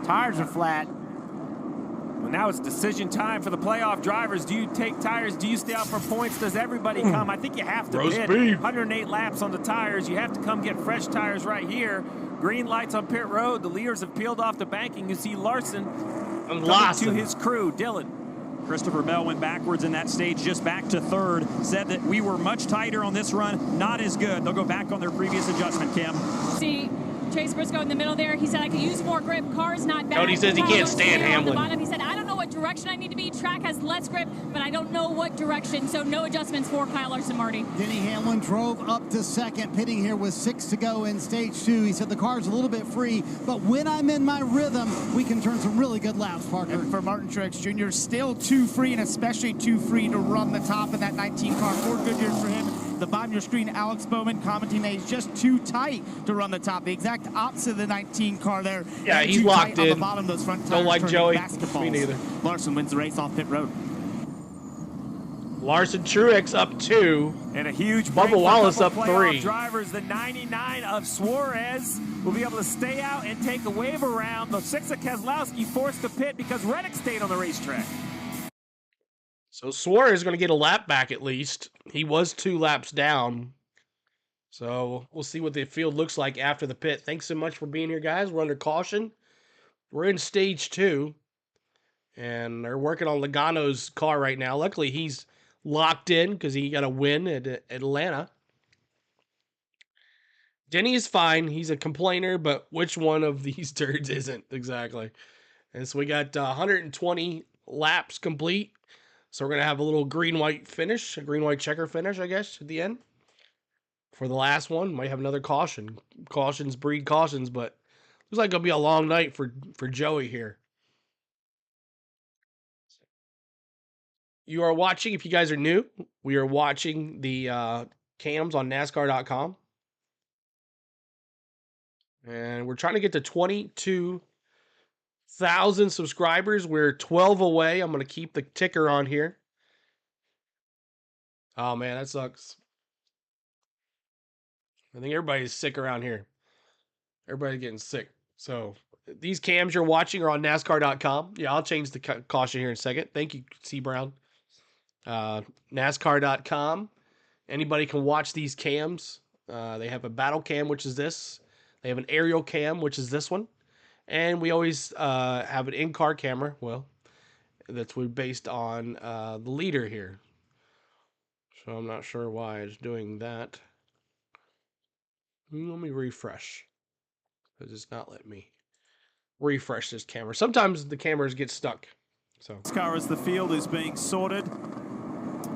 tires are flat. Well, now it's decision time for the playoff drivers. Do you take tires? Do you stay out for points? Does everybody come? I think you have to pit. 108 laps on the tires. You have to come get fresh tires right here. Green lights on pit road. The leaders have peeled off the banking. You see Larson coming to his crew. Dylan. Christopher Bell went backwards in that stage, just back to third. Said that we were much tighter on this run, not as good. They'll go back on their previous adjustment, Kim. See, Chase Briscoe in the middle there. He said, I could use more grip. Car's not bad. Cody says he can't stand Hamlin. On the bottom, he said, I don't know what direction I need to be. Track has less grip, but I don't know what direction. So no adjustments for Kyle Larson, Marty. Denny Hamlin drove up to second, pitting here with 6 to go in stage 2. He said the car's a little bit free, but when I'm in my rhythm, we can turn some really good laps, Parker. And for Martin Truex Jr., still too free, and especially too free to run the top of that 19 car. 4 good years for him. The bottom of your screen, Alex Bowman commenting that he's just too tight to run the top. The exact opposite of the 19 car there. Yeah, and he's too locked tight on in. the bottom of those front tires. Don't like Joey. Me neither. Larson wins the race off pit road. Larson Truex up 2. And a huge Bubba Wallace up 3. Drivers, the 99 of Suarez will be able to stay out and take a wave around. The 6 of Keselowski forced to pit because Reddick stayed on the racetrack. So Suarez is going to get a lap back at least. He was 2 laps down. So we'll see what the field looks like after the pit. Thanks so much for being here, guys. We're under caution. We're in stage 2. And they're working on Logano's car right now. Luckily, he's locked in because he got a win at Atlanta. Denny is fine. He's a complainer, but which one of these turds isn't exactly? And so we got 120 laps complete. So we're going to have a little green-white finish, a green-white checker finish, I guess, at the end. For the last one, might have another caution. Cautions breed cautions, but looks like it'll be a long night for Joey here. You are watching, if you guys are new, we are watching the cams on NASCAR.com. And we're trying to get to 22,000 subscribers. We're 12 away. I'm going to keep the ticker on here. Oh, man, that sucks. I think everybody's sick around here. Everybody's getting sick. So these cams you're watching are on NASCAR.com. Yeah, I'll change the caution here in a second. Thank you, C. Brown. NASCAR.com. Anybody can watch these cams. They have a battle cam, which is this. They have an aerial cam, which is this one. And we always have an in-car camera. Well, that's based on the leader here. So I'm not sure why it's doing that. Let me refresh. Because it's not letting me refresh this camera. Sometimes the cameras get stuck. So NASCAR as the field is being sorted.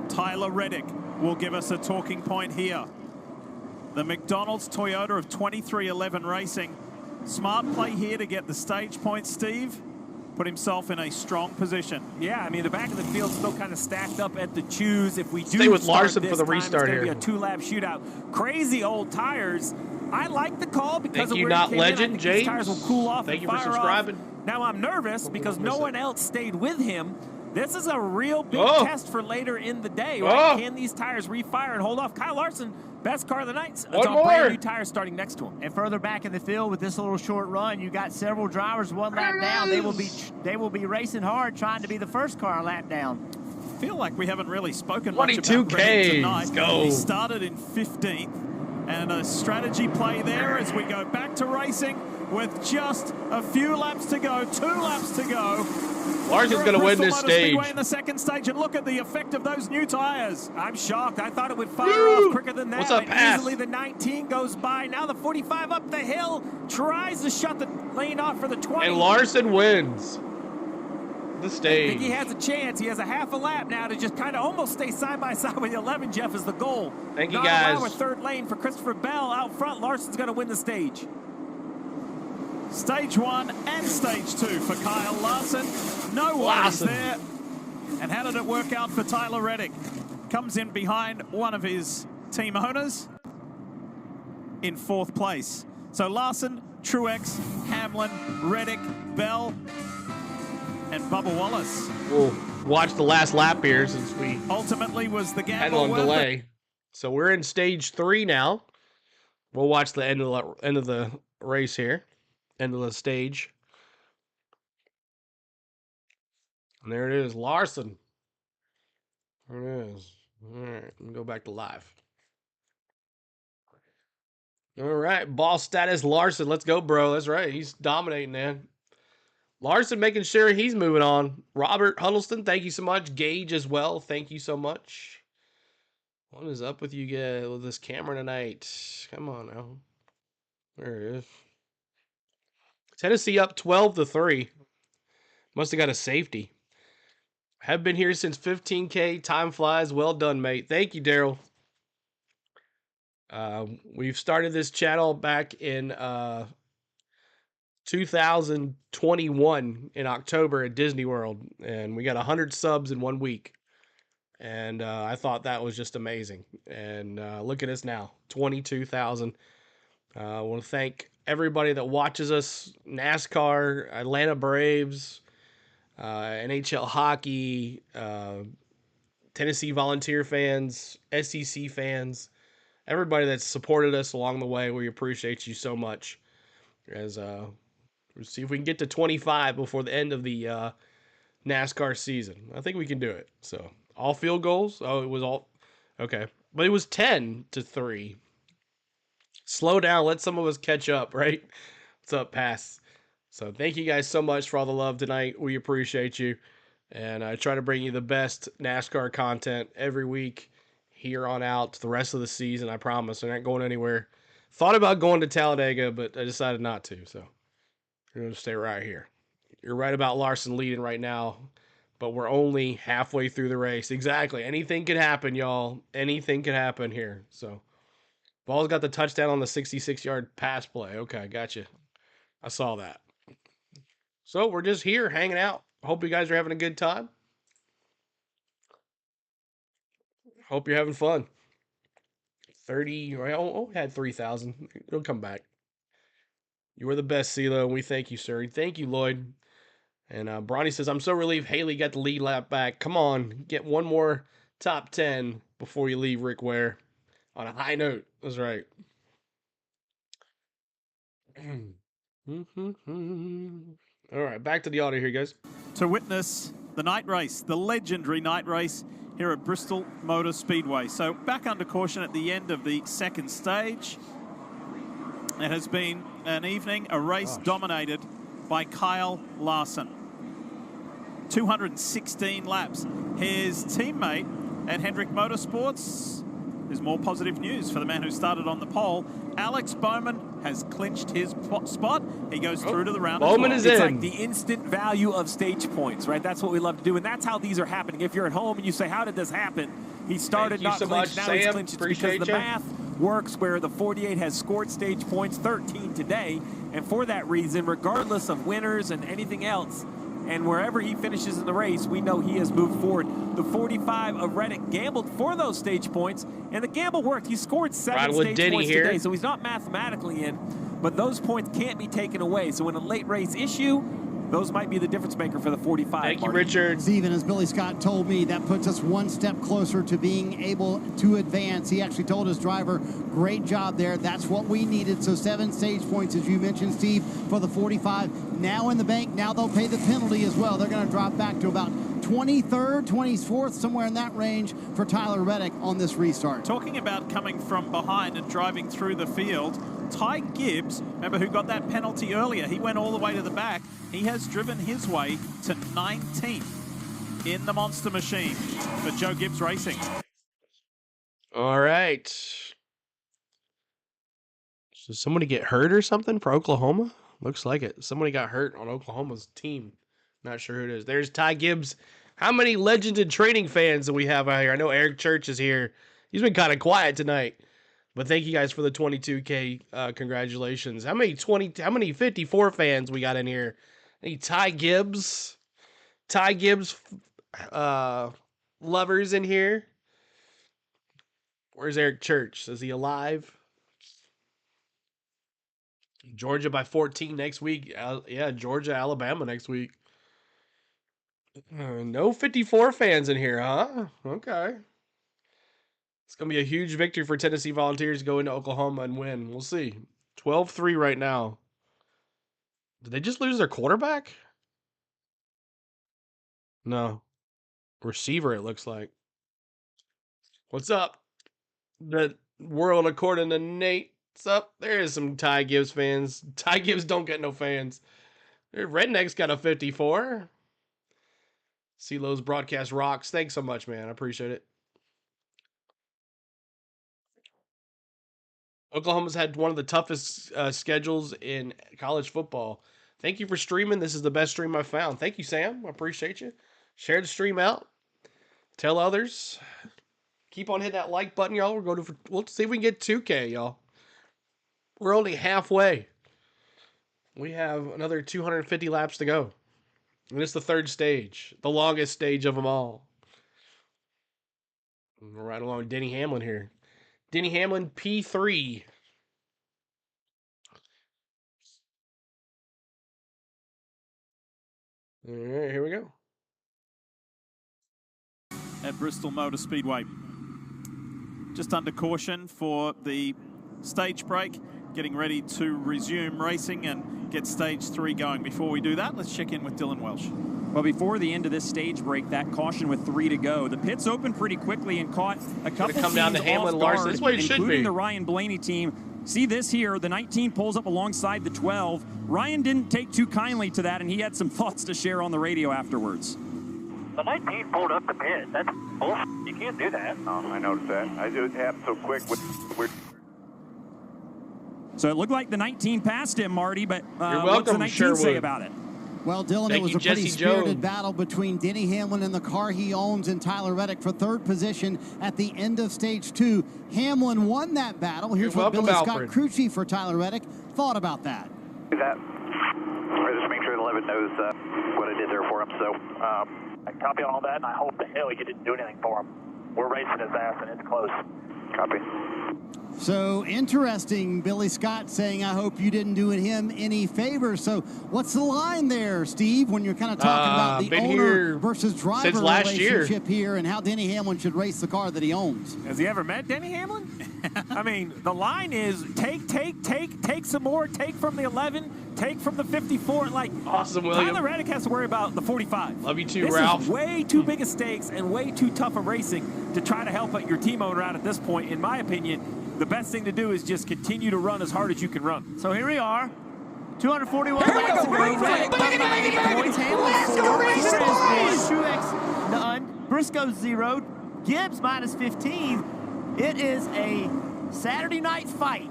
Tyler Reddick will give us a talking point here. The McDonald's Toyota of 2311 Racing. Smart play here to get the stage points, Steve. Put himself in a strong position. Yeah, I mean, the back of the field's still kind of stacked up at the choose. If we do stay with Larson for the restart here. It's going to be a 2-lap shootout. Crazy old tires. I like the call because Thank of you, where not he came legend, in. I think James. these tires will cool off Thank and you for fire subscribing. off. Now I'm nervous because no one else stayed with him. This is a real big test for later in the day. Right? Can these tires refire and hold off? Kyle Larson, best car of the night. It's on brand new tires starting next to him. And further back in the field with this little short run, you got several drivers 1 lap down. They will be racing hard, trying to be the first car a lap down. I feel like we haven't really spoken much about 22K. tonight. Go. He started in 15th. And a strategy play there as we go back to racing with just a few laps to go, 2 laps to go. Larson's going to win this stage. In the second stage, and look at the effect of those new tires. I'm shocked. I thought it would fire off quicker than that. What's up, Pass? Easily the 19 goes by. Now the 45 up the hill tries to shut the lane off for the 20. And Larson wins the stage. I think he has a chance. He has a half a lap now to just kind of almost stay side by side with the 11, Jeff, is the goal. Thank you, Not guys. allow a third lane for Christopher Bell out front. Larson's going to win the stage. Stage 1 and stage 2 for Kyle Larson. No worries there. And how did it work out for Tyler Reddick? Comes in behind one of his team owners in 4th place. So Larson, Truex, Hamlin, Reddick, Bell, and Bubba Wallace. We'll watch the last lap here since we ultimately was the had gamble on delay. So we're in stage 3 now. We'll watch the end of the race here, end of the stage. And there it is, Larson. There it is. All right, let me go back to live. All right, ball status, Larson. Let's go, bro. That's right. He's dominating, man. Larson making sure he's moving on. Robert Huddleston, thank you so much. Gage as well, thank you so much. What is up with you guys with this camera tonight? Come on now. There it is. Tennessee up 12-3. Must have got a safety. Have been here since 15K. Time flies. Well done, mate. Thank you, Daryl. We've started this channel back in 2021 in October at Disney World, and we got 100 subs in 1 week. And I thought that was just amazing. And look at us now, 22,000. I want to thank everybody that watches us, NASCAR, Atlanta Braves, NHL hockey, Tennessee Volunteer fans, SEC fans, everybody that's supported us along the way. We appreciate you so much. As we'll see if we can get to 25 before the end of the NASCAR season. I think we can do it. So all field goals. Oh, it was all okay, but it was 10-3. Slow down. Let some of us catch up, right? What's up, Pass? So thank you guys so much for all the love tonight. We appreciate you. And I try to bring you the best NASCAR content every week here on out the rest of the season. I promise. I'm not going anywhere. Thought about going to Talladega, but I decided not to. So we're going to stay right here. You're right about Larson leading right now, but we're only halfway through the race. Exactly. Anything could happen, y'all. Anything could happen here. So Ball's got the touchdown on the 66-yard pass play. Okay, gotcha. I saw that. So we're just here hanging out. Hope you guys are having a good time. Hope you're having fun. 30, well, had 3,000. It'll come back. You were the best, CeeLo, and we thank you, sir. Thank you, Lloyd. And Bronny says, I'm so relieved Haley got the lead lap back. Come on, get one more top 10 before you leave, Rick Ware. On a high note. That's right. All right, back to the audio here, guys. To witness the night race, the legendary night race here at Bristol Motor Speedway. So back under caution at the end of the second stage. It has been an evening, a race dominated by Kyle Larson. 216 laps. His teammate at Hendrick Motorsports is more positive news for the man who started on the pole. Alex Bowman has clinched his spot. He goes through to the round. Bowman is in. It's like the instant value of stage points, right? That's what we love to do, and that's how these are happening. If you're at home and you say, how did this happen? He started not clinched, now he's clinched. It's because the math works where the 48 has scored stage points, 13 today, and for that reason, regardless of winners and anything else, and wherever he finishes in the race, we know he has moved forward. The 45 of Reddick gambled for those stage points, and the gamble worked. He scored 7 stage points today, so he's not mathematically in, but those points can't be taken away. So in a late race issue, those might be the difference maker for the 45. Thank you, Richard. Steven, as Billy Scott told me, that puts us one step closer to being able to advance. He actually told his driver, great job there. That's what we needed. So 7 stage points, as you mentioned, Steve, for the 45. Now in the bank. Now they'll pay the penalty as well. They're going to drop back to about 23rd, 24th, somewhere in that range for Tyler Reddick on this restart. Talking about coming from behind and driving through the field, Ty Gibbs, remember who got that penalty earlier, he went all the way to the back. He has driven his way to 19th in the Monster Machine for Joe Gibbs Racing. All right. Did somebody get hurt or something for Oklahoma? Looks like it. Somebody got hurt on Oklahoma's team. Not sure who it is. There's Ty Gibbs. How many legended training fans do we have out here? I know Eric Church is here. He's been kind of quiet tonight. But thank you guys for the 22K. Congratulations. How many 54 fans we got in here? Any Ty Gibbs? Ty Gibbs lovers in here? Where's Eric Church? Is he alive? Georgia by 14 next week. Yeah, Georgia, Alabama next week. No 54 fans in here, huh? Okay. It's going to be a huge victory for Tennessee Volunteers to go into Oklahoma and win. We'll see. 12-3 right now. Did they just lose their quarterback? No. Receiver, it looks like. What's up? The world according to Nate. What's up? There is some Ty Gibbs fans. Ty Gibbs don't get no fans. Redneck's got a 54. CeeLo's broadcast rocks. Thanks so much, man. I appreciate it. Oklahoma's had one of the toughest schedules in college football. Thank you for streaming. This is the best stream I've found. Thank you, Sam. I appreciate you. Share the stream out. Tell others. Keep on hitting that like button, y'all. We'll see if we can get 2K, y'all. We're only halfway. We have another 250 laps to go. And it's the third stage. The longest stage of them all. We're right along with Denny Hamlin here. Denny Hamlin, P3. All right, here we go. At Bristol Motor Speedway. Just under caution for the stage break. Getting ready to resume racing and get stage 3 going. Before we do that, let's check in with Dylan Welsh. Well, before the end of this stage break, that caution with 3 to go. The pits opened pretty quickly and caught a couple teams off guard, including the Ryan Blaney team. see this here. The 19 pulls up alongside the 12. Ryan didn't take too kindly to that, and he had some thoughts to share on the radio afterwards. The 19 pulled up the pit. That's bullshit. You can't do that. Oh, I noticed that. It happened so quick. So it looked like the 19 passed him, Marty, but You're welcome, what's the 19 say about it? Well, Dylan, it was a pretty spirited battle between Denny Hamlin and the car he owns and Tyler Reddick for third position at the end of stage 2. Hamlin won that battle. Here's what Billy Scott, crew chief for Tyler Reddick, thought about that. That. Just make sure the 11 knows what I did there for him. So I copy on all that, and I hope the hell you didn't do anything for him. We're racing his ass, and it's close. Copy. So interesting, Billy Scott saying, I hope you didn't do him any favors. So what's the line there, Steve, when you're kind of talking about the owner versus driver relationship here and how Denny Hamlin should race the car that he owns? Has he ever met Denny Hamlin? I mean, the line is take some more, take from the 11, take from the 54. Like, awesome, William. Tyler Reddick has to worry about the 45. Love you too, this Ralph. This is way too big a stakes and way too tough of racing to try to help your team owner out at this point. In my opinion, the best thing to do is just continue to run as hard as you can run. So here we are. 241 laps to go. Reddick coming up 8 points. Hamlin 4. Torres 1. Truex none. Briscoe 0. Gibbs minus 15. It is a Saturday night fight.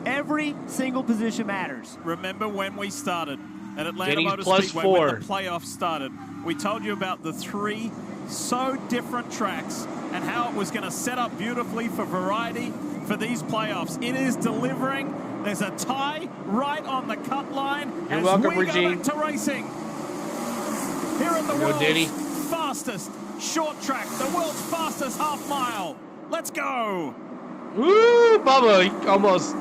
Every single position matters. Remember when we started at Atlanta Denny's Motor plus Speedway 4. when the playoffs started? We told you about the 3 so different tracks and how it was going to set up beautifully for variety for these playoffs. It is delivering. There's a tie right on the cut line. You're welcome, we Regine. go back to racing. Here at the world's Denny. fastest short track, the world's fastest half mile. Let's go. Woo, Bubba, he almost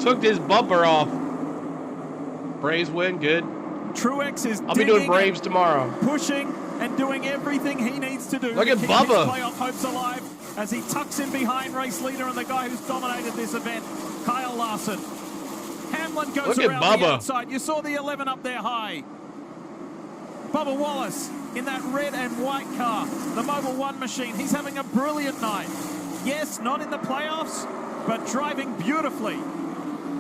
took his bumper off. Braves win, good. Truex is I'll be doing Braves tomorrow. Pushing and doing everything he needs to do. Look at to keep Bubba. his playoff hopes alive as he tucks in behind race leader and the guy who's dominated this event, Kyle Larson. Hamlin goes Look at around Bubba. the outside. You saw the 11 up there high. Bubba Wallace in that red and white car, the Mobil 1 machine. He's having a brilliant night. Yes, not in the playoffs, but driving beautifully.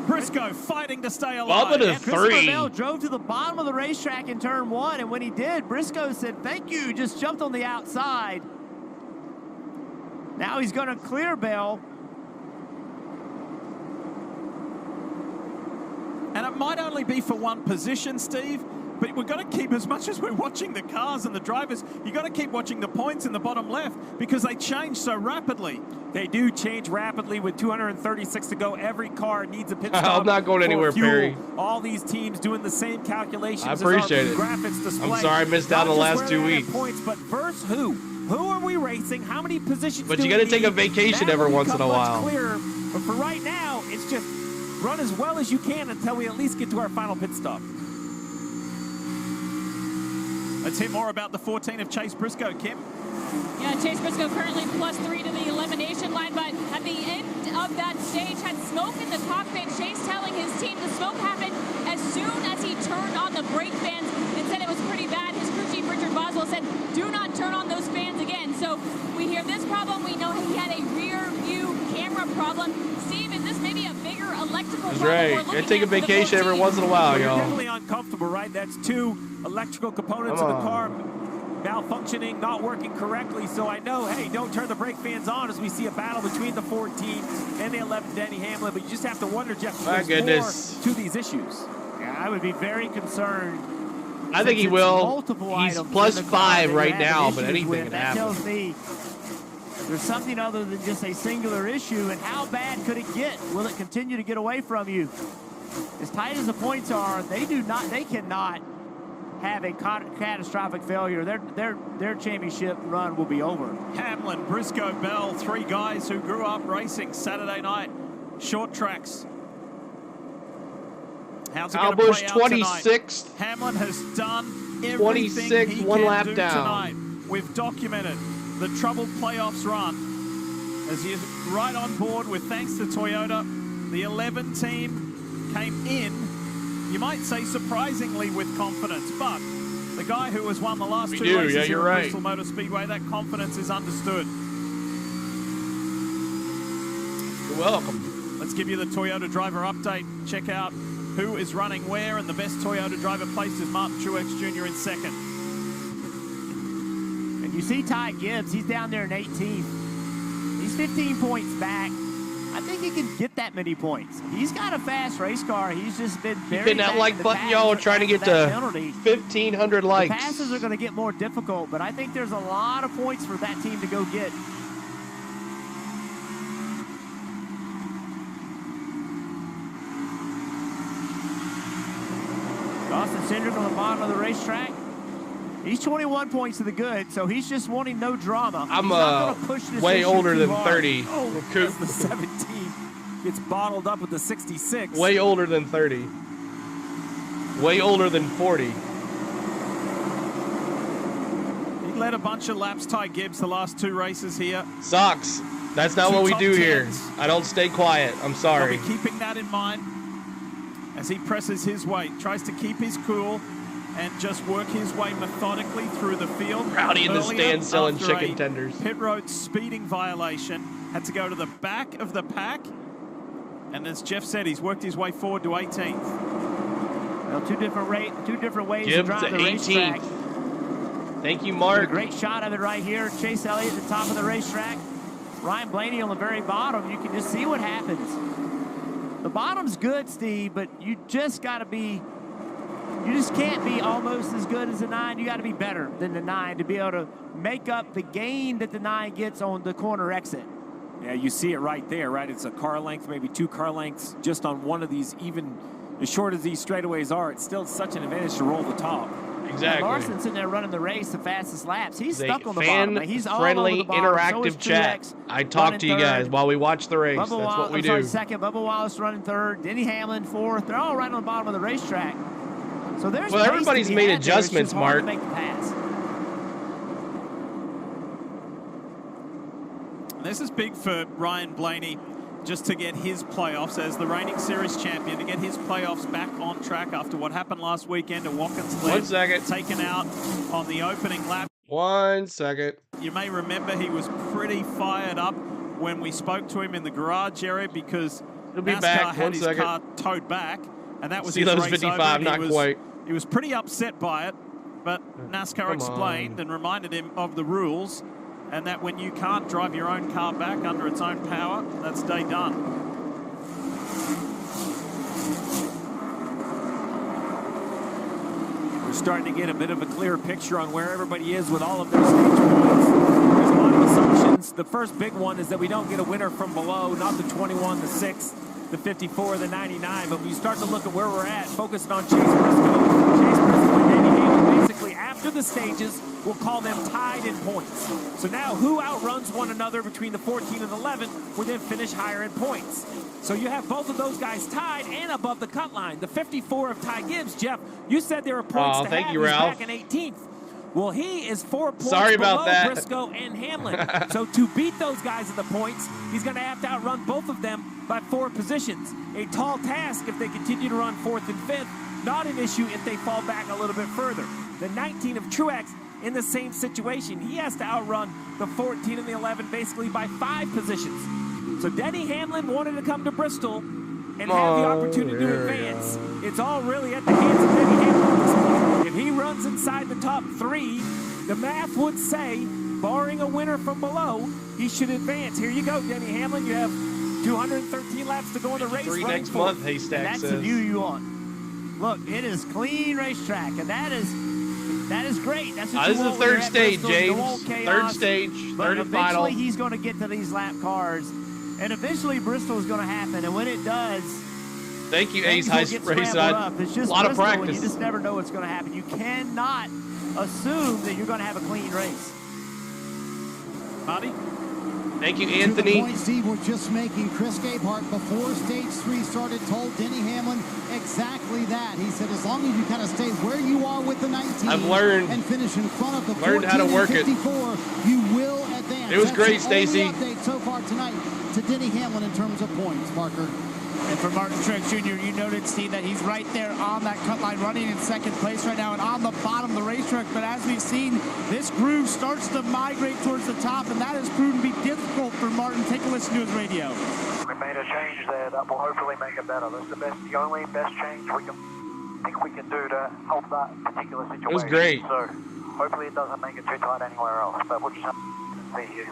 Briscoe fighting to stay alive. Bubba to And Christopher 3. Bell drove to the bottom of the racetrack in turn 1, and when he did, Briscoe said, thank you, just jumped on the outside. Now he's going to clear Bell. And it might only be for one position, Steve, but we've got to keep, as much as we're watching the cars and the drivers, you've got to keep watching the points in the bottom left because they change so rapidly. They do change rapidly with 236 to go. Every car needs a pit stop. I'm not going anywhere, fuel. Perry. All these teams doing the same calculations. I appreciate as it. our graphics display. I'm sorry I missed out on the last 2 weeks. Points, but versus who? Who are we racing? How many positions? But do you got to take a vacation every once in a while. Clearer. But for right now, it's just run as well as you can until we at least get to our final pit stop. Let's hear more about the 14 of Chase Briscoe, Kim. Yeah, Chase Briscoe currently +3 to the elimination line, but at the end of that stage had smoke in the cockpit. Chase telling his team the smoke happened as soon as he turned on the brake fans and said it was pretty bad. His crew chief, Richard Boswell, said, do not turn on those fans again. So we hear this problem. We know he had a rear view camera problem. Steve, is this maybe a bigger electrical That's problem? right. Gotta take a vacation every once in a while, You're y'all. definitely uncomfortable, right? That's 2 electrical components of the car malfunctioning, not working correctly. So I know, hey, don't turn the brake fans on as we see a battle between the 14 and the 11, Denny Hamlin. But you just have to wonder, Jeff, if there's more to these issues. Yeah, I would be very concerned. I think he will. He's +5 right now, but anything can that happen. tells me there's something other than just a singular issue, and how bad could it get? Will it continue to get away from you? As tight as the points are, they cannot have a catastrophic failure. Their championship run will be over. Hamlin, Briscoe, Bell, 3 guys who grew up racing Saturday night short tracks. How's it going to play out 26th. tonight? Hamlin has done everything 26th, he 1 can lap do down. tonight. We've documented the troubled playoffs run as he's right on board with thanks to Toyota. The 11 team came in, you might say surprisingly with confidence, but the guy who has won the last 2 races here at Bristol Motor Speedway, that confidence is understood. You're welcome. Let's give you the Toyota driver update. Check out who is running where, and the best Toyota driver placed is Martin Truex Jr. in second. And you see Ty Gibbs, he's down there in 18th. He's 15 points back. I think he can get that many points. He's got a fast race car. He's just been very Hitting that like button, y'all, trying to get to 1,500 likes. The passes are going to get more difficult, but I think there's a lot of points for that team to go get. Austin Cindric on the bottom of the racetrack. He's 21 points to the good, so he's just wanting no drama. I'm way older than 30. Oh, Coop. The 17 gets bottled up with the 66. Way older than 30. Way older than 40. He led a bunch of laps, Ty Gibbs, the last 2 races here. Sucks. That's not what we do here. I don't stay quiet. I'm sorry. I'll be keeping that in mind as he presses his way, tries to keep his cool and just work his way methodically through the field. Rowdy in the stand selling After chicken a tenders. Pit road speeding violation. Had to go to the back of the pack. And as Jeff said, he's worked his way forward to 18th. Well, two different ways Gibbs to drive the 18th. racetrack. Thank you, Mark. A great shot of it right here. Chase Elliott at the top of the racetrack. Ryan Blaney on the very bottom. You can just see what happens. The bottom's good, Steve, but you just got to be, you just can't be almost as good as the 9. You got to be better than the 9 to be able to make up the gain that the 9 gets on the corner exit. Yeah, you see it right there, right? It's a car length, maybe 2 car lengths just on one of these. Even as short as these straightaways are, it's still such an advantage to roll the top. Exactly. Larson's sitting there running the race, the fastest laps. He's stuck on the bottom. He's all over fan-friendly, the bottom. interactive So chat. I talk to you guys while we watch the race. That's what we do. Second, Bubba Wallace running third. Denny Hamlin fourth. They're all right on the bottom of the racetrack. So there's well, everybody's made adjustments, Mark. To make the pass. This is big for Ryan Blaney, just to get his playoffs as the reigning series champion, to get his playoffs back on track after what happened last weekend. Watkins led, 1 second. Taken out on the opening lap. 1 second. You may remember he was pretty fired up when we spoke to him in the garage area because NASCAR had his car towed back, and that was his race 55, over. not quite. He was pretty upset by it, but NASCAR explained and reminded him of the rules, and that when you can't drive your own car back under its own power, that's day done. We're starting to get a bit of a clearer picture on where everybody is with all of their stage points. There's a lot of assumptions. The first big one is that we don't get a winner from below, not the 21, the 6, the 54, the 99, but when you start to look at where we're at, focused on Chase Briscoe and Danny Hamlin, basically after the stages, we'll call them tied in points. So now who outruns one another between the 14 and 11 will then finish higher in points. So you have both of those guys tied and above the cut line. The 54 of Ty Gibbs, Jeff, you said there were points to have. He's back in 18th. Well, he is 4 points below Briscoe and Hamlin. So to beat those guys at the points, he's going to have to outrun both of them by 4 positions. A tall task if they continue to run 4th and 5th. Not an issue if they fall back a little bit further. The 19 of Truex in the same situation. He has to outrun the 14 and the 11 basically by 5 positions. So Denny Hamlin wanted to come to Bristol and have the opportunity to advance. It's all really at the hands of Denny Hamlin at this point. If he runs inside the top 3, the math would say, barring a winner from below, he should advance. Here you go, Denny Hamlin. You have 213 laps to go in the race. 3 next month, Haystack says. says. That's the view you want. Look, it is clean racetrack, and that is great. That's what this is the third stage, James. Third stage, third and final. Eventually, he's going to get to these lap cars, and eventually Bristol is going to happen. And when it does, thank you, Ace High Race. It's just a lot of practice. You just never know what's going to happen. You cannot assume that you're going to have a clean race. Marty? Thank you, Anthony. To the point Steve was just making, Chris Gabehart, before stage 3 started, told Denny Hamlin exactly that. He said, as long as you kind of stay where you are with the 19 I've learned, and finish in front of the 14 how to work and 54, you will advance. It was That's great, the only Stacy. update so far tonight to Denny Hamlin in terms of points, Parker. And for Martin Truex Jr., you noted, Steve, that he's right there on that cut line, running in second place right now and on the bottom of the racetrack. But as we've seen, this groove starts to migrate towards the top, and that has proven to be difficult for Martin. Take a listen to his radio. We made a change there that will hopefully make it better. That's the only best change we can do to help that particular situation. It was great. So hopefully it doesn't make it too tight anywhere else, but we'll just have to see here.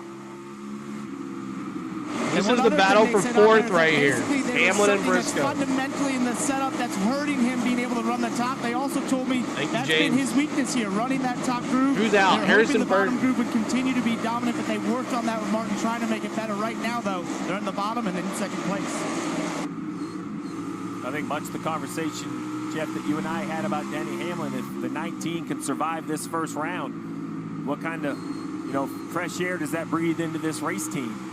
This is the battle for fourth right here. Hamlin and Briscoe. Fundamentally in the setup that's hurting him being able to run the top. They also told me that's been his weakness here, running that top groove. Who's out? Harrison the bottom groove would continue to be dominant, but they worked on that with Martin, trying to make it better. Right now, though, they're in the bottom and in second place. I think much of the conversation, Jeff, that you and I had about Denny Hamlin, if the 19 can survive this first round, what kind of, fresh air does that breathe into this race team?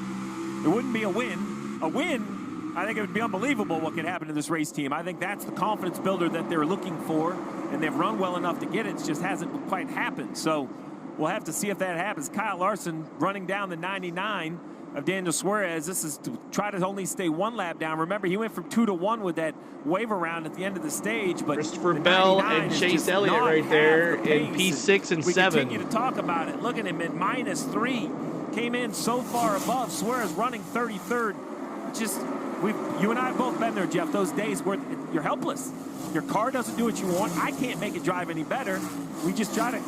It wouldn't be a win. A win, I think it would be unbelievable what could happen to this race team. I think that's the confidence builder that they're looking for, and they've run well enough to get it. It just hasn't quite happened. So we'll have to see if that happens. Kyle Larson running down the 99 of Daniel Suarez. This is to try to only stay one lap down. Remember, he went from 2 to 1 with that waiver round at the end of the stage. But Christopher Bell and Chase Elliott right there in P6 and 7. We continue to talk about it. Look at him at -3. Came in so far above. Suarez running 33rd. You and I have both been there, Jeff, those days where you're helpless. Your car doesn't do what you want. I can't make it drive any better. We just try to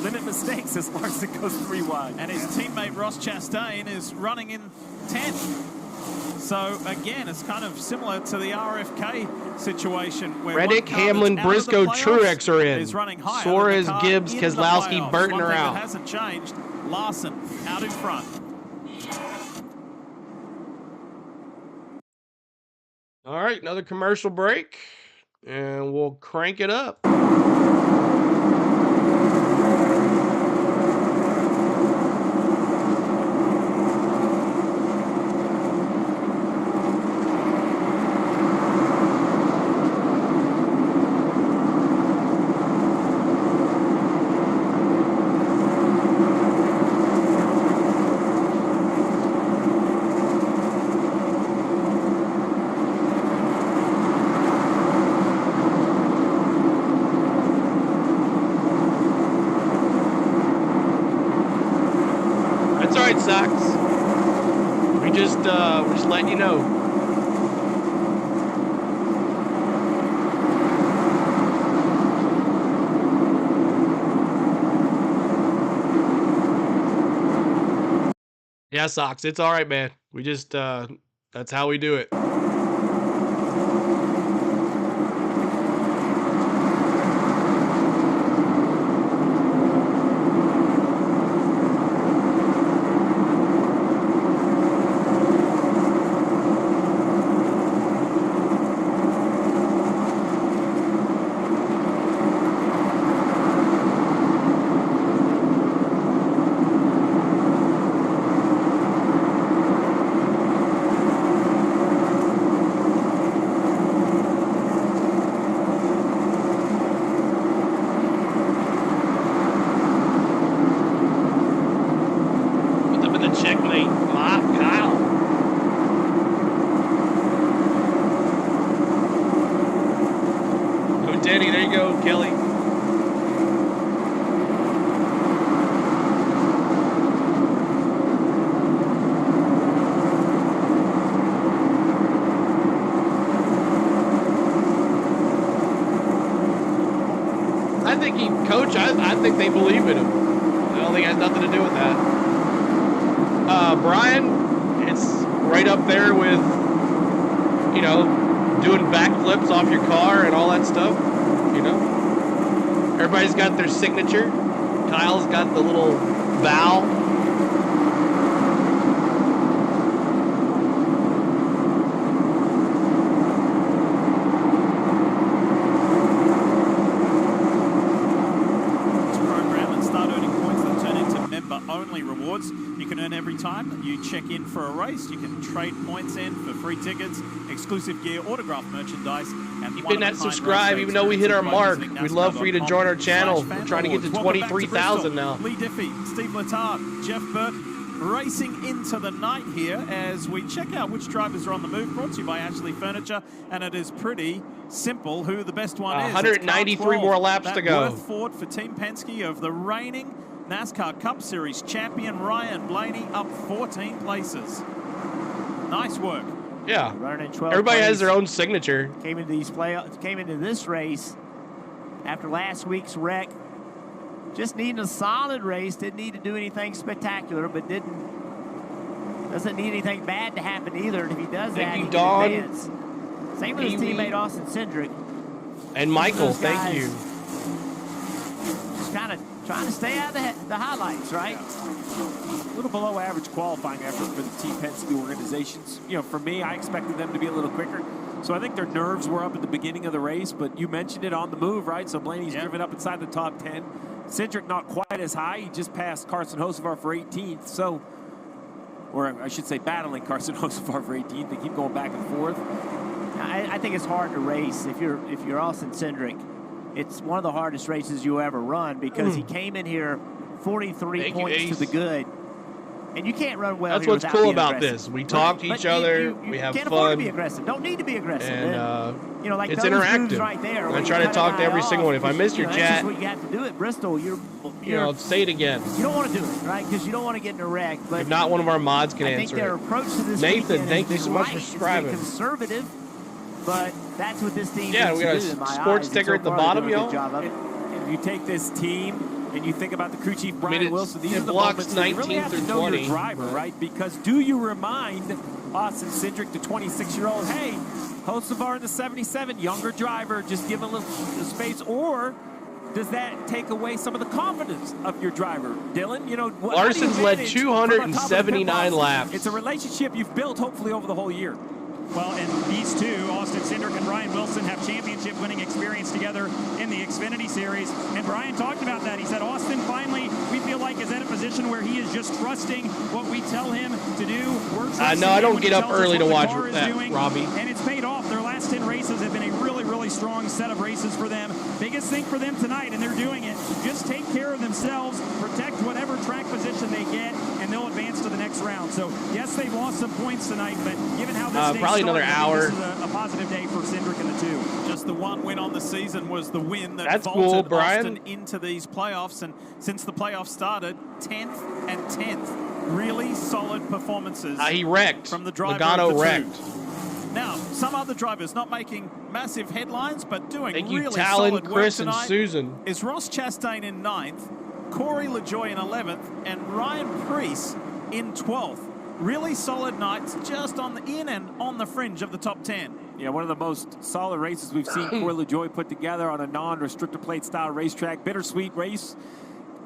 limit mistakes as Larson goes 3 wide. And his teammate Ross Chastain is running in 10th. So, again, it's kind of similar to the RFK situation. Where Reddick, Hamlin, Briscoe, Truex are in. Suarez, Gibbs, Keselowski, Burton are out. That hasn't changed. Larson out in front. All right, another commercial break, and we'll crank it up. We're just letting you know. Yeah, Sox, it's all right, man. We just, that's how we do it. Coach, I think they believe in him. I don't think it has nothing to do with that. Brian, it's right up there with, you know, doing backflips off your car and all that stuff, you know. Everybody's got their signature. Kyle's got the little bow. Check in for a race. You can trade points in for free tickets, exclusive gear, autographed merchandise, and keep hitting that subscribe. Even though we hit our mark, we'd love for you to join our channel. We're trying to get to 23,000 now. Lee Diffie, Steve Letarte, Jeff Burton racing into the night here as we check out which drivers are on the move. Brought to you by Ashley Furniture, and it is pretty simple who the best one is. 193 more laps to go. Worth Ford for Team Penske of the reigning NASCAR Cup Series champion Ryan Blaney up 14 places. Nice work. Yeah. Running in 12th Everybody has place. their own signature. Came into these playoffs, came into this race after last week's wreck. Just needing a solid race. Didn't need to do anything spectacular, but doesn't need anything bad to happen either. And if he does that, he can advance. Same with his teammate Austin Cindric. And Michael, thank you. Just kind of trying to stay out of the highlights, right? A little below average qualifying effort for the Team Penske organizations. You know, for me, I expected them to be a little quicker. So I think their nerves were up at the beginning of the race, but you mentioned it on the move, right? So Blaney's driven up inside the top 10. Cindric not quite as high. He just passed Carson Hocevar for 18th. So, or I should say battling Carson Hocevar for 18th. They keep going back and forth. I think it's hard to race if you're Austin Cindric. It's one of the hardest races you ever run because he came in here 43 points to the good. And you can't run well. That's what's cool about this. We talk to each other. We have fun. Can't afford to be aggressive. Don't need to be aggressive. And you know, like it's those interactive. moves right there. I'm gonna try to talk to every single one. If I missed your that's chat, just what you have to do at Bristol. you know, say it again. You don't want to do it, right? Because you don't want to get in a wreck. But if not, one of our mods can I answer think their it. approach to this Nathan, thank you so much for subscribing. It's conservative, but that's what this team Yeah, needs we got to do, in a my sports eyes. sticker And at the so far, bottom, they're doing a y'all. good job of it. If you take this team and you think about the crew chief Brian Wilson, these it are the blocks moments that you really 19 have to through know 20. your driver, right? Because do you remind Austin Cindric, the 26-year-old, hey, Hocevar in the 77, younger driver, just give him a little space, or does that take away some of the confidence of your driver? Dylan, you know, Larson's led 279 laps. It's a relationship you've built hopefully over the whole year. Well, and these two, Austin Cindric and Brian Wilson, have championship-winning experience together in the Xfinity Series. And Brian talked about that. He said, Austin finally, we feel like, is at a position where he is just trusting what we tell him to do. No, I don't get up early to watch that, Robbie. And it's paid off. Their last 10 races have been a really, really strong set of races for them. Biggest thing for them tonight, and they're doing it, just take care of themselves, protect whatever track position they get, and they'll advance to the next round. So, yes, they've lost some points tonight, but given how this day probably another hour. This is a positive day for Cindric and the two. Just the one win on the season was the win that That's vaulted cool, Brian. Austin into these playoffs. And since the playoffs started, 10th and 10th. Really solid performances. He wrecked. From the driver Logano of the wrecked. two. Now, some other drivers not making massive headlines, but doing Thank you, really Talon, solid work Chris, and tonight Susan. is Ross Chastain in 9th, Corey LaJoie in 11th, and Ryan Preece in 12th. Really solid nights, just on the in and on the fringe of the top 10. Yeah, one of the most solid races we've seen Corey LaJoie put together on a non-restrictor plate style racetrack. Bittersweet race.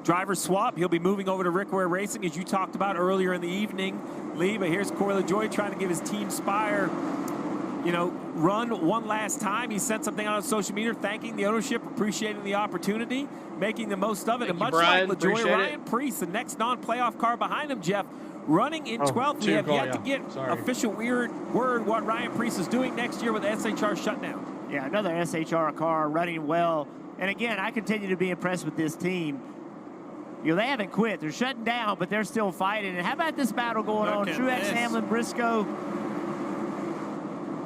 Driver swap. He'll be moving over to Rick Ware Racing, as you talked about earlier in the evening, Lee. But here's Corey LaJoie trying to give his team Spire, you know, run one last time. He sent something out on social media thanking the ownership, appreciating the opportunity, making the most of it. And much Brian. like LaJoie, Appreciate Ryan Preece, the next non-playoff car behind him, Jeff, running in 12th. We have yet to get official word what Ryan Preece is doing next year with SHR shutdown. Yeah, another SHR car running well. And again, I continue to be impressed with this team. You know, they haven't quit. They're shutting down, but they're still fighting. And how about this battle going on? Truex, Hamlin, Briscoe.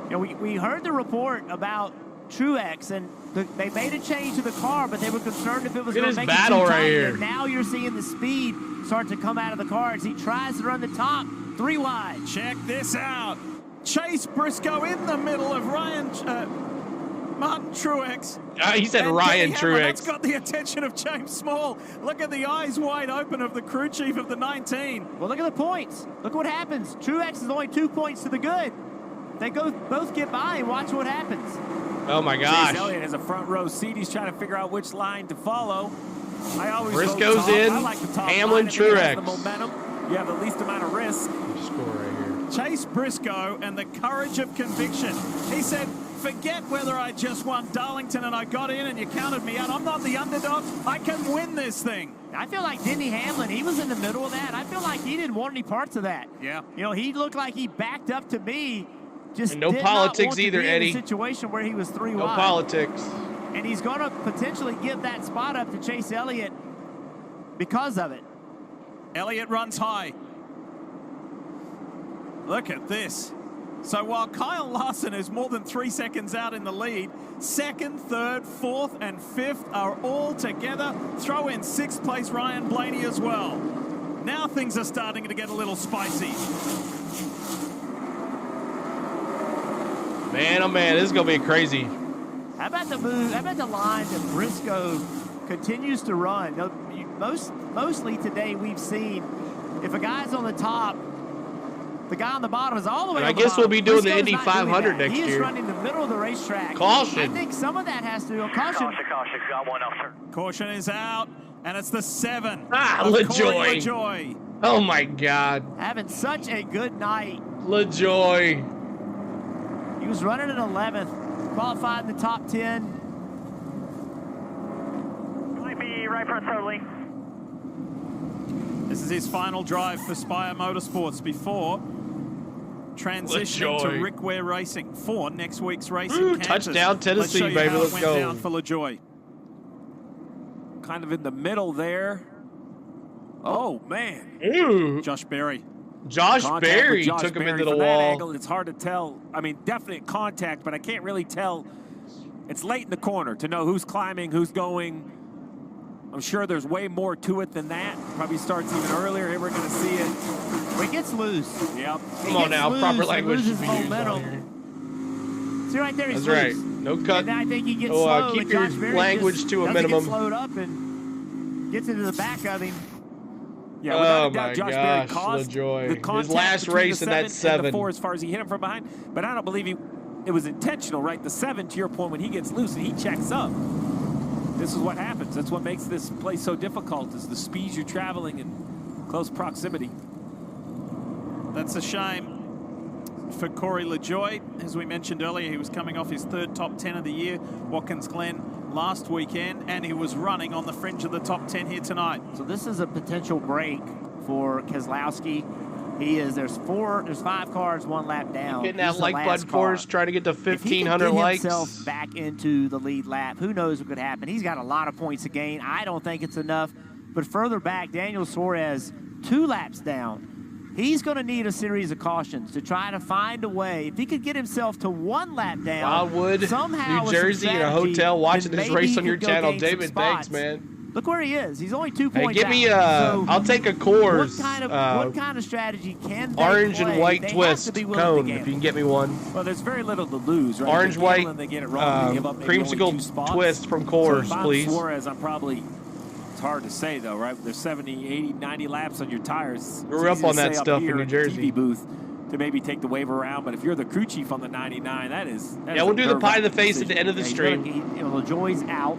You know, we heard the report about Truex, and they made a change to the car, but they were concerned if it was going to make it too tight. And now you're seeing the speed start to come out of the car as he tries to run the top 3 wide. Check this out. Chase Briscoe in the middle of Martin Truex. He said Ryan Truex. That's got the attention of James Small. Look at the eyes wide open of the crew chief of the 19. Well, look at the points. Look what happens. Truex is only 2 points to the good. They both get by and watch what happens. Oh my gosh. Chase Elliott has a front row seat. He's trying to figure out which line to follow. I always Briscoe's in. I like the top Hamlin, line. Truex. The Truex. momentum. You have the least amount of risk. Score right here. Chase Briscoe and the courage of conviction. He said, forget whether I just won Darlington and I got in and you counted me out. I'm not the underdog. I can win this thing. I feel like Denny Hamlin, he was in the middle of that. I feel like he didn't want any parts of that. Yeah. You know, he looked like he backed up to me. Just and no did politics not want either, to be Eddie. In a situation where he was 3 wide. No politics. And he's going to potentially give that spot up to Chase Elliott because of it. Elliott runs high. Look at this. So while Kyle Larson is more than 3 seconds out in the lead, 2nd, 3rd, 4th, and 5th are all together. Throw in 6th place Ryan Blaney as well. Now things are starting to get a little spicy. Man, oh man, this is gonna be crazy. How about the move? How about the line that Briscoe continues to run? Mostly today we've seen if a guy's on the top, the guy on the bottom is all the way. I guess we'll be doing the Indy Briscoe's 500 next year. He is year. running the middle of the racetrack. Caution. I think some of that has to do with caution. Caution, got one officer. Caution is out, and it's the 7. LaJoy. Oh my God. Having such a good night. LaJoy. He was running in 11th, qualified in the top 10. Might be right front totally. This is his final drive for Spire Motorsports before transitioning to Rick Ware Racing for next week's race in Kansas. Touchdown, Tennessee, Let's show you baby. how Let's it went go. down for LaJoy. Kind of in the middle there. Oh, man. Ooh. Josh Berry. Josh Berry Josh took him Berry. into the From that wall. angle, it's hard to tell. I mean, definite contact, but I can't really tell. It's late in the corner to know who's climbing, who's going. I'm sure there's way more to it than that. Probably starts even earlier. Here we're going to see it. When it gets loose. Yep. Come on now, proper language should be used on here. See right there, he's That's loose. right. No cut. And I think he gets slow. Keep and your Josh Berry language just to a doesn't minimum. Get slowed up and gets into the back of him. Yeah, without Oh a doubt, my Josh Berry gosh, caused LaJoy. the His contact last between race the in that and 7. the 4 as far as he hit him from behind. But I don't believe it was intentional, right? The 7, to your point, when he gets loose and he checks up. This is what happens. That's what makes this place so difficult, is the speed you're traveling in close proximity. That's a shame for Corey LaJoy. As we mentioned earlier, he was coming off his 3rd top 10 of the year, Watkins Glen, last weekend, and he was running on the fringe of the top 10 here tonight. So this is a potential break for Keselowski. There's 5 cars, 1 lap down. Getting that like button for us, trying to get to 1,500 likes. If he can get himself back into the lead lap, who knows what could happen. He's got a lot of points to gain. I don't think it's enough. But further back, Daniel Suarez, 2 laps down. He's going to need a series of cautions to try to find a way. If he could get himself to 1 lap down, Wildwood, somehow New Jersey, in a hotel, watching this race on your channel. David, thanks, spots. man. Look where he is. He's only 2 points Hey, give me out. I'll take a Coors. What kind of strategy can they orange play? and white They twist have to be willing to cone, gamble. if you can get me one. Well, there's very little to lose, right? Orange, They gamble white, and they get it wrong, they give up maybe only 2 creamsicle spots. twist from So Coors, if I'm please. Suarez, I'm probably, it's hard to say though, right? There's 70, 80, 90 laps on your tires. Grew up on that stuff in New Jersey. TV booth to maybe take the wave around, but if you're the crew chief on the 99, that is Yeah, we'll do the pie to the face at the end of the stream. LaJoy's out,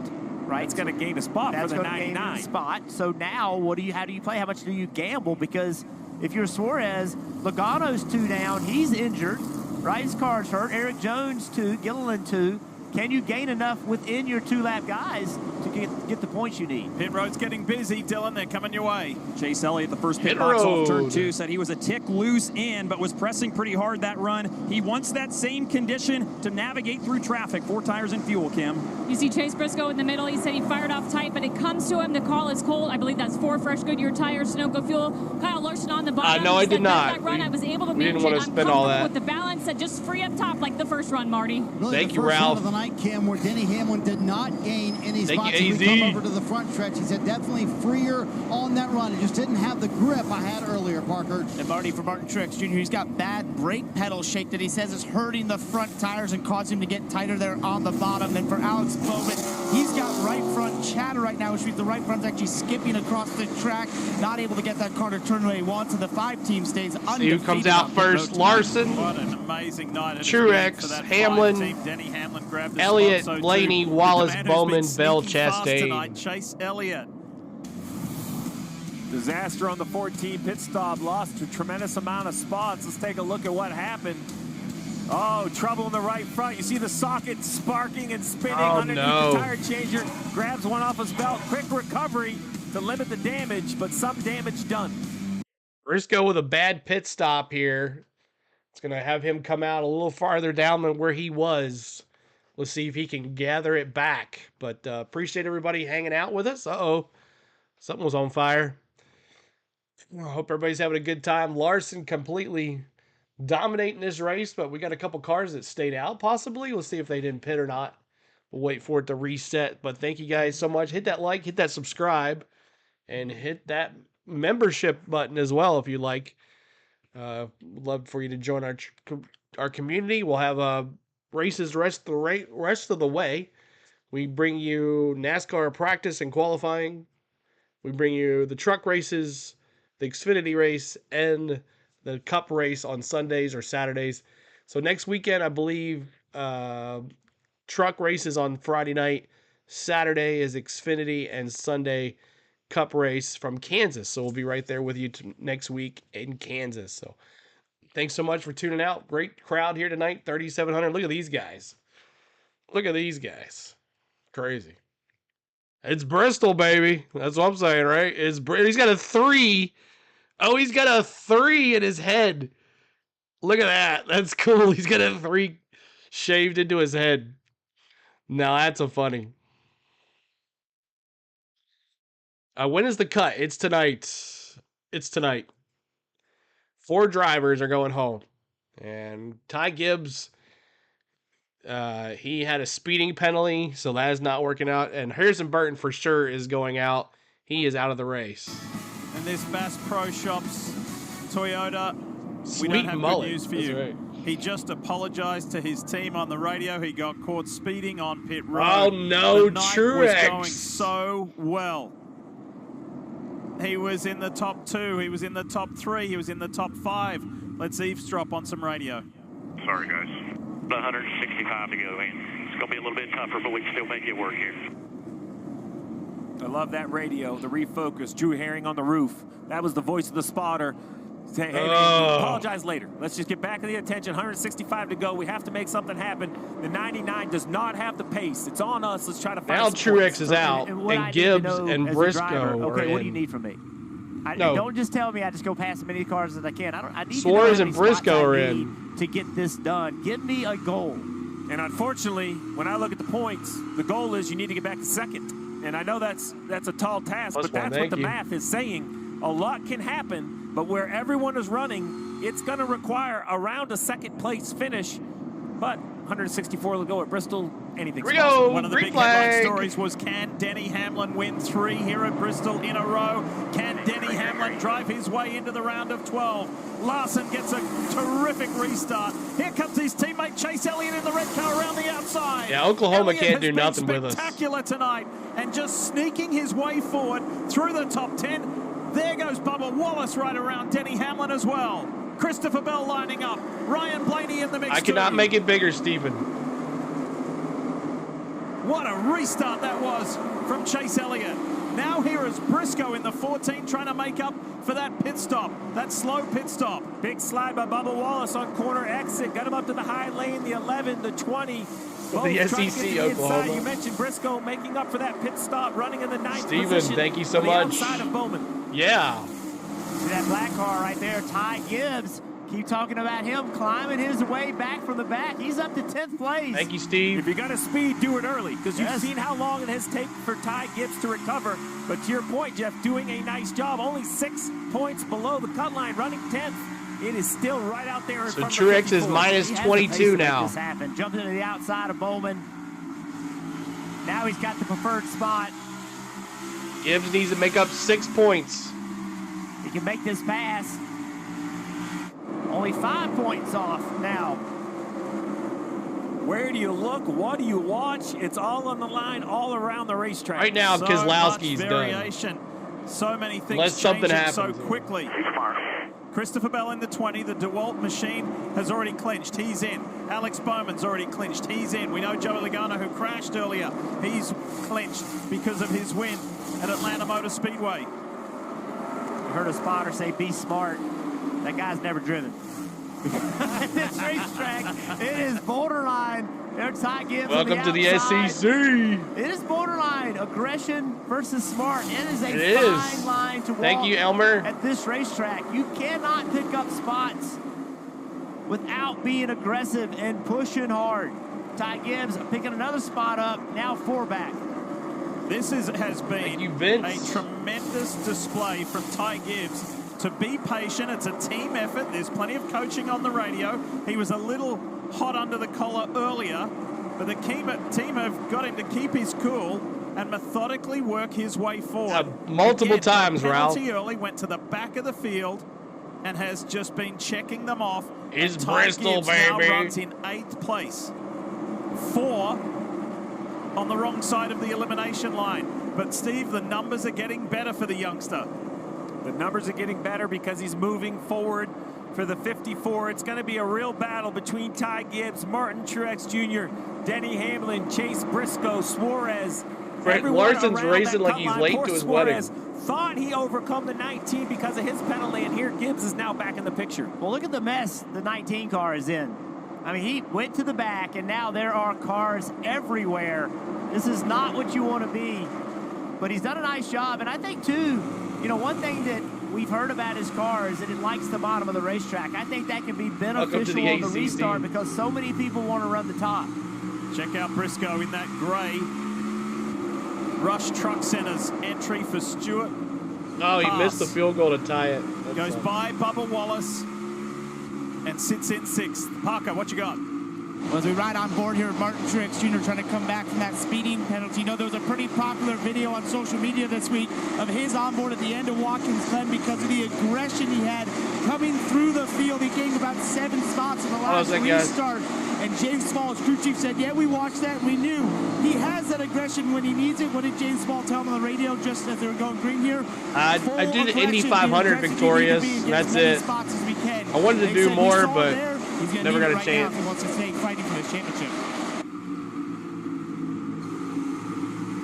right? It's going to gain a spot That's for the going to gain 99. a spot. So now, how do you play? How much do you gamble? Because if you're Suarez, Logano's 2 down. He's injured, right? His car's hurt. Eric Jones 2, Gilliland 2. Can you gain enough within your 2-lap guys to get the points you need? Pit road's getting busy, Dylan. They're coming your way. Chase Elliott, the first pit Pit box off turn road. 2, said he was a tick loose in, but was pressing pretty hard that run. He wants that same condition to navigate through traffic. 4 tires and fuel, Kim. You see Chase Briscoe in the middle. He said he fired off tight, but it comes to him. The call is cold. I believe that's 4 fresh Goodyear tires, Sunoco fuel. Kyle Larson on the bottom. No, I He did said, not. That run, I was able to We didn't manage want it. to I'm spend all comfortable that. with the balance. Said just free up top like the first run, Marty. Really Thank the you, first Ralph. run of the night, Kim, where Denny Hamlin did not gain any Thank spots. you, As we AZ. come over to the front stretch, he said definitely freer on that run. It just didn't have the grip I had earlier, Parker. And Marty, for Martin Truex Jr., he's got bad brake pedal shape that he says is hurting the front tires and causing him to get tighter there on the bottom. And for Alex Bowman, he's got right front chatter right now, which means the right front's actually skipping across the track, not able to get that car to turn where he wants, and the 5-team stays undefeated. See who comes out first. Larson, What an amazing night. Truex, Hamlin, Denny Hamlin grabbed his Elliott, spot, so Blaney, too. Wallace, The man who's Bowman, been Bell, sneaky fast Chastain. tonight, Chase Elliott. Disaster on the 14 pit stop, lost a tremendous amount of spots. Let's take a look at what happened. Oh, trouble in the right front. You see the socket sparking and spinning underneath the tire changer. Grabs one off his belt. Quick recovery to limit the damage, but some damage done. Briscoe with a bad pit stop here. It's going to have him come out a little farther down than where he was. Let's see if he can gather it back. But appreciate everybody hanging out with us. Uh-oh. Something was on fire. I hope everybody's having a good time. Larson completely dominating this race, but we got a couple cars that stayed out possibly. Let's see if they didn't pit or not. We'll wait for it to reset. But thank you guys so much. Hit that like, hit that subscribe, and hit that membership button as well if you like. Love for you to join our community. We'll have races rest of the way. We bring you NASCAR practice and qualifying. We bring you the truck races, the Xfinity race, and the Cup race on Sundays or Saturdays. So next weekend, I believe, truck races on Friday night. Saturday is Xfinity, and Sunday Cup race from Kansas. So we'll be right there with you next week in Kansas. So thanks so much for tuning out. Great crowd here tonight, 3,700. Look at these guys. Look at these guys. Crazy. It's Bristol, baby. That's what I'm saying, right? He's got a 3. Oh, he's got a 3 in his head. Look at that. That's cool. He's got a 3 shaved into his head. Now that's a funny. When is the cut? It's tonight. It's tonight. 4 drivers are going home. And Ty Gibbs, he had a speeding penalty, so that is not working out. And Harrison Burton for sure is going out. He is out of the race. And this Bass Pro Shops Toyota, Sweet we don't have mullet. good news for That's you. right. He just apologized to his team on the radio. He got caught speeding on pit road. Oh, no, the night Truex. was going so well. He was in the top 2. He was in the top 3. He was in the top 5. Let's eavesdrop on some radio. Sorry, guys. 165 to go, man. It's going to be a little bit tougher, but we can still make it work here. I love that radio, the refocus, Drew Herring on the roof. That was the voice of the spotter. Say, hey, man, apologize later. Let's just get back to the attention. 165 to go. We have to make something happen. The 99 does not have the pace. It's on us. Let's try to find Now some Truex points. is out, and Gibbs and Briscoe Okay, are what do you in. need from me? No. Don't just tell me I just go past as many cars as I can. I need Suarez to know and how many spots Briscoe I are need in. to get this done. Give me a goal. And unfortunately, when I look at the points, the goal is you need to get back to second. And I know that's a tall task, but that's what the math is saying. A lot can happen, but where everyone is running, it's going to require around a second place finish. But 164 to go at Bristol. Anything's possible. One of the big headline stories was, can Denny Hamlin win 3 here at Bristol in a row? Can Denny Hamlin drive his way into the round of 12? Larson gets a terrific restart. Here comes his teammate Chase Elliott in the red car around the outside. Yeah, Oklahoma Elliott can't do has nothing been with us. spectacular tonight and just sneaking his way forward through the top 10. There goes Bubba Wallace right around Denny Hamlin as well. Christopher Bell lining up. Ryan Blaney in the mix. I cannot make it bigger, Stephen. What a restart that was from Chase Elliott. Now here is Briscoe in the 14 trying to make up for that pit stop, that slow pit stop. Big slide by Bubba Wallace on corner exit. Got him up to the high lane, the 11, the 20. With the SEC, Oklahoma. You mentioned Briscoe making up for that pit stop, running in the 9th Steven, position. thank you so on the much. outside of Bowman. Yeah. See that black car right there, Ty Gibbs. Keep talking about him climbing his way back from the back. He's up to 10th place. Thank you, Steve. If you're going to speed, do it early, because you've seen how long it has taken for Ty Gibbs to recover. But to your point, Jeff, doing a nice job. Only 6 points below the cut line, running 10th. It is still right out there in front of the Truex is 54. minus He has 22 the pace to make now. this happen. Jumping to the outside of Bowman. Now he's got the preferred spot. Gibbs needs to make up 6 points. He can make this pass. Only 5 points off now. Where do you look? What do you watch? It's all on the line, all around the racetrack. Right now, Keselowski's much variation. So many things Unless something changing so happens. quickly. Christopher Bell in the 20. The DeWalt machine has already clinched. He's in. Alex Bowman's already clinched. He's in. We know Joey Logano, who crashed earlier, he's clinched because of his win at Atlanta Motor Speedway. You heard a spotter say, be smart. That guy's never driven. This racetrack, it is borderline. There's Ty Gibbs. Welcome to the outside. SEC. It is borderline aggression versus smart. It is a It fine is. line to walk. Thank you, Elmer. At this racetrack, you cannot pick up spots without being aggressive and pushing hard. Ty Gibbs picking another spot up, now 4 back. This has been a tremendous display from Ty Gibbs to be patient. It's a team effort. There's plenty of coaching on the radio. He was a little hot under the collar earlier, but the team have got him to keep his cool and methodically work his way forward. Multiple times, Ralph. Penalty early, went to the back of the field and has just been checking them off. It's And Ty Bristol, Gibbs now baby. runs in 8th place. 4 on the wrong side of the elimination line. But, Steve, the numbers are getting better for the youngster. The numbers are getting better because he's moving forward for the 54. It's going to be a real battle between Ty Gibbs, Martin Truex Jr., Denny Hamlin, Chase Briscoe, Suarez. Brett Larson's racing like he's late to his Suarez wedding. Thought he overcome the 19 because of his penalty, and here Gibbs is now back in the picture. Well, look at the mess the 19 car is in. I mean, he went to the back, and now there are cars everywhere. This is not what you want to be, but he's done a nice job. And I think, too, you know, one thing that we've heard about his car is that it likes the bottom of the racetrack. I think that can be beneficial on the restart because so many people want to run the top. Check out Briscoe in that gray Rush Truck Center's entry for Stewart. Oh, he missed the field goal to tie it. Goes by Bubba Wallace and sits in 6th. Parker, what you got? Well, as we ride on board here, Martin Truex Jr. trying to come back from that speeding penalty. You know, there was a pretty popular video on social media this week of his onboard at the end of Watkins Glen because of the aggression he had coming through the field. He gained about 7 spots in the last restart. And James Small, his crew chief, said, yeah, we watched that and we knew he has that aggression when he needs it. What did James Small tell him on the radio just as they were going green here? I did the Indy 500 victorious, and that's it. I wanted to do more, but never got a chance. He wants to stay fighting for this championship.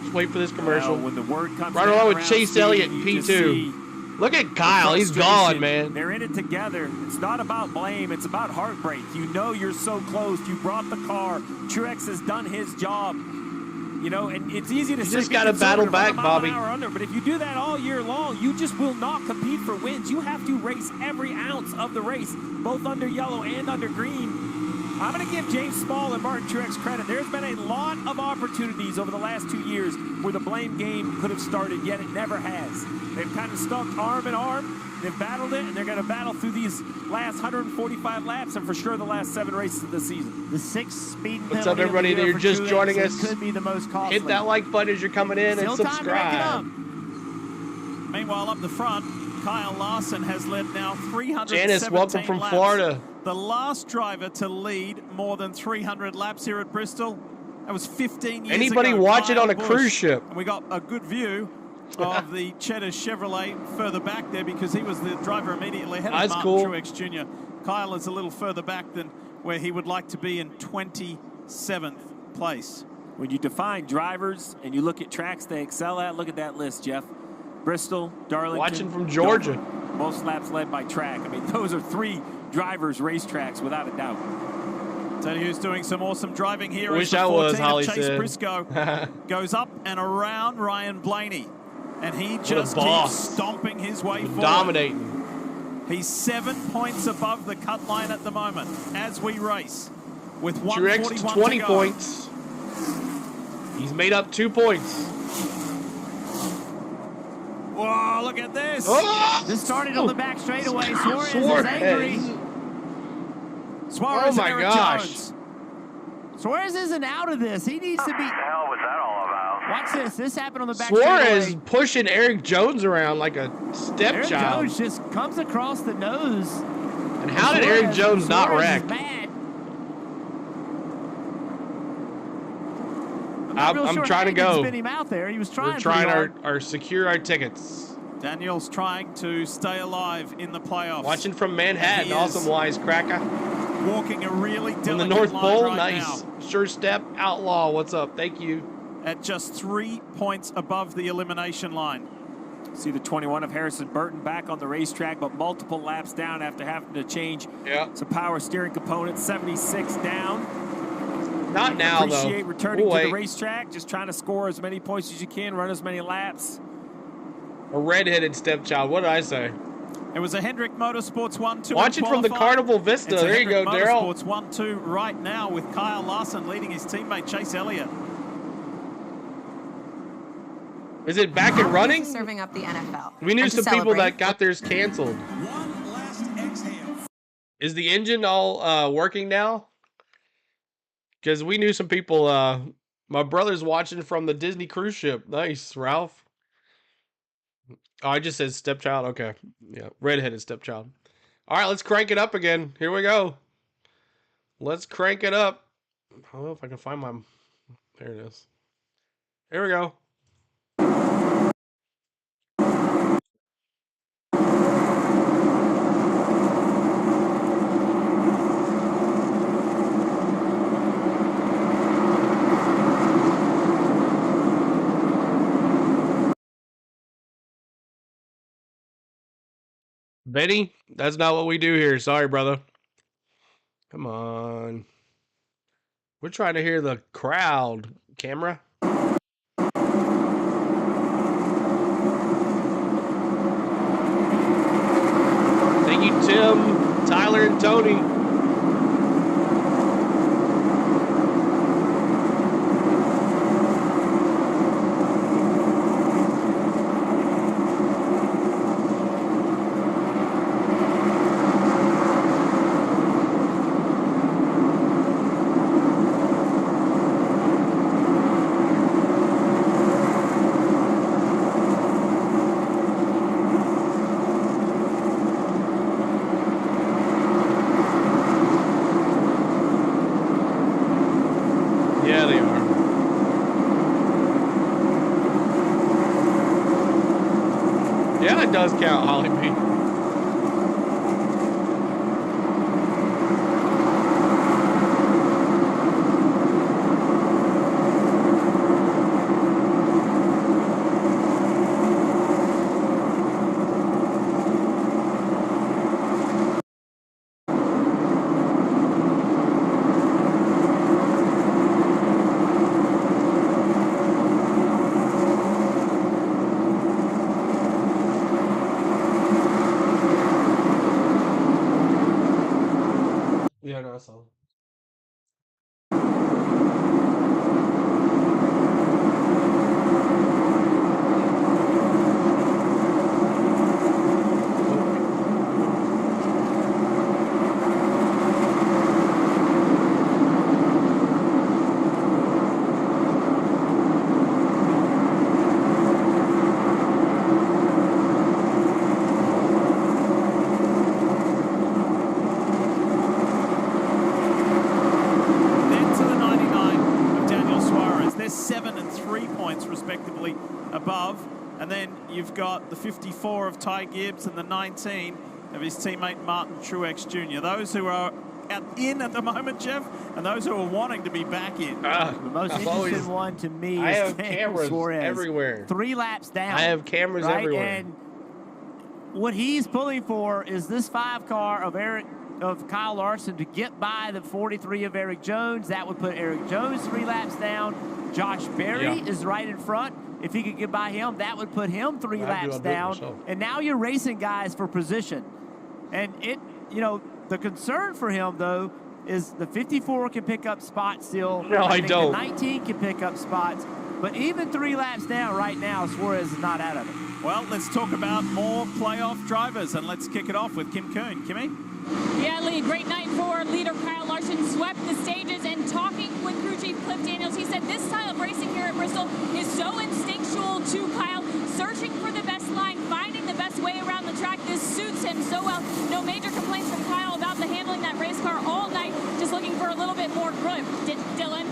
Just wait for this commercial. When the word comes right along with Chase Elliott, P2. Look at Kyle. He's gone, man. They're in it together. It's not about blame. It's about heartbreak. You know you're so close. You brought the car. Truex has done his job. You know, and it's easy to say. You just got to battle back, Bobby. But if you do that all year long, you just will not compete for wins. You have to race every ounce of the race, both under yellow and under green. I'm going to give James Small and Martin Truex credit. There's been a lot of opportunities over the last 2 years where the blame game could have started, yet it never has. They've kind of stuck arm in arm. They've battled it, and they're going to battle through these last 145 laps and for sure the last 7 races of the season. The 6th speed penalty. What's up, everybody? That you're just joining us. Could be the most costly. Hit that like button as you're coming in and subscribe. Meanwhile, up the front, Kyle Larson has led now 317 Janice, welcome from laps. Florida. The last driver to lead more than 300 laps here at Bristol. That was 15 years Anybody ago. watch it Kyle on a Busch. cruise ship? And we got a good view of the Cheddar Chevrolet further back there because he was the driver immediately ahead of Martin Truex Jr. Kyle is a little further back than where he would like to be in 27th place. When you define drivers and you look at tracks they excel at, look at that list, Jeff. Bristol, Darlington. Watching from Georgia. Dover. Most laps led by track. I mean, those are 3 drivers' racetracks without a doubt. Tell you who's doing some awesome driving here. Wish I was, Holly Chase said. Briscoe goes up and around Ryan Blaney. And he just keeps stomping his way forward. Dominating. He's 7 points above the cut line at the moment as we race. With Truex 141 20 to go. points. He's made up 2 points. Whoa, look at this. Oh! This started on the back straightaway. Suarez is angry. Suarez oh my gosh. Jones. Suarez isn't out of this. He needs to be. What the hell was that all about? Watch this. This happened on the back Suarez straightaway. pushing Eric Jones around like a stepchild. Eric Jones just comes across the nose. And how did Eric Jones not wreck? I'm trying to go. Spin him out there. He was trying. We're trying our secure our tickets. Daniel's trying to stay alive in the playoffs. Watching from Manhattan, awesome wisecracker. Walking a really delicate from the North Pole, right nice. Now. Sure step, outlaw. What's up? Thank you. At just 3 points above the elimination line. See the 21 of Harrison Burton back on the racetrack, but multiple laps down after having to change some power steering components. 76 down. Not now, though. Appreciate returning to the racetrack, just trying to score as many points as you can, run as many laps. A red-headed stepchild. What did I say? It was a Hendrick Motorsports 1-2. Watching from the Carnival Vista. There you go, Daryl. Motorsports 1-2 right now with Kyle Larson leading his teammate Chase Elliott. Is it back and running? Serving up the NFL. We knew some people that got theirs canceled. Is the engine all working now? Because we knew some people. My brother's watching from the Disney cruise ship. Nice, Ralph. Oh, I just said stepchild. Okay. Yeah, redheaded stepchild. All right, let's crank it up again. Here we go. Let's crank it up. I don't know if I can find my... There it is. Here we go. Benny, that's not what we do here. Sorry, brother. Come on. We're trying to hear the crowd. Camera. Thank you, Tim, Tyler, and Tony. Yeah, they are. Yeah, that does count, Holly B. Yeah, no, I saw. respectively above. And then you've got the 54 of Ty Gibbs and the 19 of his teammate Martin Truex Jr. Those who are in at the moment, Jeff, and those who are wanting to be back in. The most interesting one to me I is have cameras everywhere. 3 laps down. I have cameras everywhere. And what he's pulling for is this 5 car of Kyle Larson to get by the 43 of Eric Jones. That would put Eric Jones 3 laps down. Josh Berry is right in front. If he could get by him, that would put him 3 laps down. And now you're racing guys for position. And the concern for him, though, is the 54 can pick up spots still. No, I don't. The 19 can pick up spots. But even 3 laps down right now, Suarez is not out of it. Well, let's talk about more playoff drivers, and let's kick it off with Kim Kuhn. Kimmy? Yeah, Lee, great night for leader Kyle Larson. Swept the stages, and talking with crew chief Cliff Daniels, he said this style of racing here at Bristol is so instinctual to Kyle, searching for the best line, finding the best way around the track. This suits him so well. No major complaints from Kyle about the handling that race car all night, just looking for a little bit more grip. Dylan?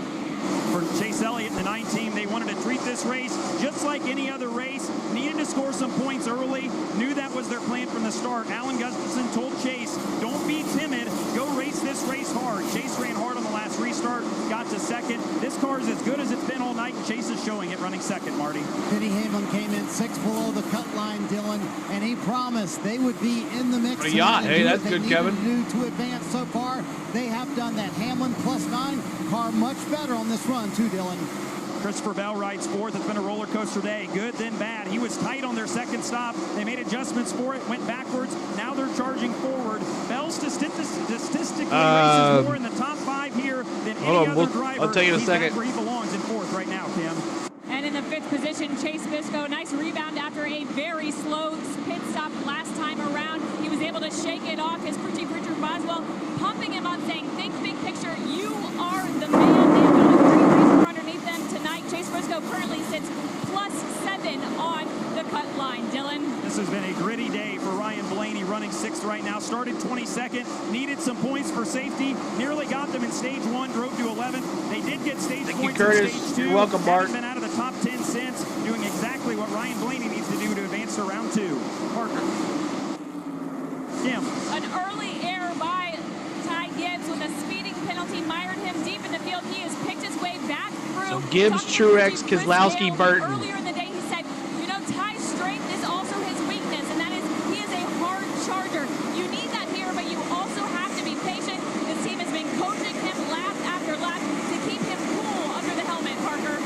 For Chase Elliott and the 9 team, they wanted to treat this race just like any other race. Needed to score some points early. Knew that was their plan from the start. Alan Gustafson told Chase, don't be timid. Go race this race hard. Chase ran hard on the last restart. Got to second. This car is as good as it's been all night. Chase is showing it running second, Marty. Denny Hamlin came in 6 below the cut line, Dylan, and he promised they would be in the mix. Hey, that's good, Kevin. To advance so far, they have done that. Hamlin +9, car much better on this run too, Dylan. Christopher Bell rides 4th. It's been a roller coaster day. Good, then bad. He was tight on their second stop. They made adjustments for it, went backwards. Now they're charging forward. Bell statistically races more in the top 5 here than any other driver. I'll tell you in a second. He's back where he belongs in 4th right now, Tim. And in the 5th position, Chase Briscoe. Nice rebound after a very slow pit stop last time around. He was able to shake it off. His crew chief Richard Boswell pumping him up, saying, think big picture. You are the man. They've got a great race car underneath them tonight. Chase Briscoe currently sits +7 on the cut line. Dylan? This has been a gritty day for Ryan Blaney running 6th right now. Started 22nd, needed some points for safety. Nearly got them in stage 1, drove to 11. They did get stage points in stage 2. You're welcome, Mark. Haven't been out of the top 10 since, doing exactly what Ryan Blaney needs to do to advance to round 2. Parker. Kim. An early error by Ty Gibbs with a speeding penalty mired him deep in the field. He has picked his way back through. So Gibbs, Truex, Keselowski, Burton. Earlier in the day, he said, you know, Ty's strength is also his weakness, and that is he is a hard charger. You need that here, but you also have to be patient. This team has been coaching him lap after lap to keep him cool under the helmet, Parker.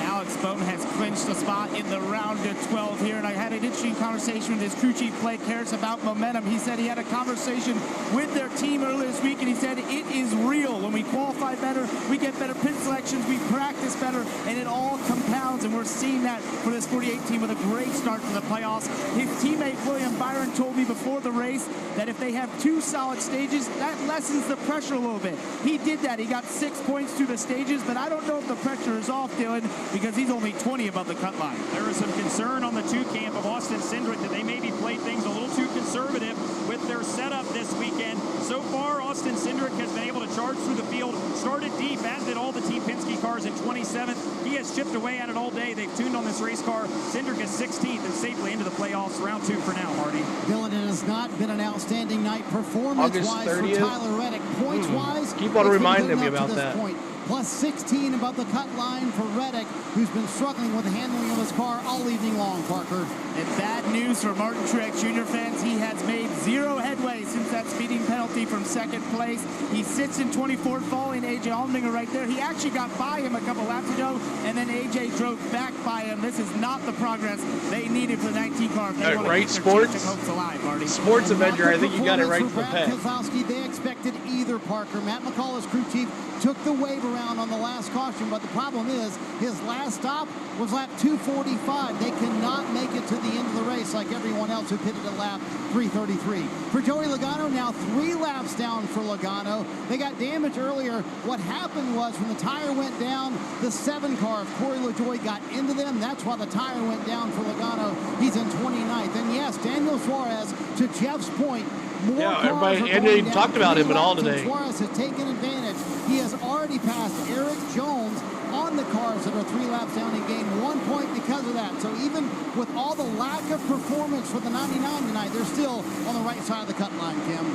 Alex Bowman has clinched a spot in the round of 12 here, and I had an interesting conversation with his crew chief, Blake Harris, about momentum. He said he had a conversation with their team earlier this week, and he said it is real. When we qualify better, we get better pit selections, we practice better, and it all compounds, and we're seeing that for this 48 team with a great start to the playoffs. His teammate, William Byron, told me before the race that if they have 2 solid stages, that lessens the pressure a little bit. He did that. He got 6 points through the stages, but I don't know if the pressure is off, Dylan, because he's only 20 above the cut line. There is some concern on the 2 camp of Austin Cindric that they maybe played things a little too conservative with their setup this weekend. So far, Austin Cindric has been able to charge through the field, started deep, as did all the Team Penske cars in 27th. He has chipped away at it all day. They've tuned on this race car. Cindric is 16th and safely into the playoffs. Round 2 for now, Hardy. Dylan, it has not been an outstanding night performance-wise for Tyler Reddick. Points-wise, keep on reminding me about that. Point. Plus 16 above the cut line for Reddick, who's been struggling with the handling of his car all evening long, Parker. And bad news for Martin Truex Jr. fans. He has made 0 headway since that speeding penalty from 2nd place. He sits in 24th, following A.J. Allmendinger right there. He actually got by him a couple laps ago, and then A.J. drove back by him. This is not the progress they needed for the 19 car. If they want to keep their championship hopes alive, Marty. Sports Avenger, I think you got it right from the pet. Keselowski, they expected either, Parker. Matt McCullough's crew chief took the wave around on the last caution, but the problem is his last stop was lap 245. They cannot make it to the end of the race like everyone else who pitted at lap 333. For Joey Logano, now 3 laps down for Logano. They got damage earlier. What happened was when the tire went down, the 7 car of Corey LaJoie got into them. That's why the tire went down for Logano. He's in 29th. And yes, Daniel Suarez, to Jeff's point, everybody, and they talked about him at all today. Suarez has taken advantage. He has already passed Eric Jones on the cars that are 3 laps down and gained 1 point because of that. So even with all the lack of performance for the 99 tonight, they're still on the right side of the cut line, Kim.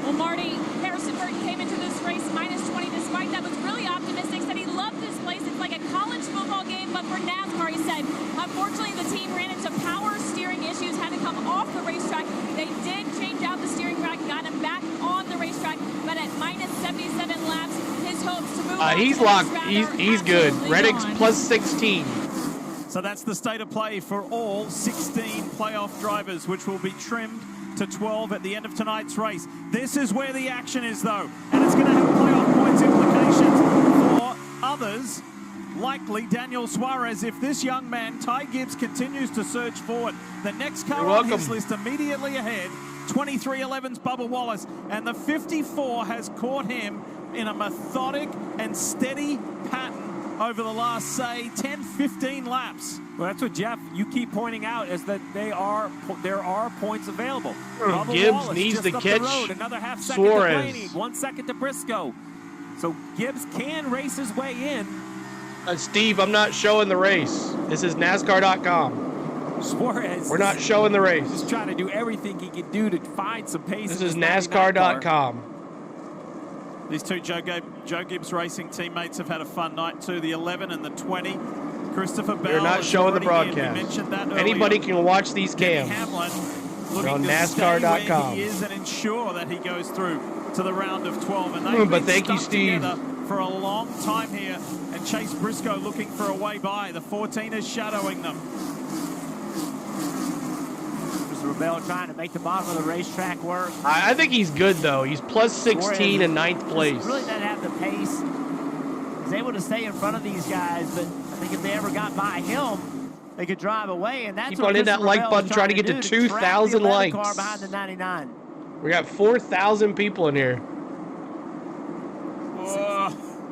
Well, Marty, Harrison Burton came into this race minus 20. Despite that, was really optimistic. Said he loved this place. It's like a college football game, but for NASCAR, he said. Unfortunately, the team ran into power steering issues, had to come off the racetrack. They did change out the steering rack, got him back on the racetrack, but at minus 77 laps, his hopes to move on. He's locked. He's good. Reddick's plus 16. So that's the state of play for all 16 playoff drivers, which will be trimmed to 12 at the end of tonight's race. This is where the action is, though, and it's going to have playoff points implications for others, likely Daniel Suarez. If this young man, Ty Gibbs, continues to surge forward, the next car on his list immediately ahead, 2311's Bubba Wallace, and the 54 has caught him in a methodic and steady pattern over the last, say, 10, 15 laps. Well, that's what, Jeff, you keep pointing out, is that there are points available. Gibbs Wallace, needs to catch road, another half second Suarez. to Blaney, 1 second to Briscoe. So Gibbs can race his way in. Steve, I'm not showing the race. This is NASCAR.com. Suarez. We're not showing the race. Just trying to do everything he can do to find some pace. This is NASCAR.com. These two Joe Gibbs Racing teammates have had a fun night too. The 11 and the 20. Christopher Bell. They're not showing the broadcast. We mentioned that Anybody can watch these cams. Hamlin on looking NASCAR.com. he is and ensure that he goes through to the round of 12. And they've but been thank you, stuck Steve. together for a long time here. And Chase Briscoe looking for a way by. The 14 is shadowing them. Rebel trying to make the bottom of the racetrack work. I think he's good, though. He's plus 16 in 9th place. Really doesn't have the pace. He's able to stay in front of these guys, but I think if they ever got by him, they could drive away, and that's Keep what on hitting that like button, trying to get to 2,000 likes. Car behind the 99. We got 4,000 people in here.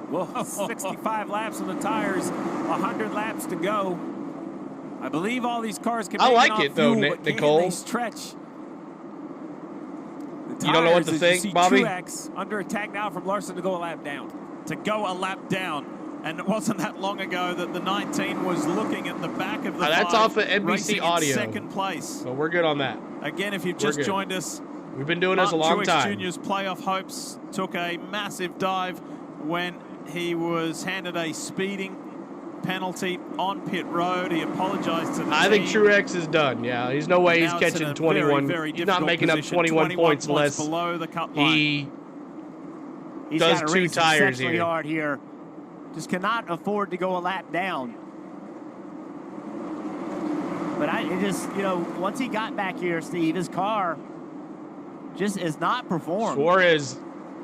Whoa, 65 laps on the tires, 100 laps to go. I believe all these cars can make I like it it, though, fuel, but Nicole. Can they stretch? You don't know what to think, Bobby? Truex under attack now from Larson to go a lap down. To go a lap down. And it wasn't that long ago that the 19 was looking at the back of the that's off of NBC Audio. Second place. So we're good on that. Again, if you've just joined us, we've been doing this a long time. Jr.'s playoff hopes took a massive dive when he was handed a speeding penalty on pit road. He apologized to the team. think Truex is done. Yeah, there's no way he's catching 21. Very he's not making up 21 points unless below the cut line. He's does got to 2 race tires exceptionally here. hard here. Just cannot afford to go a lap down. But once he got back here, Steve, his car just is not performed. Suarez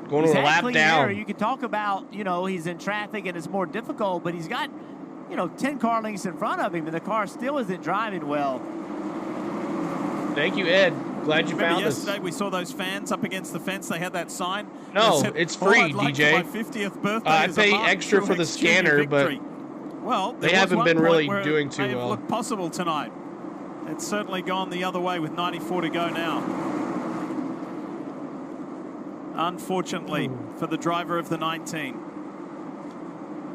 going to a lap down. You can talk about, he's in traffic and it's more difficult, but he's got, 10 car lengths in front of him, and the car still isn't driving well. Thank you, Ed. Glad you found us. Yesterday we saw those fans up against the fence. They had that sign. No, said, it's free, DJ. My 50th birthday I pay extra for the scanner, but they haven't been really doing too well. Looked possible tonight. It's certainly gone the other way with 94 to go now. Unfortunately for the driver of the 19.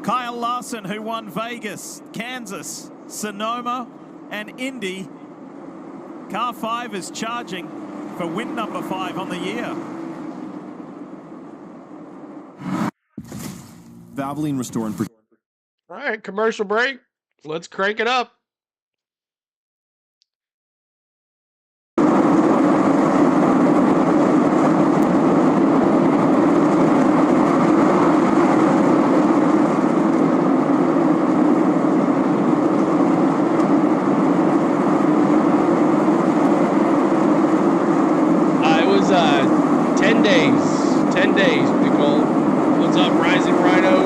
Kyle Larson, who won Vegas, Kansas, Sonoma, and Indy. Car 5 is charging for win number 5 on the year. Valvoline Restore and All right, commercial break. Let's crank it up. It was 10 days. 10 days, Nicole. What's up, Rising Rhino?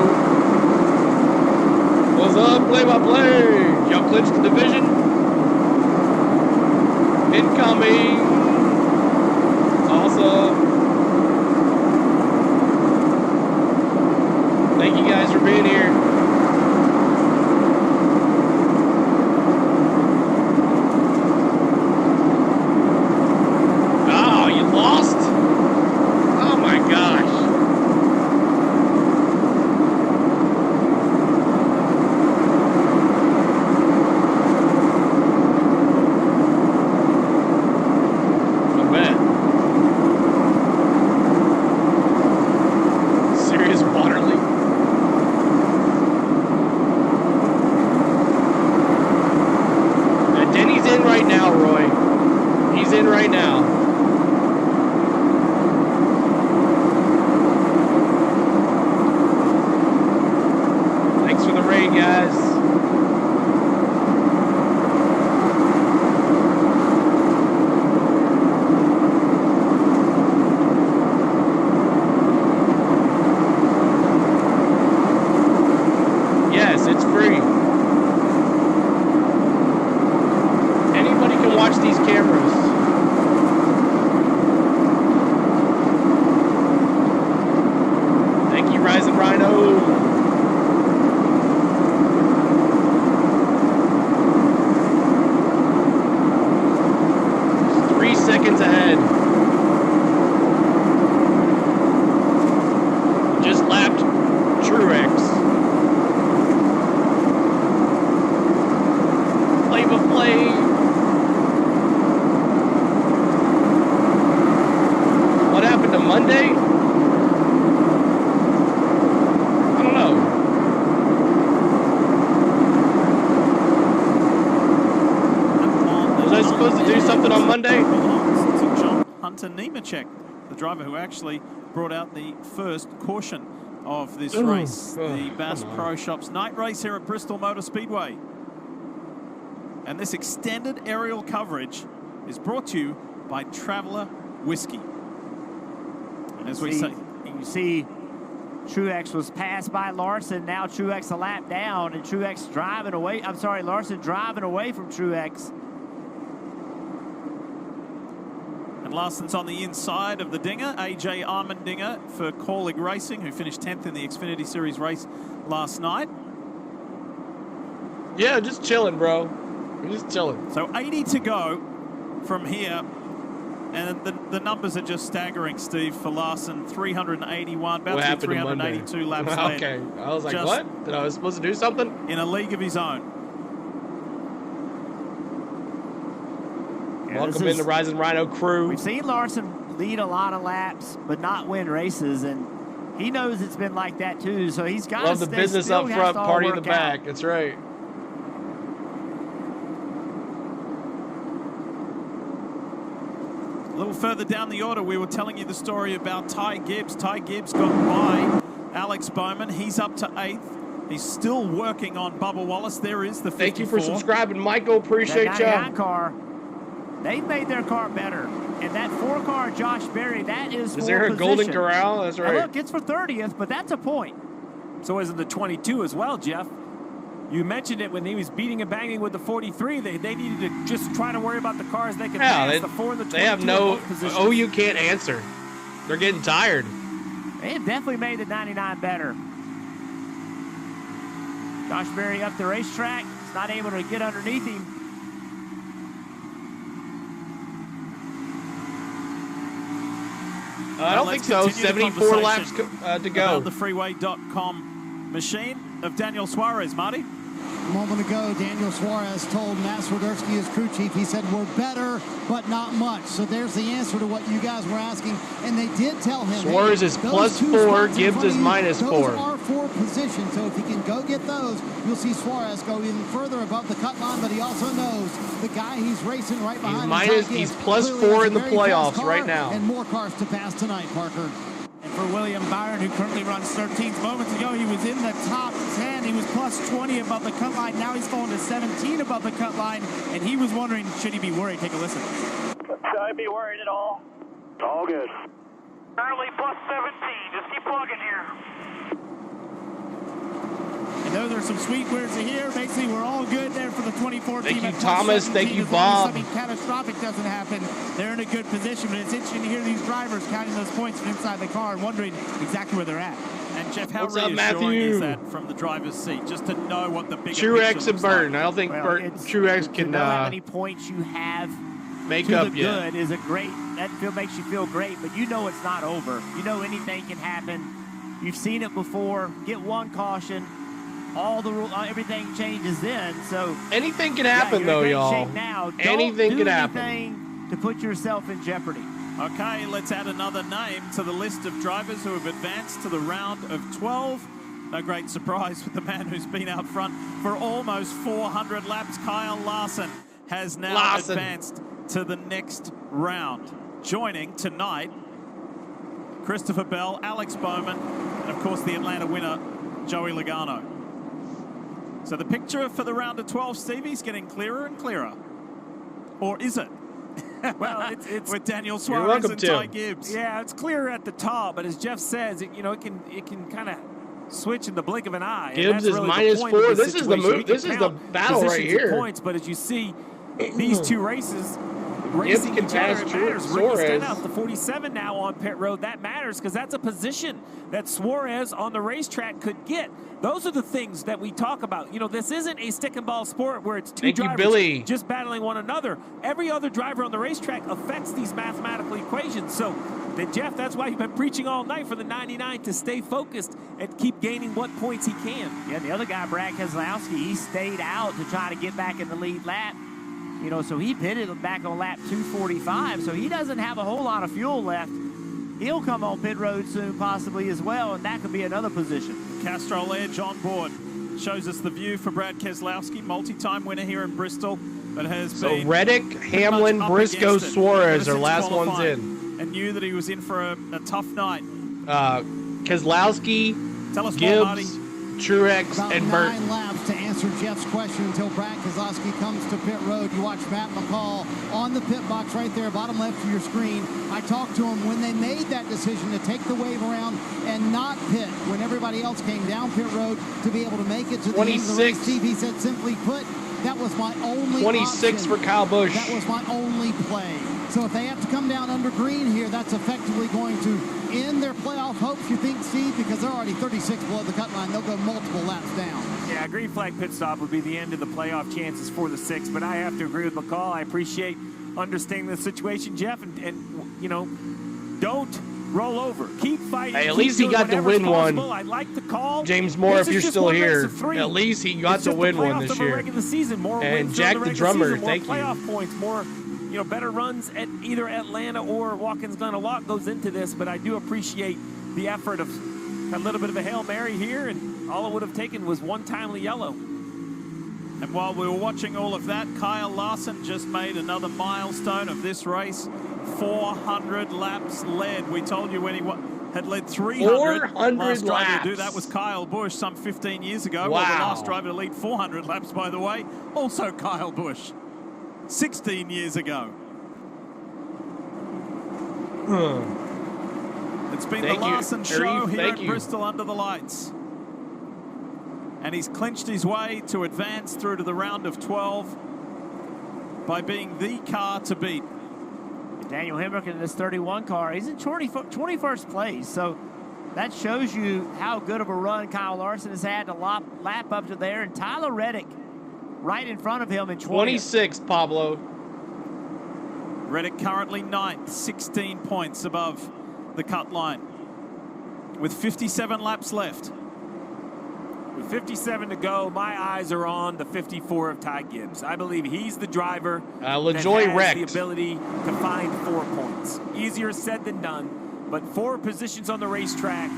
What's up, play-by-play? Y'all clinched the division? Incoming. Awesome. Thank you guys for being here. Oh, you lost? Oh my gosh. Serious water leak. Denny's in right now, Roy. He's in right now. Thanks for the raid, guys. Yes, it's free. Anybody can watch these cameras. Thank you, Rising Rhino. Just 3 seconds ahead. Just lapped Truex. Play-by-play. What happened to Monday? I don't know. Was I supposed to do something on Monday? To John Hunter Nemechek, the driver who actually brought out the first caution of this race. The Bass Pro Shops night race here at Bristol Motor Speedway. And this extended aerial coverage is brought to you by Traveler Whiskey. And as we say, you see Truex was passed by Larson. Now Truex a lap down, and Truex driving away. I'm sorry, Larson driving away from Truex. and Larson's on the inside of the Dinger, AJ Armendinger for Corlig Racing, who finished 10th in the Xfinity Series race last night. Yeah, just chilling, bro. We're just chilling. So 80 to go from here And the numbers are just staggering, Steve, for Larson. 381, about 382 laps led. Okay, I was like, what? Did I was supposed to do something? In a league of his own. Yeah, Welcome in the Rising Rhino crew. We've seen Larson lead a lot of laps, but not win races, and he knows it's been like that too. So he's got love the business up front, party in the back. That's right. A little further down the order, we were telling you the story about Ty Gibbs. Ty Gibbs got by Alex Bowman. He's up to 8th. He's still working on Bubba Wallace. There is the 54. Thank you for subscribing, Michael. Appreciate you. That car, they've made their car better. And that 4-car Josh Berry, that is for there a position. Golden Corral? That's right. Now look, it's for 30th, but that's a point. So is it the 22 as well, Jeff? You mentioned it when he was beating and banging with the 43. They needed to just try to worry about the cars they could pass. The 4 and the 22. They have no. Oh, you can't answer. They're getting tired. They have definitely made the 99 better. Josh Berry up the racetrack. He's not able to get underneath him. I don't think so. 74 laps to go. About the freeway.com machine of Daniel Suarez, Marty. A moment ago, Daniel Suarez told Matt Swiderski, his crew chief, he said, we're better, but not much. So there's the answer to what you guys were asking. And they did tell him, Suarez is +4, Gibbs is -4. Those are 4 positions. So if he can go get those, you'll see Suarez go even further above the cut line. But he also knows the guy he's racing right behind. He's +4 in the playoffs right now. And more cars to pass tonight, Parker. And for William Byron, who currently runs 13th, moments ago, he was in the top 10. He was +20 above the cut line. Now he's fallen to 17 above the cut line, and he was wondering, should he be worried? Take a listen. Should I be worried at all? All good. Currently +17. Just keep plugging here. And those are some sweet words to hear. Basically, we're all good there for the 24 team. Thank you, Thomas. Thank you, Bob. Something catastrophic doesn't happen, they're in a good position. But it's interesting to hear these drivers counting those points from inside the car and wondering exactly where they're at. And Jeff, how reassuring is that from the driver's seat, just to know what the bigger Truex and Burton. Like? I don't think Truex can. To know how many points you have make to up the good is a great. That makes you feel great, but you know it's not over. You know anything can happen. You've seen it before. Get one caution. All the everything changes then. So anything can happen, though, y'all. Now. Anything can happen. Anything to put yourself in jeopardy. Okay, let's add another name to the list of drivers who have advanced to the round of 12. No great surprise with the man who's been out front for almost 400 laps. Kyle Larson has now advanced to the next round. Joining tonight, Christopher Bell, Alex Bowman, and of course the Atlanta winner, Joey Logano. So the picture for the round of 12, Stevie, is getting clearer and clearer. Or is it? Well, it's with Daniel Suarez and Ty Gibbs. Yeah, it's clear at the top, but as Jeff says, it can kind of switch in the blink of an eye. Gibbs is really -4. This is the move. This is the battle right here. Points, but as you see, these two races Gibbs can each other, pass it matters. Suarez. Ricky Stenhouse, the 47 now on pit road, that matters because that's a position that Suarez on the racetrack could get. Those are the things that we talk about. You know, this isn't a stick and ball sport where it's two drivers just battling one another. Every other driver on the racetrack affects these mathematical equations. So, Jeff, that's why you've been preaching all night for the 99 to stay focused and keep gaining what points he can. Yeah, the other guy, Brad Keselowski, he stayed out to try to get back in the lead lap. You know, so he pitted back on lap 245, so he doesn't have a whole lot of fuel left. He'll come on pit road soon possibly as well, and that could be another position. Castrol Edge on board shows us the view for Brad Keselowski, multi-time winner here in Bristol, but has been... So Reddick, Hamlin, Briscoe, Suarez are last ones in. And knew that he was in for a tough night. Keselowski, Gibbs, Truex, and Burton. 9 laps to answer Jeff's question until Brad Keselowski comes to pit road. You watch Matt McCall on the pit box right there, bottom left of your screen. I talked to him when they made that decision to take the wave around and not pit when everybody else came down pit road to be able to make it to the end of the race. Steve, he said, simply put, that was my only 26 option. for Kyle Busch. That was my only play. So if they have to come down under green here, that's effectively going to end their playoff hopes, you think, Steve, because they're already 36 below the cut line. They'll go multiple laps down. Yeah, green flag pit stop would be the end of the playoff chances for the 6, but I have to agree with McCall. I appreciate understanding the situation, Jeff, and you know, don't roll over. Keep fighting. Hey, at least he got to win one. I like the call. James Moore, if you're still here, at least he got to win one this year. And Jack the drummer, thank you. Playoff points, more, you know, better runs at either Atlanta or Watkins Glen. A lot goes into this, but I do appreciate the effort of a little bit of a Hail Mary here, and all it would have taken was one timely yellow. And while we were watching all of that, Kyle Larson just made another milestone of this race. 400 laps led. We told you when he had led 300. 400 last driver laps. to do that was Kyle Busch some 15 years ago. Wow. Well, the last driver to lead 400 laps, by the way, also Kyle Busch, 16 years ago. It's been the Larson show here at Bristol under the lights. And he's clinched his way to advance through to the round of 12 by being the car to beat. Daniel Hemrick in this 31 car, he's in 21st place. So that shows you how good of a run Kyle Larson has had to lap up to there. And Tyler Reddick right in front of him in 26, Pablo. Reddick currently 9th, 16 points above the cut line with 57 laps left. With 57 to go, my eyes are on the 54 of Ty Gibbs. I believe he's the driver that has the ability to find 4 points. Easier said than done, but 4 positions on the racetrack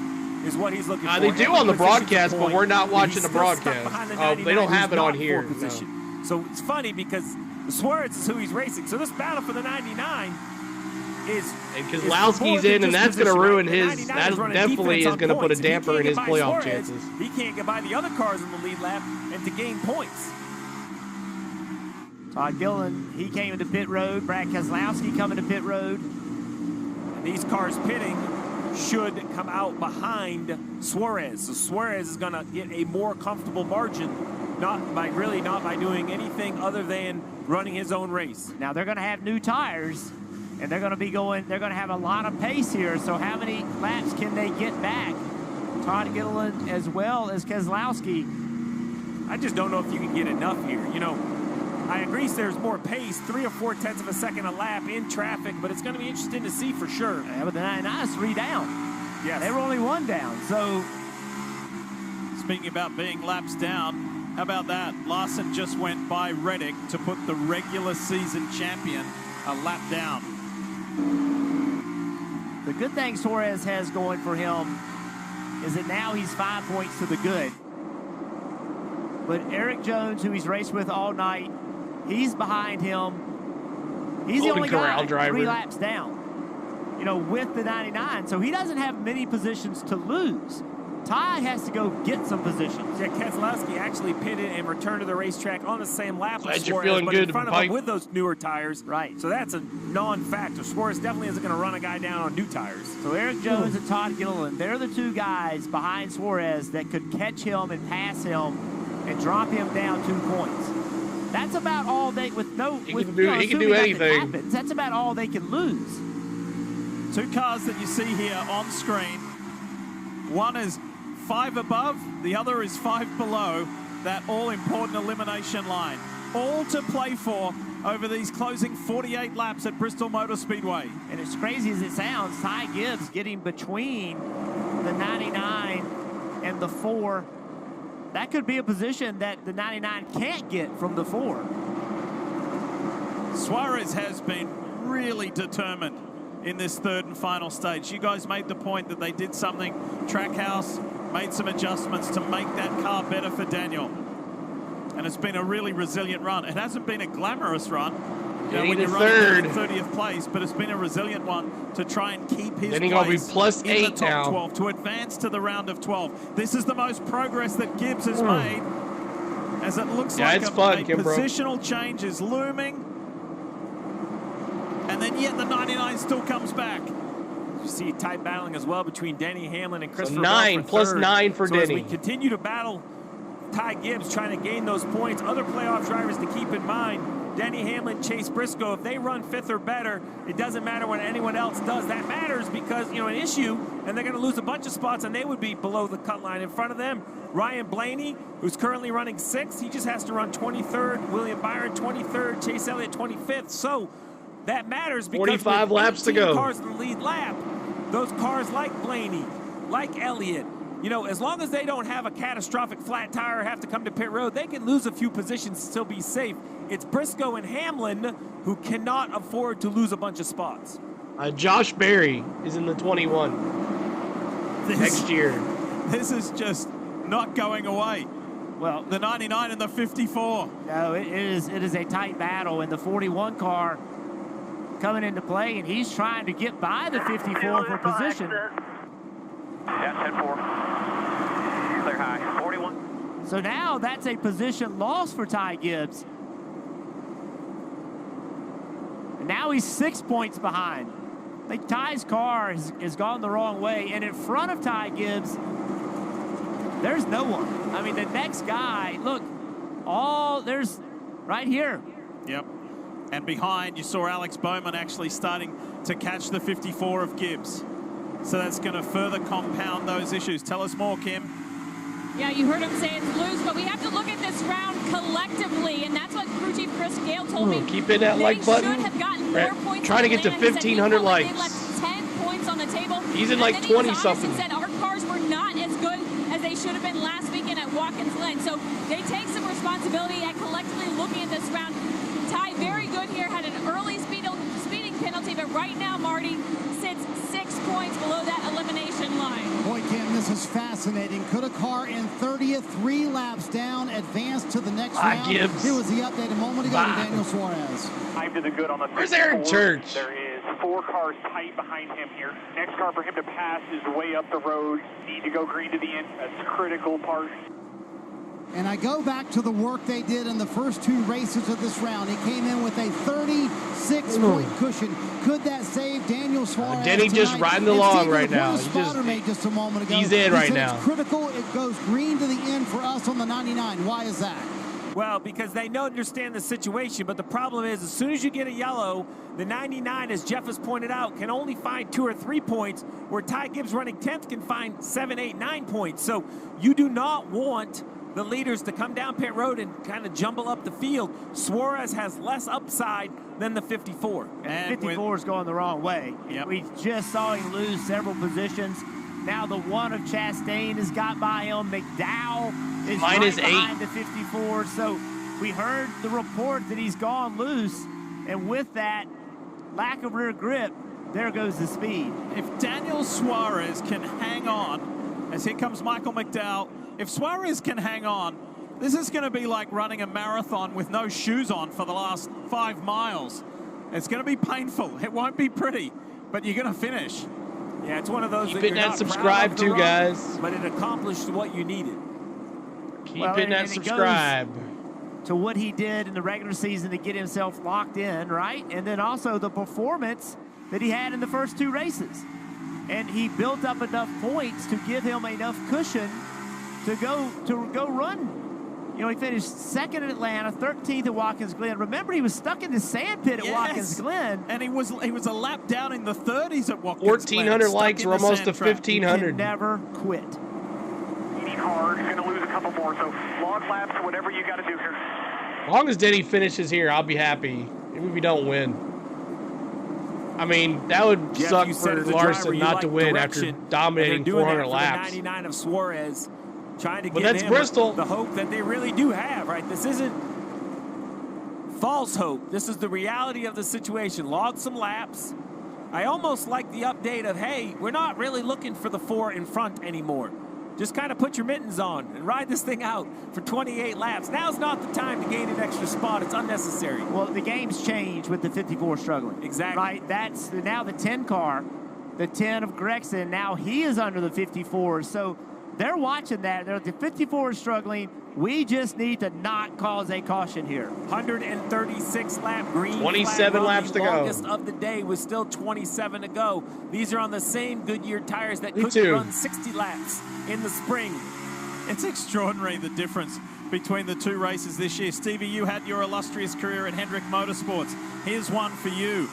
is what he's looking for. They do on the broadcast, but we're not watching the broadcast. Oh, they don't have it on here. No. So it's funny because Suarez is who he's racing. So this battle for the 99 is... And Keselowski's in, and that's going to ruin his... That definitely is going to put a damper in his playoff chances. He can't get by the other cars in the lead lap and to gain points. Todd Gilliland, he came into pit road. Brad Keselowski coming to pit road. And these cars pitting should come out behind Suarez. So Suarez is going to get a more comfortable margin, not by doing anything other than running his own race. Now they're going to have new tires, and they're going to have a lot of pace here. So how many laps can they get back? Todd Gilliland as well as Keselowski. I just don't know if you can get enough here. You know, I agree there's more pace, 3 or 4 tenths of a second a lap in traffic, but it's going to be interesting to see for sure. Yeah, but the 99 is 3 down. Yes. They were only 1 down. So, speaking about being laps down, how about that? Larson just went by Reddick to put the regular season champion a lap down. The good thing Suarez has going for him is that now he's 5 points to the good. But Eric Jones, who he's raced with all night, he's behind him. He's the only guy 3 laps down, you know, with the 99. So he doesn't have many positions to lose. Ty has to go get some positions. Yeah, Keselowski actually pitted and returned to the racetrack on the same lap as Suarez, feeling but good in front of him with those newer tires. Right. So that's a non-factor. Suarez definitely isn't going to run a guy down on new tires. So Eric Jones and Todd Gilliland, they're the 2 guys behind Suarez that could catch him and pass him and drop him down 2 points. That's about all they, he can do anything. Happens, that's about all they can lose. 2 cars that you see here on screen. One is 5 above, the other is 5 below that all-important elimination line. All to play for over these closing 48 laps at Bristol Motor Speedway. And as crazy as it sounds, Ty Gibbs getting between the 99 and the 4. That could be a position that the 99 can't get from the 4. Suarez has been really determined in this 3rd and final stage. You guys made the point that they did something. Trackhouse made some adjustments to make that car better for Daniel. And it's been a really resilient run. It hasn't been a glamorous run. You know, when you're running in 30th place, but it's been a resilient one to try and keep his place in the top 12 to advance to the round of 12. This is the most progress that Gibbs has made, as it looks like a positional change is looming. And then yet the 99 still comes back. You see tight battling as well between Denny Hamlin and Christopher. 9 plus 9 for Denny. As we continue to battle Ty Gibbs trying to gain those points, other playoff drivers to keep in mind. Denny Hamlin, Chase Briscoe, if they run 5th or better, it doesn't matter what anyone else does. That matters because, you know, an issue, and they're going to lose a bunch of spots, and they would be below the cut line. In front of them, Ryan Blaney, who's currently running 6th. He just has to run 23rd. William Byron, 23rd. Chase Elliott, 25th. So that matters because 45 laps to go. Cars in the lead lap, those cars like Blaney, like Elliott, you know, as long as they don't have a catastrophic flat tire or have to come to pit road, they can lose a few positions and still be safe. It's Briscoe and Hamlin who cannot afford to lose a bunch of spots. Josh Berry is in the 21 next year. This is just not going away. Well, the 99 and the 54. No, it is a tight battle, and the 41 car coming into play, and he's trying to get by the 54 for position. Yeah, 10-4. Clear high. 41. So now that's a position loss for Ty Gibbs. And now he's 6 points behind. I think Ty's car has gone the wrong way, and in front of Ty Gibbs, there's no one. I mean, the next guy, look, there's right here. Yep. And behind, you saw Alex Bowman actually starting to catch the 54 of Gibbs. So that's going to further compound those issues. Tell us more, Kim. Yeah, you heard him say it's loose, but we have to look at this round collectively, and that's what crew chief Chris Gale told me. Keep hitting that like button. They should have gotten more points. Trying to get to 1,500 likes. They left 10 points on the table. He's in like 20-something. He said our cars were not as good as they should have been last weekend at Watkins Glen. So they take some responsibility at collectively looking at this round. Ty, very good here, had an early speeding penalty, but right now Marty sits 6 points below that elimination line. Boy, Kim, this is fascinating. Could a car in 30th, 3 laps down, advance to the next round? Gibbs. Here was the update a moment ago to Daniel Suarez. Time to the good on the Where's Aaron Church? There is 4 cars tight behind him here. Next car for him to pass is way up the road. Need to go green to the end. That's a critical part. And I go back to the work they did in the first 2 races of this round. He came in with a 36-point cushion. Could that save Daniel Suarez Denny just tonight? riding along right now. Made just a moment ago. He's in right now. It's critical. It goes green to the end for us on the 99. Why is that? Well, because they don't understand the situation, but the problem is as soon as you get a yellow, the 99, as Jeff has pointed out, can only find 2 or 3 points, where Ty Gibbs running 10th can find 7, 8, 9 points. So you do not want the leaders to come down pit road and kind of jumble up the field. Suarez has less upside than the 54. And 54 is going the wrong way. Yep. We just saw him lose several positions. Now the one of Chastain has got by him. McDowell is right behind the 54. So we heard the report that he's gone loose. And with that lack of rear grip, there goes the speed. If Daniel Suarez can hang on, as here comes Michael McDowell, if Suarez can hang on, this is going to be like running a marathon with no shoes on for the last 5 miles. It's going to be painful. It won't be pretty, but you're going to finish. Yeah, it's one of those Keep hitting that subscribe too, guys. But it accomplished what you needed. Keep hitting that subscribe. To what he did in the regular season to get himself locked in, right? And then also the performance that he had in the first 2 races. And he built up enough points to give him enough cushion to go run. You know, he finished 2nd at Atlanta, 13th at Watkins Glen. Remember, he was stuck in the sand pit at Watkins Glen. And he was a lap down in the 30s at Watkins 1,400 Glen. likes. We're almost to 1,500. Never quit. Eating hard. He's going to lose a couple more. So long laps, whatever you got to do here. As long as Denny finishes here, I'll be happy. Even if we don't win. I mean, that would suck for Larson not to win after dominating 400 laps. 99 of Suarez, trying to But give that's him Bristol. the hope that they really do have, right? This isn't false hope. This is the reality of the situation. Log some laps. I almost like the update of, hey, we're not really looking for the 4 in front anymore. Just kind of put your mittens on and ride this thing out for 28 laps. Now's not the time to gain an extra spot. It's unnecessary. Well, the game's changed with the 54 struggling. Exactly. Right? That's now the 10 car, the 10 of Gregson. Now he is under the 54. So they're watching that. The 54 is struggling. We just need to not cause a caution here. 136 lap green. 27 laps to go. The longest of the day was still 27 to go. These are on the same Goodyear tires that could run 60 laps in the spring. It's extraordinary the difference between the 2 races this year. Stevie, you had your illustrious career at Hendrick Motorsports. Here's one for you.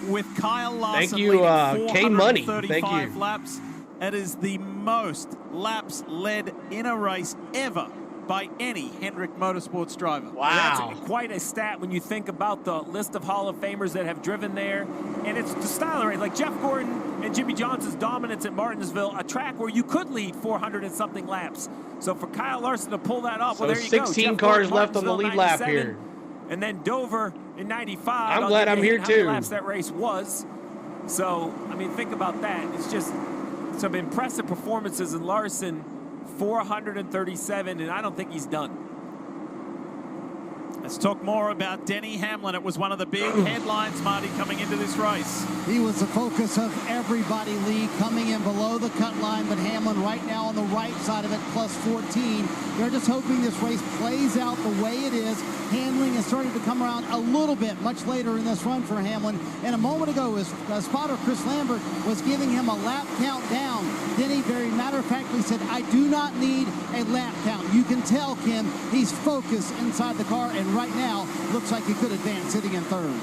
With Kyle Larson leading 435 laps, it is the most laps led in a race ever by any Hendrick Motorsports driver. Wow. That's quite a stat when you think about the list of Hall of Famers that have driven there. And it's the style of race. Like Jeff Gordon and Jimmy Johnson's dominance at Martinsville, a track where you could lead 400 and something laps. So for Kyle Larson to pull that off, So well, there you go. 16 cars left on the lead lap here. And then Dover in 95. I'm glad I'm here how too. many laps that race was. So, I mean, think about that. It's just some impressive performances in Larson. 437, and I don't think he's done. Let's talk more about Denny Hamlin. It was one of the big headlines, Marty, coming into this race. He was the focus of everybody, Lee, coming in below the cut line, but Hamlin right now on the right side of it, plus 14. They're just hoping this race plays out the way it is. Handling is starting to come around a little bit much later in this run for Hamlin. And a moment ago, his spotter, Chris Lambert, was giving him a lap count down. Denny very matter-of-factly said, I do not need a lap count. You can tell, Kim, he's focused inside the car, and right now, looks like he could advance, sitting in third.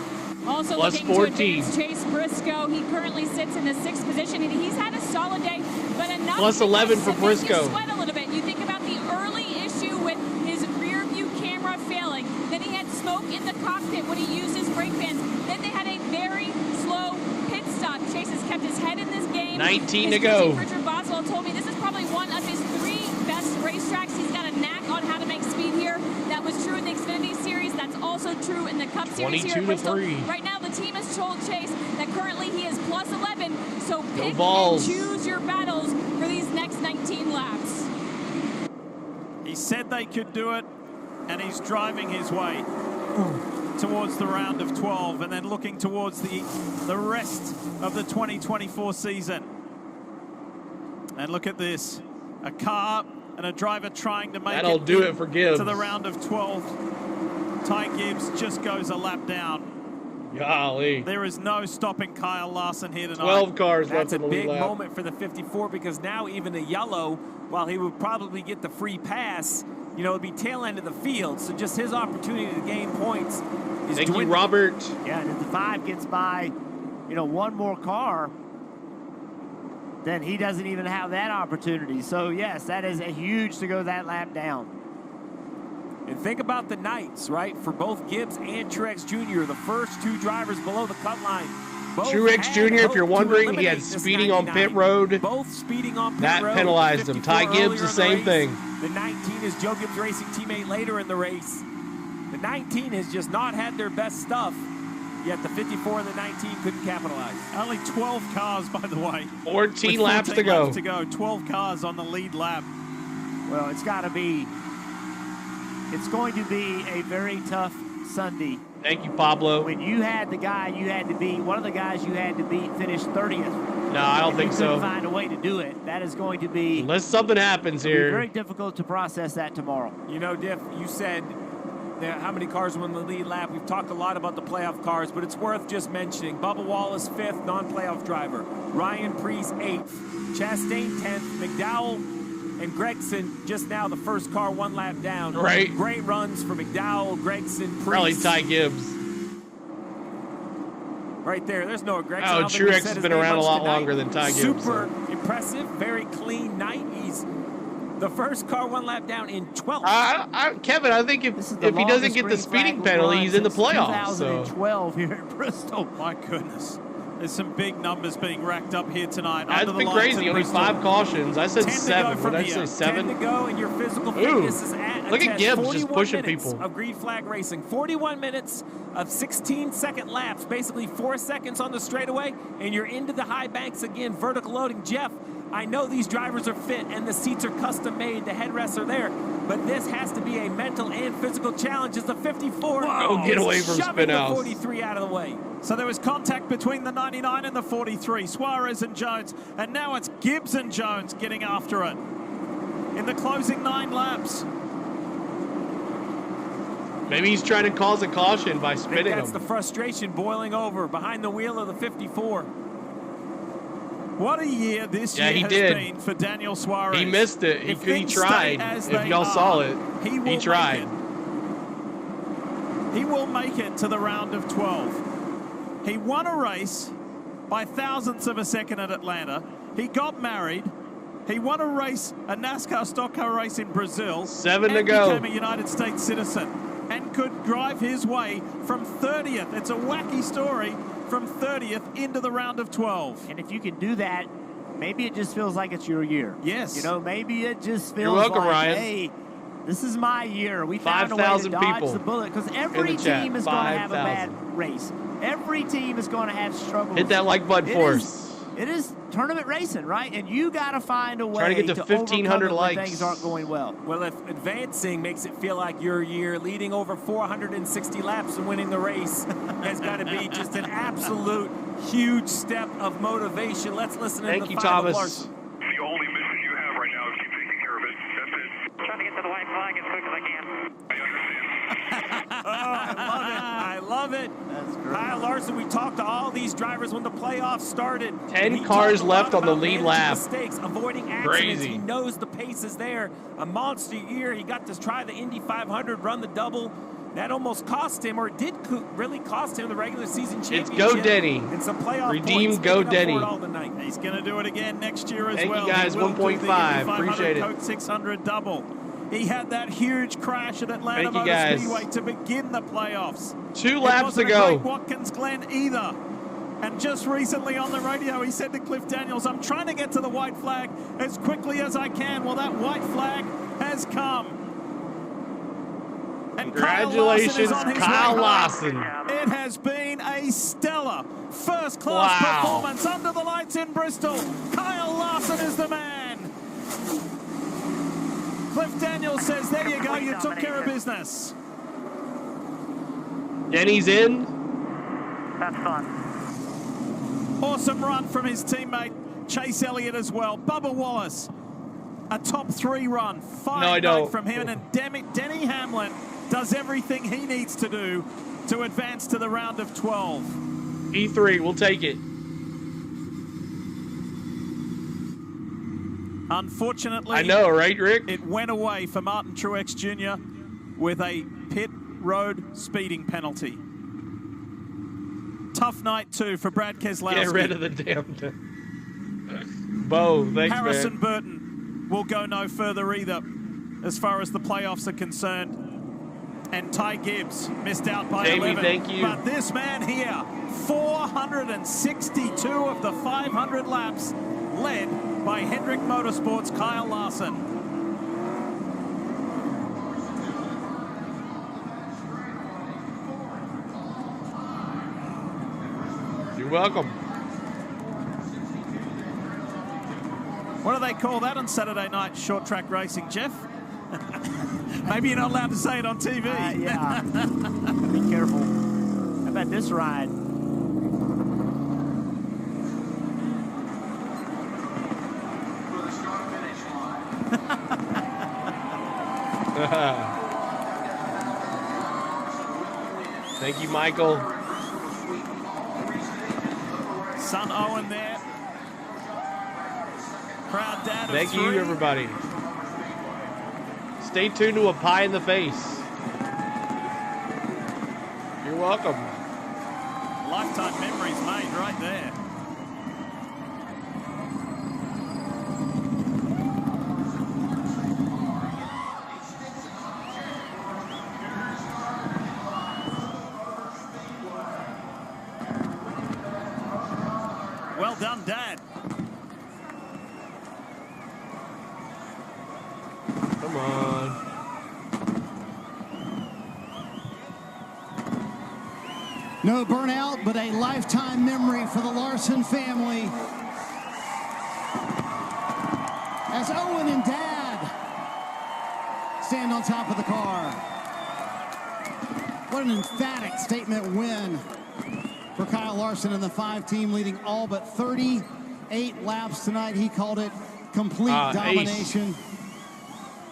Also plus looking 14. to advance Chase Briscoe. He currently sits in the 6th position, and he's had a solid day, but enough plus 11 for to Briscoe. make you sweat a little bit. You think about the early issue with his rear view camera failing. Then he had smoke in the cockpit when he used his brake pans. Then they had a very slow pit stop. Chase has kept his head in this game. 19 to go. Richard Boswell told me this is probably one of his 3 best racetracks. He's got a knack on how to make speed here. That was true in the Xfinity Series. That's also true in the Cup Series here at Bristol. 22-3. Right now, the team has told Chase that currently he is plus 11. So pick balls. and choose your battles for these next 19 laps. He said they could do it, and he's driving his way towards the round of 12 and then looking towards the rest of the 2024 season. And look at this. A car and a driver trying to make That'll do it for Gibbs. to the round of 12. Ty Gibbs just goes a lap down. Golly. There is no stopping Kyle Larson here tonight. 12 cars That's left a in the big lead lap. moment for the 54 because now even the yellow, while he would probably get the free pass, you know, it'd be tail end of the field. So just his opportunity to gain points is Thank you, dwindling. Robert. Yeah, and if the 5 gets by, you know, one more car, then he doesn't even have that opportunity. So, yes, that is a huge to go that lap down. And think about the nights, right? For both Gibbs and Truex Jr., the first 2 drivers below the cut line. Truex Jr., if you're wondering, he had speeding on pit road. Both speeding on pit that road. Penalized him. Ty Gibbs, the same thing. The 19 is Joe Gibbs' racing teammate later in the race. The 19 has just not had their best stuff, yet the 54 and the 19 couldn't capitalize. Only 12 cars, by the way. 14 laps to go. 12 cars on the lead lap. Well, it's got to be, it's going to be a very tough Sunday. Thank you, Pablo. When you had the guy you had to beat, one of the guys you had to beat finished 30th. No, I don't think so. You couldn't find a way to do it. That is going to be... Unless something happens here. Very difficult to process that tomorrow. You know, Diff, you said how many cars were in the lead lap. We've talked a lot about the playoff cars, but it's worth just mentioning. Bubba Wallace, 5th, non-playoff driver. Ryan Preece, 8th. Chastain, 10th. McDowell and Gregson, just now the first car 1 lap down. Right. Great runs for McDowell, Gregson, Preece. Probably Ty Gibbs. Right there. There's Noah Gregson. Oh, Truex has been around a lot longer than Ty Gibbs. Super impressive. Very clean night. He's the first car 1 lap down in 12th. Kevin, I think if he doesn't get the speeding penalty, he's in the playoffs. 2012 here at Bristol. My goodness. There's some big numbers being racked up here tonight. That's been crazy. Only 5 cautions. I said 7. Did I say 7? 10 to go, and your physical fitness is at look at Gibbs just pushing people. Of green flag racing. 41 minutes of 16-second laps, basically 4 seconds on the straightaway, and you're into the high banks again, vertical loading. Jeff, I know these drivers are fit and the seats are custom made, the headrests are there, but this has to be a mental and physical challenge as the 54 get away from shoving Spinhouse. the 43 out of the way. So there was contact between the 99 and the 43, Suarez and Jones, and now it's Gibbs and Jones getting after it in the closing 9 laps. Maybe he's trying to cause a caution by spinning him. That's the frustration boiling over behind the wheel of the 54. What a year this year has been for Daniel Suarez. He missed it. He tried. If y'all saw it, he tried. He will make it to the round of 12. He won a race by thousandths of a second at Atlanta. He got married, He won a race, a NASCAR stock car race in Brazil. 7 to go. Became a United States citizen and could drive his way from 30th. It's a wacky story, from 30th into the round of 12. And if you can do that, maybe it just feels like it's your year. Yes. You know, maybe it just feels You're welcome, like, Ryan. hey, this is my year. We found a way to 5,000 dodge people the bullet, because every in the chat. team is going to have a 5,000. bad race. Every team is going to have struggles. Hit that like button for us. It is tournament racing, right? And you got to find a way Trying to get to 1,500 likes. when things aren't going well. Well, if advancing makes it feel like your year, leading over 460 laps and winning the race has got to be just an absolute huge step of motivation. Let's listen to Thank the you, five of Thomas. Larson. The only mission you have right now is keep taking care of it. That's it. Trying to get to the white flag as quick as I can. I understand. I love it. That's great. Kyle Larson, we talked to all these drivers when the playoffs started. 10 cars left on the lead lap. Mistakes, avoiding accidents. Crazy. He knows the pace is there. A monster year. He got to try the Indy 500, run the double. That almost cost him, or did really cost him, the regular season championship. It's Go Denny. And some playoff Redeem points. Go Making up Denny. for it all tonight. He's going to do it again next year as Thank well. you guys, He will do the 1.5. Indy 500 Appreciate it. Coke 600 double. He had that huge crash at Atlanta Thank you, Motor guys. Speedway to begin the playoffs. 2 laps to It wasn't go. a great Watkins Glen either. And just recently on the radio, he said to Cliff Daniels, I'm trying to get to the white flag as quickly as I can. Well, that white flag has come. And Congratulations, Kyle Larson. It has been a stellar first-class performance under the lights in Bristol. Kyle Larson is the man. Cliff Daniels says, there you go, you took care of business. Denny's in. That's fun. Awesome run from his teammate Chase Elliott as well. Bubba Wallace, a top 3 run. Fine night from him, and Denny Hamlin does everything he needs to do to advance to the round of 12. E3, we'll take it. Unfortunately, I know, right, Rick? It went away for Martin Truex Jr. with a pit road speeding penalty. Tough night, too, for Brad Keselowski. Get rid of the damn thing. Bo, thanks, Harrison man. Burton will go no further either as far as the playoffs are concerned. And Ty Gibbs missed out by Jamie, 11. thank you. But this man here, 462 of the 500 laps, led by Hendrick Motorsports' Kyle Larson. You're welcome. What do they call that on Saturday night short track racing, Jeff? Maybe you're not allowed to say it on TV. Yeah. Be careful. How about this ride? Thank you, Michael. Son Owen there. Proud dad of Thank 3. you, everybody. Stay tuned to a pie in the face. You're welcome. Lifetime memories made right there. Well done, Dad. Come on. No burnout, but a lifetime memory for the Larson family. As Owen and Dad stand on top of the car. What an emphatic statement win for Kyle Larson and the 5-team, leading all but 38 laps tonight. He called it complete domination. Ace.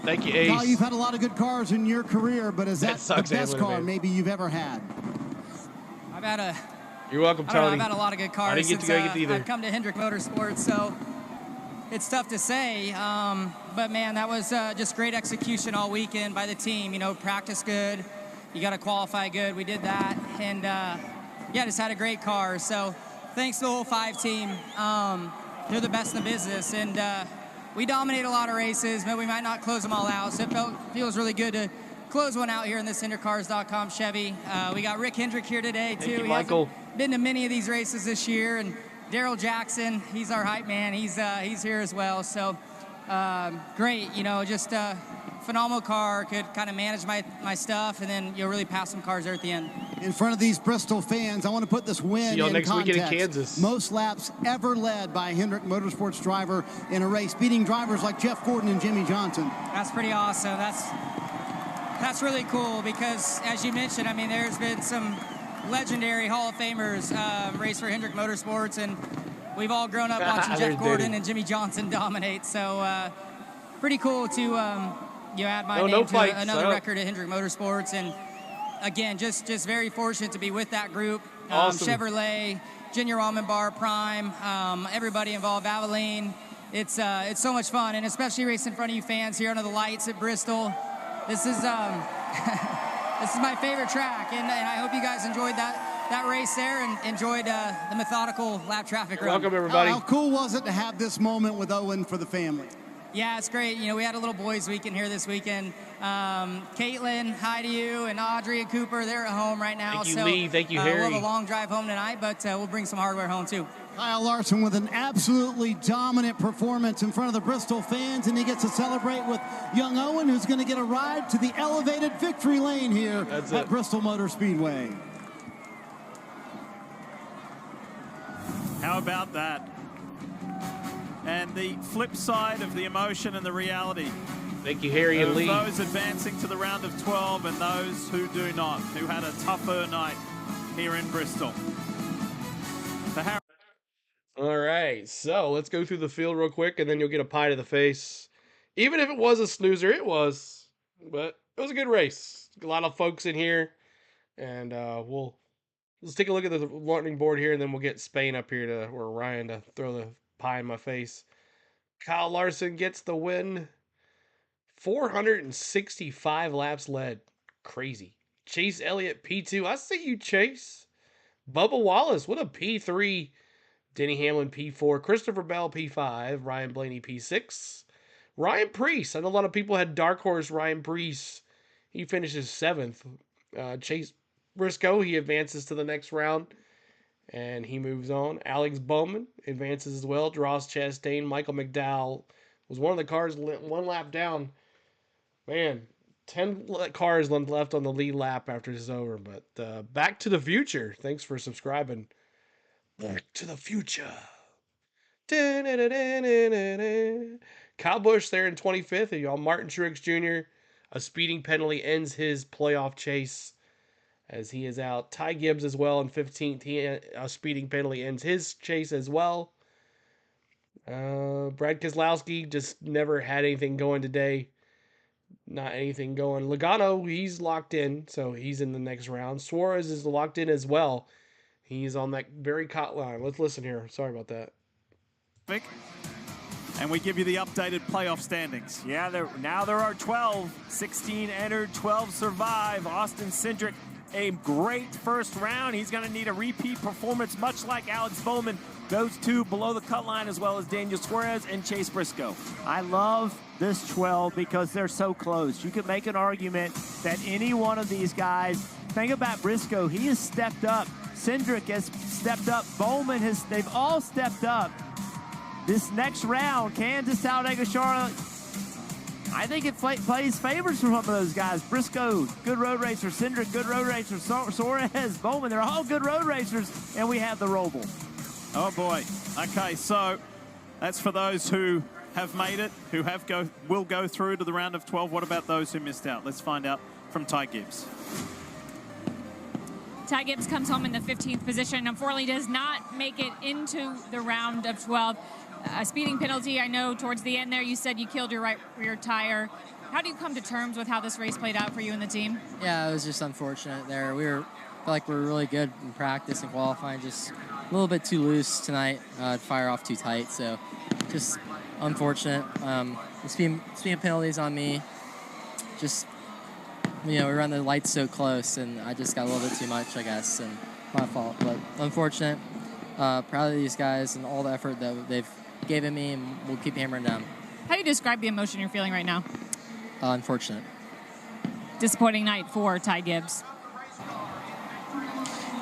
Thank you, Ace. Kyle, you've had a lot of good cars in your career, but is that the best car man. maybe you've ever had? I've had a... You're welcome, Tony. I've had a lot of good cars. I didn't get to go get either. I've come to Hendrick Motorsports, so it's tough to say. But, man, that was just great execution all weekend by the team. You know, practice good. You got to qualify good. We did that. And, yeah, just had a great car. So thanks to the whole 5 team. They're the best in the business. And, we dominate a lot of races, but we might not close them all out. So it feels really good to close one out here in this HendrickCars.com Chevy. We got Rick Hendrick here today, too. Thank you, Michael. Hasn't been to many of these races this year. And Daryl Jackson, he's our hype man. He's here as well. So great, you know, just phenomenal car. Could kind of manage my stuff, and then you'll really pass some cars there at the end. In front of these Bristol fans, I want to put this win in next context. weekend in Kansas. Most laps ever led by a Hendrick Motorsports driver in a race, beating drivers like Jeff Gordon and Jimmy Johnson. That's pretty awesome. That's really cool because, as you mentioned, I mean, there's been some legendary Hall of Famers race for Hendrick Motorsports, and we've all grown up watching Jeff Gordon and Jimmy Johnson dominate. So pretty cool to add my name to another record at Hendrick Motorsports. And again, just very fortunate to be with that group. Awesome. Chevrolet, Junior Almenbar, Prime, everybody involved, Valvoline. It's so much fun, and especially racing in front of you fans here under the lights at Bristol. This is this is my favorite track, and I hope you guys enjoyed that race there and enjoyed the methodical lap traffic run. Welcome, everybody. How cool was it to have this moment with Owen for the family? Yeah, it's great. You know, we had a little boys' weekend here this weekend. Caitlin, hi to you, and Audrey and Cooper, they're at home right now. Thank you, Lee. Thank you, Harry. We'll have a long drive home tonight, but we'll bring some hardware home, too. Kyle Larson with an absolutely dominant performance in front of the Bristol fans, and he gets to celebrate with young Owen, who's going to get a ride to the elevated victory lane here at Bristol Motor Speedway. How about that? And the flip side of the emotion and the reality. Thank you, Harry and Lee. Those advancing to the round of 12 and those who do not, who had a tougher night here in Bristol. All right, so let's go through the field real quick, and then you'll get a pie to the face. Even if it was a snoozer, it was. But it was a good race. A lot of folks in here. And let's take a look at the learning board here, and then we'll get Spain up here or Ryan to throw the pie in my face. Kyle Larson gets the win. 465 laps led. Crazy. Chase Elliott, P2. I see you, Chase. Bubba Wallace, what a P3. Denny Hamlin, P4. Christopher Bell, P5. Ryan Blaney, P6. Ryan Preece. I know a lot of people had Dark Horse Ryan Preece. He finishes 7th. Chase Briscoe, he advances to the next round. And he moves on. Alex Bowman advances as well. Ross Chastain. Michael McDowell was one of the cars one lap down. Man, 10 cars left on the lead lap after this is over. But Back to the Future. Thanks for subscribing. Back to the Future. Kyle Busch there in 25th. And y'all, Martin Truex Jr. A speeding penalty ends his playoff chase as he is out. Ty Gibbs as well in 15th. A speeding penalty ends his chase as well. Brad Keselowski just never had anything going today. Not anything going. Logano, he's locked in, so he's in the next round. Suarez is locked in as well. He's on that very caught line. Let's listen here. Sorry about that. And we give you the updated playoff standings. Yeah, now there are 12. 16 entered, 12 survive. Austin Cindric, a great first round. He's going to need a repeat performance, much like Alex Bowman. Those two below the cut line, as well as Daniel Suarez and Chase Briscoe. I love this 12 because they're so close. You could make an argument that any one of these guys, think about Briscoe, he has stepped up. Cindric has stepped up. Bowman they've all stepped up. This next round, Kansas, Talladega, Charlotte, I think it plays favors for one of those guys. Briscoe, good road racer. Cindric, good road racer. Suarez, Bowman, they're all good road racers, and we have the Roble. Oh, boy. Okay, so that's for those who have made it, who will go through to the round of 12. What about those who missed out? Let's find out from Ty Gibbs. Ty Gibbs comes home in the 15th position. Unfortunately, does not make it into the round of 12. A speeding penalty, I know towards the end there you said you killed your right rear tire. How do you come to terms with how this race played out for you and the team? Yeah, it was just unfortunate there. Felt like we were really good in practice and qualifying, just a little bit too loose tonight, fire off too tight, so just unfortunate. The speeding penalties on me, just, we run the lights so close, and I just got a little bit too much, I guess, and my fault, but unfortunate. Proud of these guys and all the effort that they've given me, and we'll keep hammering down. How do you describe the emotion you're feeling right now? Unfortunate. Disappointing night for Ty Gibbs.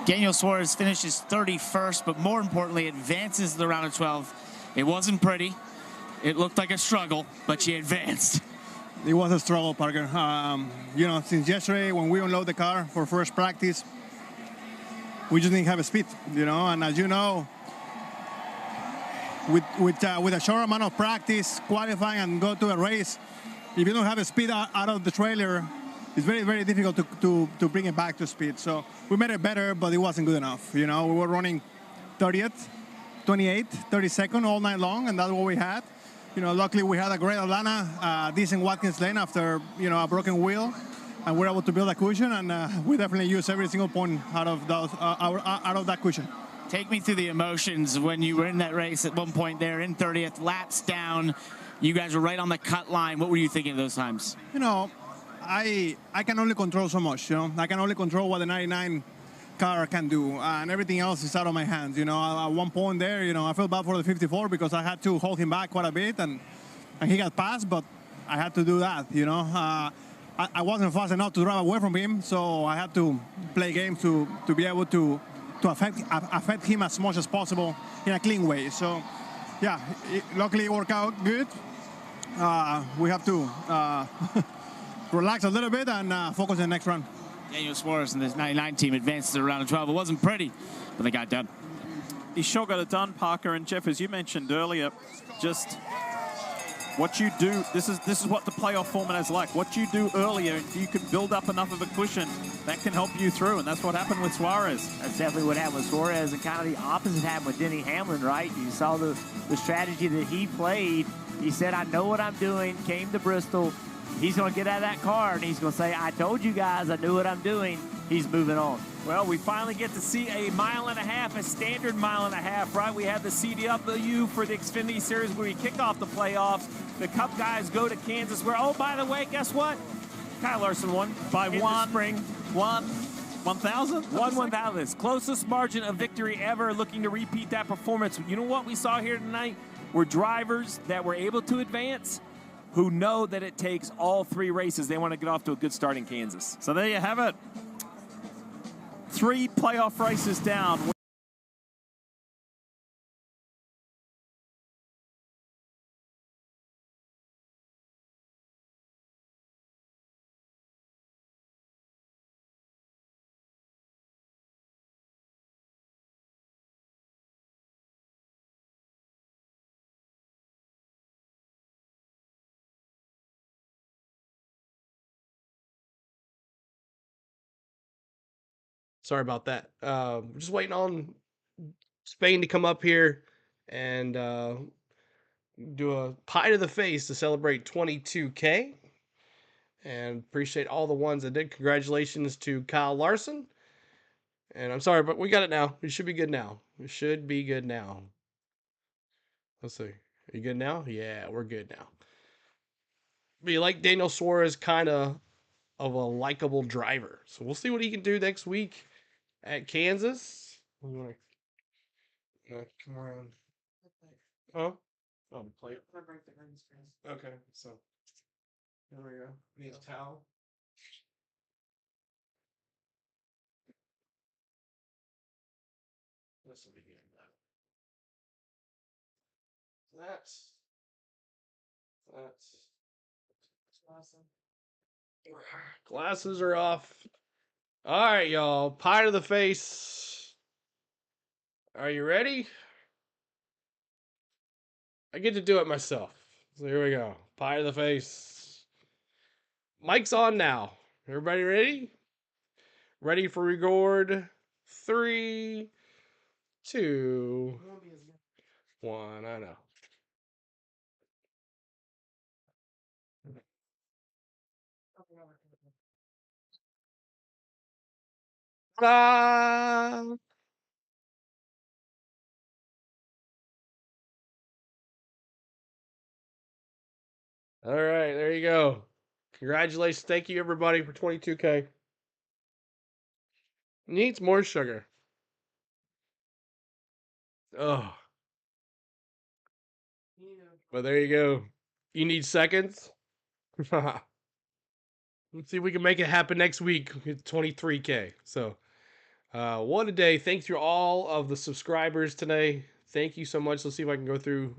Daniel Suarez finishes 31st, but more importantly, advances to the round of 12. It wasn't pretty. It looked like a struggle, but she advanced. It was a struggle, Parker. You know, since yesterday when we unload the car for first practice, we just didn't have a speed, you know. And as you know, with a short amount of practice, qualifying and go to a race, if you don't have a speed out of the trailer, it's very, very difficult to bring it back to speed. So we made it better, but it wasn't good enough. You know, we were running 30th, 28th, 32nd all night long, and that's what we had. You know, luckily we had a great Atlanta, decent Watkins lane after, you know, a broken wheel, and we're able to build a cushion, and we definitely use every single point out of those, out of that cushion. Take me through the emotions when you were in that race at one point there in 30th, laps down. You guys were right on the cut line. What were you thinking at those times? You know, I can only control so much, you know. I can only control what the 99 car can do, and everything else is out of my hands, you know. At one point there, you know, I felt bad for the 54 because I had to hold him back quite a bit, and he got past, but I had to do that, you know. I wasn't fast enough to drive away from him, so I had to play games to be able to affect him as much as possible in a clean way. So, yeah, luckily it worked out good. We have to relax a little bit and focus on the next run. Daniel Suarez and this 99 team advanced to the round of 12. It wasn't pretty, but they got done. He sure got it done, Parker. And Jeff, as you mentioned earlier, just what you do, this is what the playoff format is like. What you do earlier, if you can build up enough of a cushion, that can help you through, and that's what happened with Suarez. That's definitely what happened with Suarez, and kind of the opposite happened with Denny Hamlin, right? You saw the strategy that he played. He said, I know what I'm doing, came to Bristol. He's going to get out of that car, and he's going to say, I told you guys I knew what I'm doing. He's moving on. Well, we finally get to see a mile and a half, a standard mile and a half, right? We had the CDW for the Xfinity Series where we kick off the playoffs. The Cup guys go to Kansas where, oh, by the way, guess what? Kyle Larson won by one spring. 1,000? 1/1,000th. Closest margin of victory ever, looking to repeat that performance. You know what we saw here tonight? Were drivers that were able to advance who know that it takes all three races. They want to get off to a good start in Kansas. So there you have it. 3 playoff races down. Sorry about that. Just waiting on Spain to come up here and do a pie to the face to celebrate 22K. And appreciate all the ones that did. Congratulations to Kyle Larson. And I'm sorry, but we got it now. It should be good now. It should be good now. Let's see. Are you good now? Yeah, we're good now. But you like Daniel Suarez, kind of a likable driver. So we'll see what he can do next week at Kansas. Come around. Huh? Oh, plate. Okay, so there we go. Need a towel. This will be good. That's awesome. Glasses are off. All right, y'all. Pie to the face. Are you ready? I get to do it myself. So here we go. Pie to the face. Mic's on now. Everybody ready? Ready for record? 3, 2, 1. I know. Ta-da! All right, there you go. Congratulations. Thank you, everybody, for 22K. Needs more sugar. Oh. But there you go. You need seconds? Let's see if we can make it happen next week. 23K. So, what a day. Thanks to all of the subscribers today. Thank you so much. Let's see if I can go through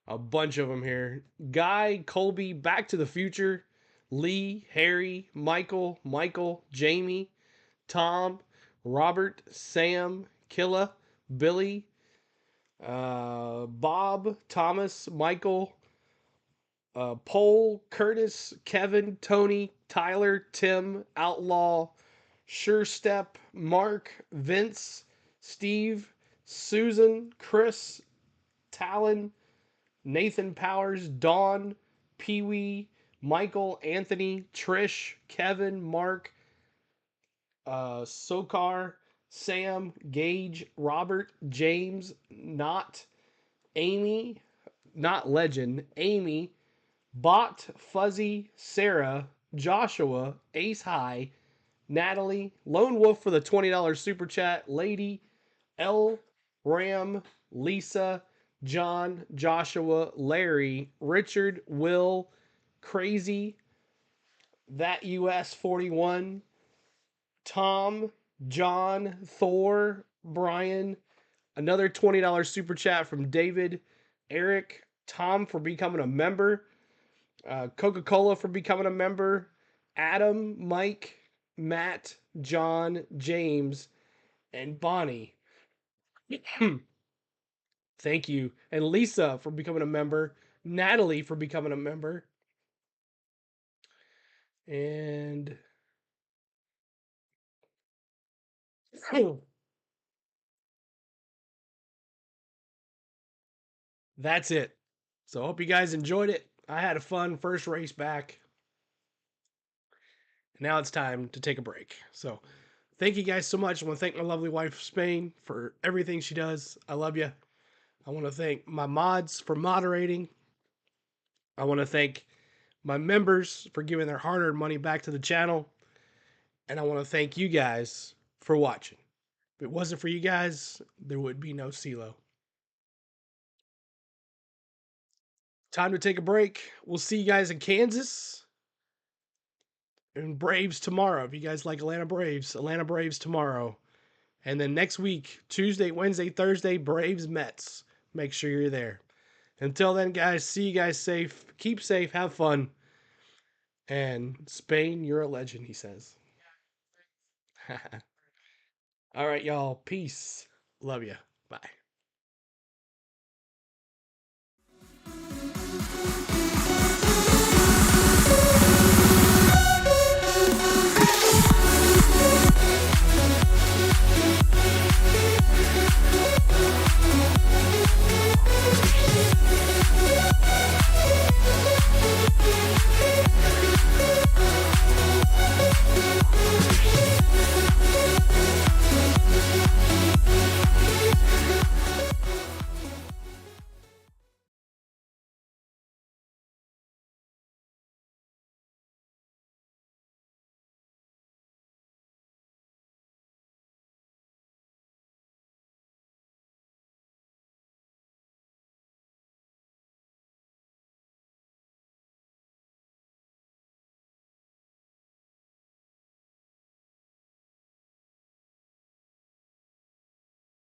a bunch of them here. Guy, Colby, Back to the Future, Lee, Harry, Michael, Jamie, Tom, Robert, Sam, Killa, Billy, Bob, Thomas, Michael, Paul, Curtis, Kevin, Tony, Tyler, Tim, Outlaw, Sure Step, Mark, Vince, Steve, Susan, Chris, Talon, Nathan Powers, Dawn, Pee Wee, Michael, Anthony, Trish, Kevin, Mark, Sokar, Sam, Gage, Robert, James, Not, Amy, Not Legend, Amy, Bot, Fuzzy, Sarah, Joshua, Ace High, Natalie, Lone Wolf for the $20 super chat, Lady, L, Ram, Lisa, John, Joshua, Larry, Richard, Will, Crazy, That US 41, Tom, John, Thor, Brian, another $20 super chat from David, Eric, Tom for becoming a member, Coca-Cola for becoming a member, Adam, Mike, Matt, John, James, and Bonnie. Thank you. And Lisa for becoming a member, Natalie for becoming a member, and that's it. So I hope you guys enjoyed it. I had a fun first race back. Now it's time to take a break. So thank you guys so much. I want to thank my lovely wife, Spain, for everything she does. I love you. I want to thank my mods for moderating. I want to thank my members for giving their hard-earned money back to the channel. And I want to thank you guys for watching. If it wasn't for you guys, there would be no CeeLo. Time to take a break. We'll see you guys in Kansas and Braves tomorrow. If you guys like Atlanta Braves tomorrow. And then next week, Tuesday, Wednesday, Thursday, Braves Mets. Make sure you're there. Until then, guys, see you guys safe. Keep safe. Have fun. And Spain, you're a legend, he says. All right, y'all. Peace. Love you. Bye.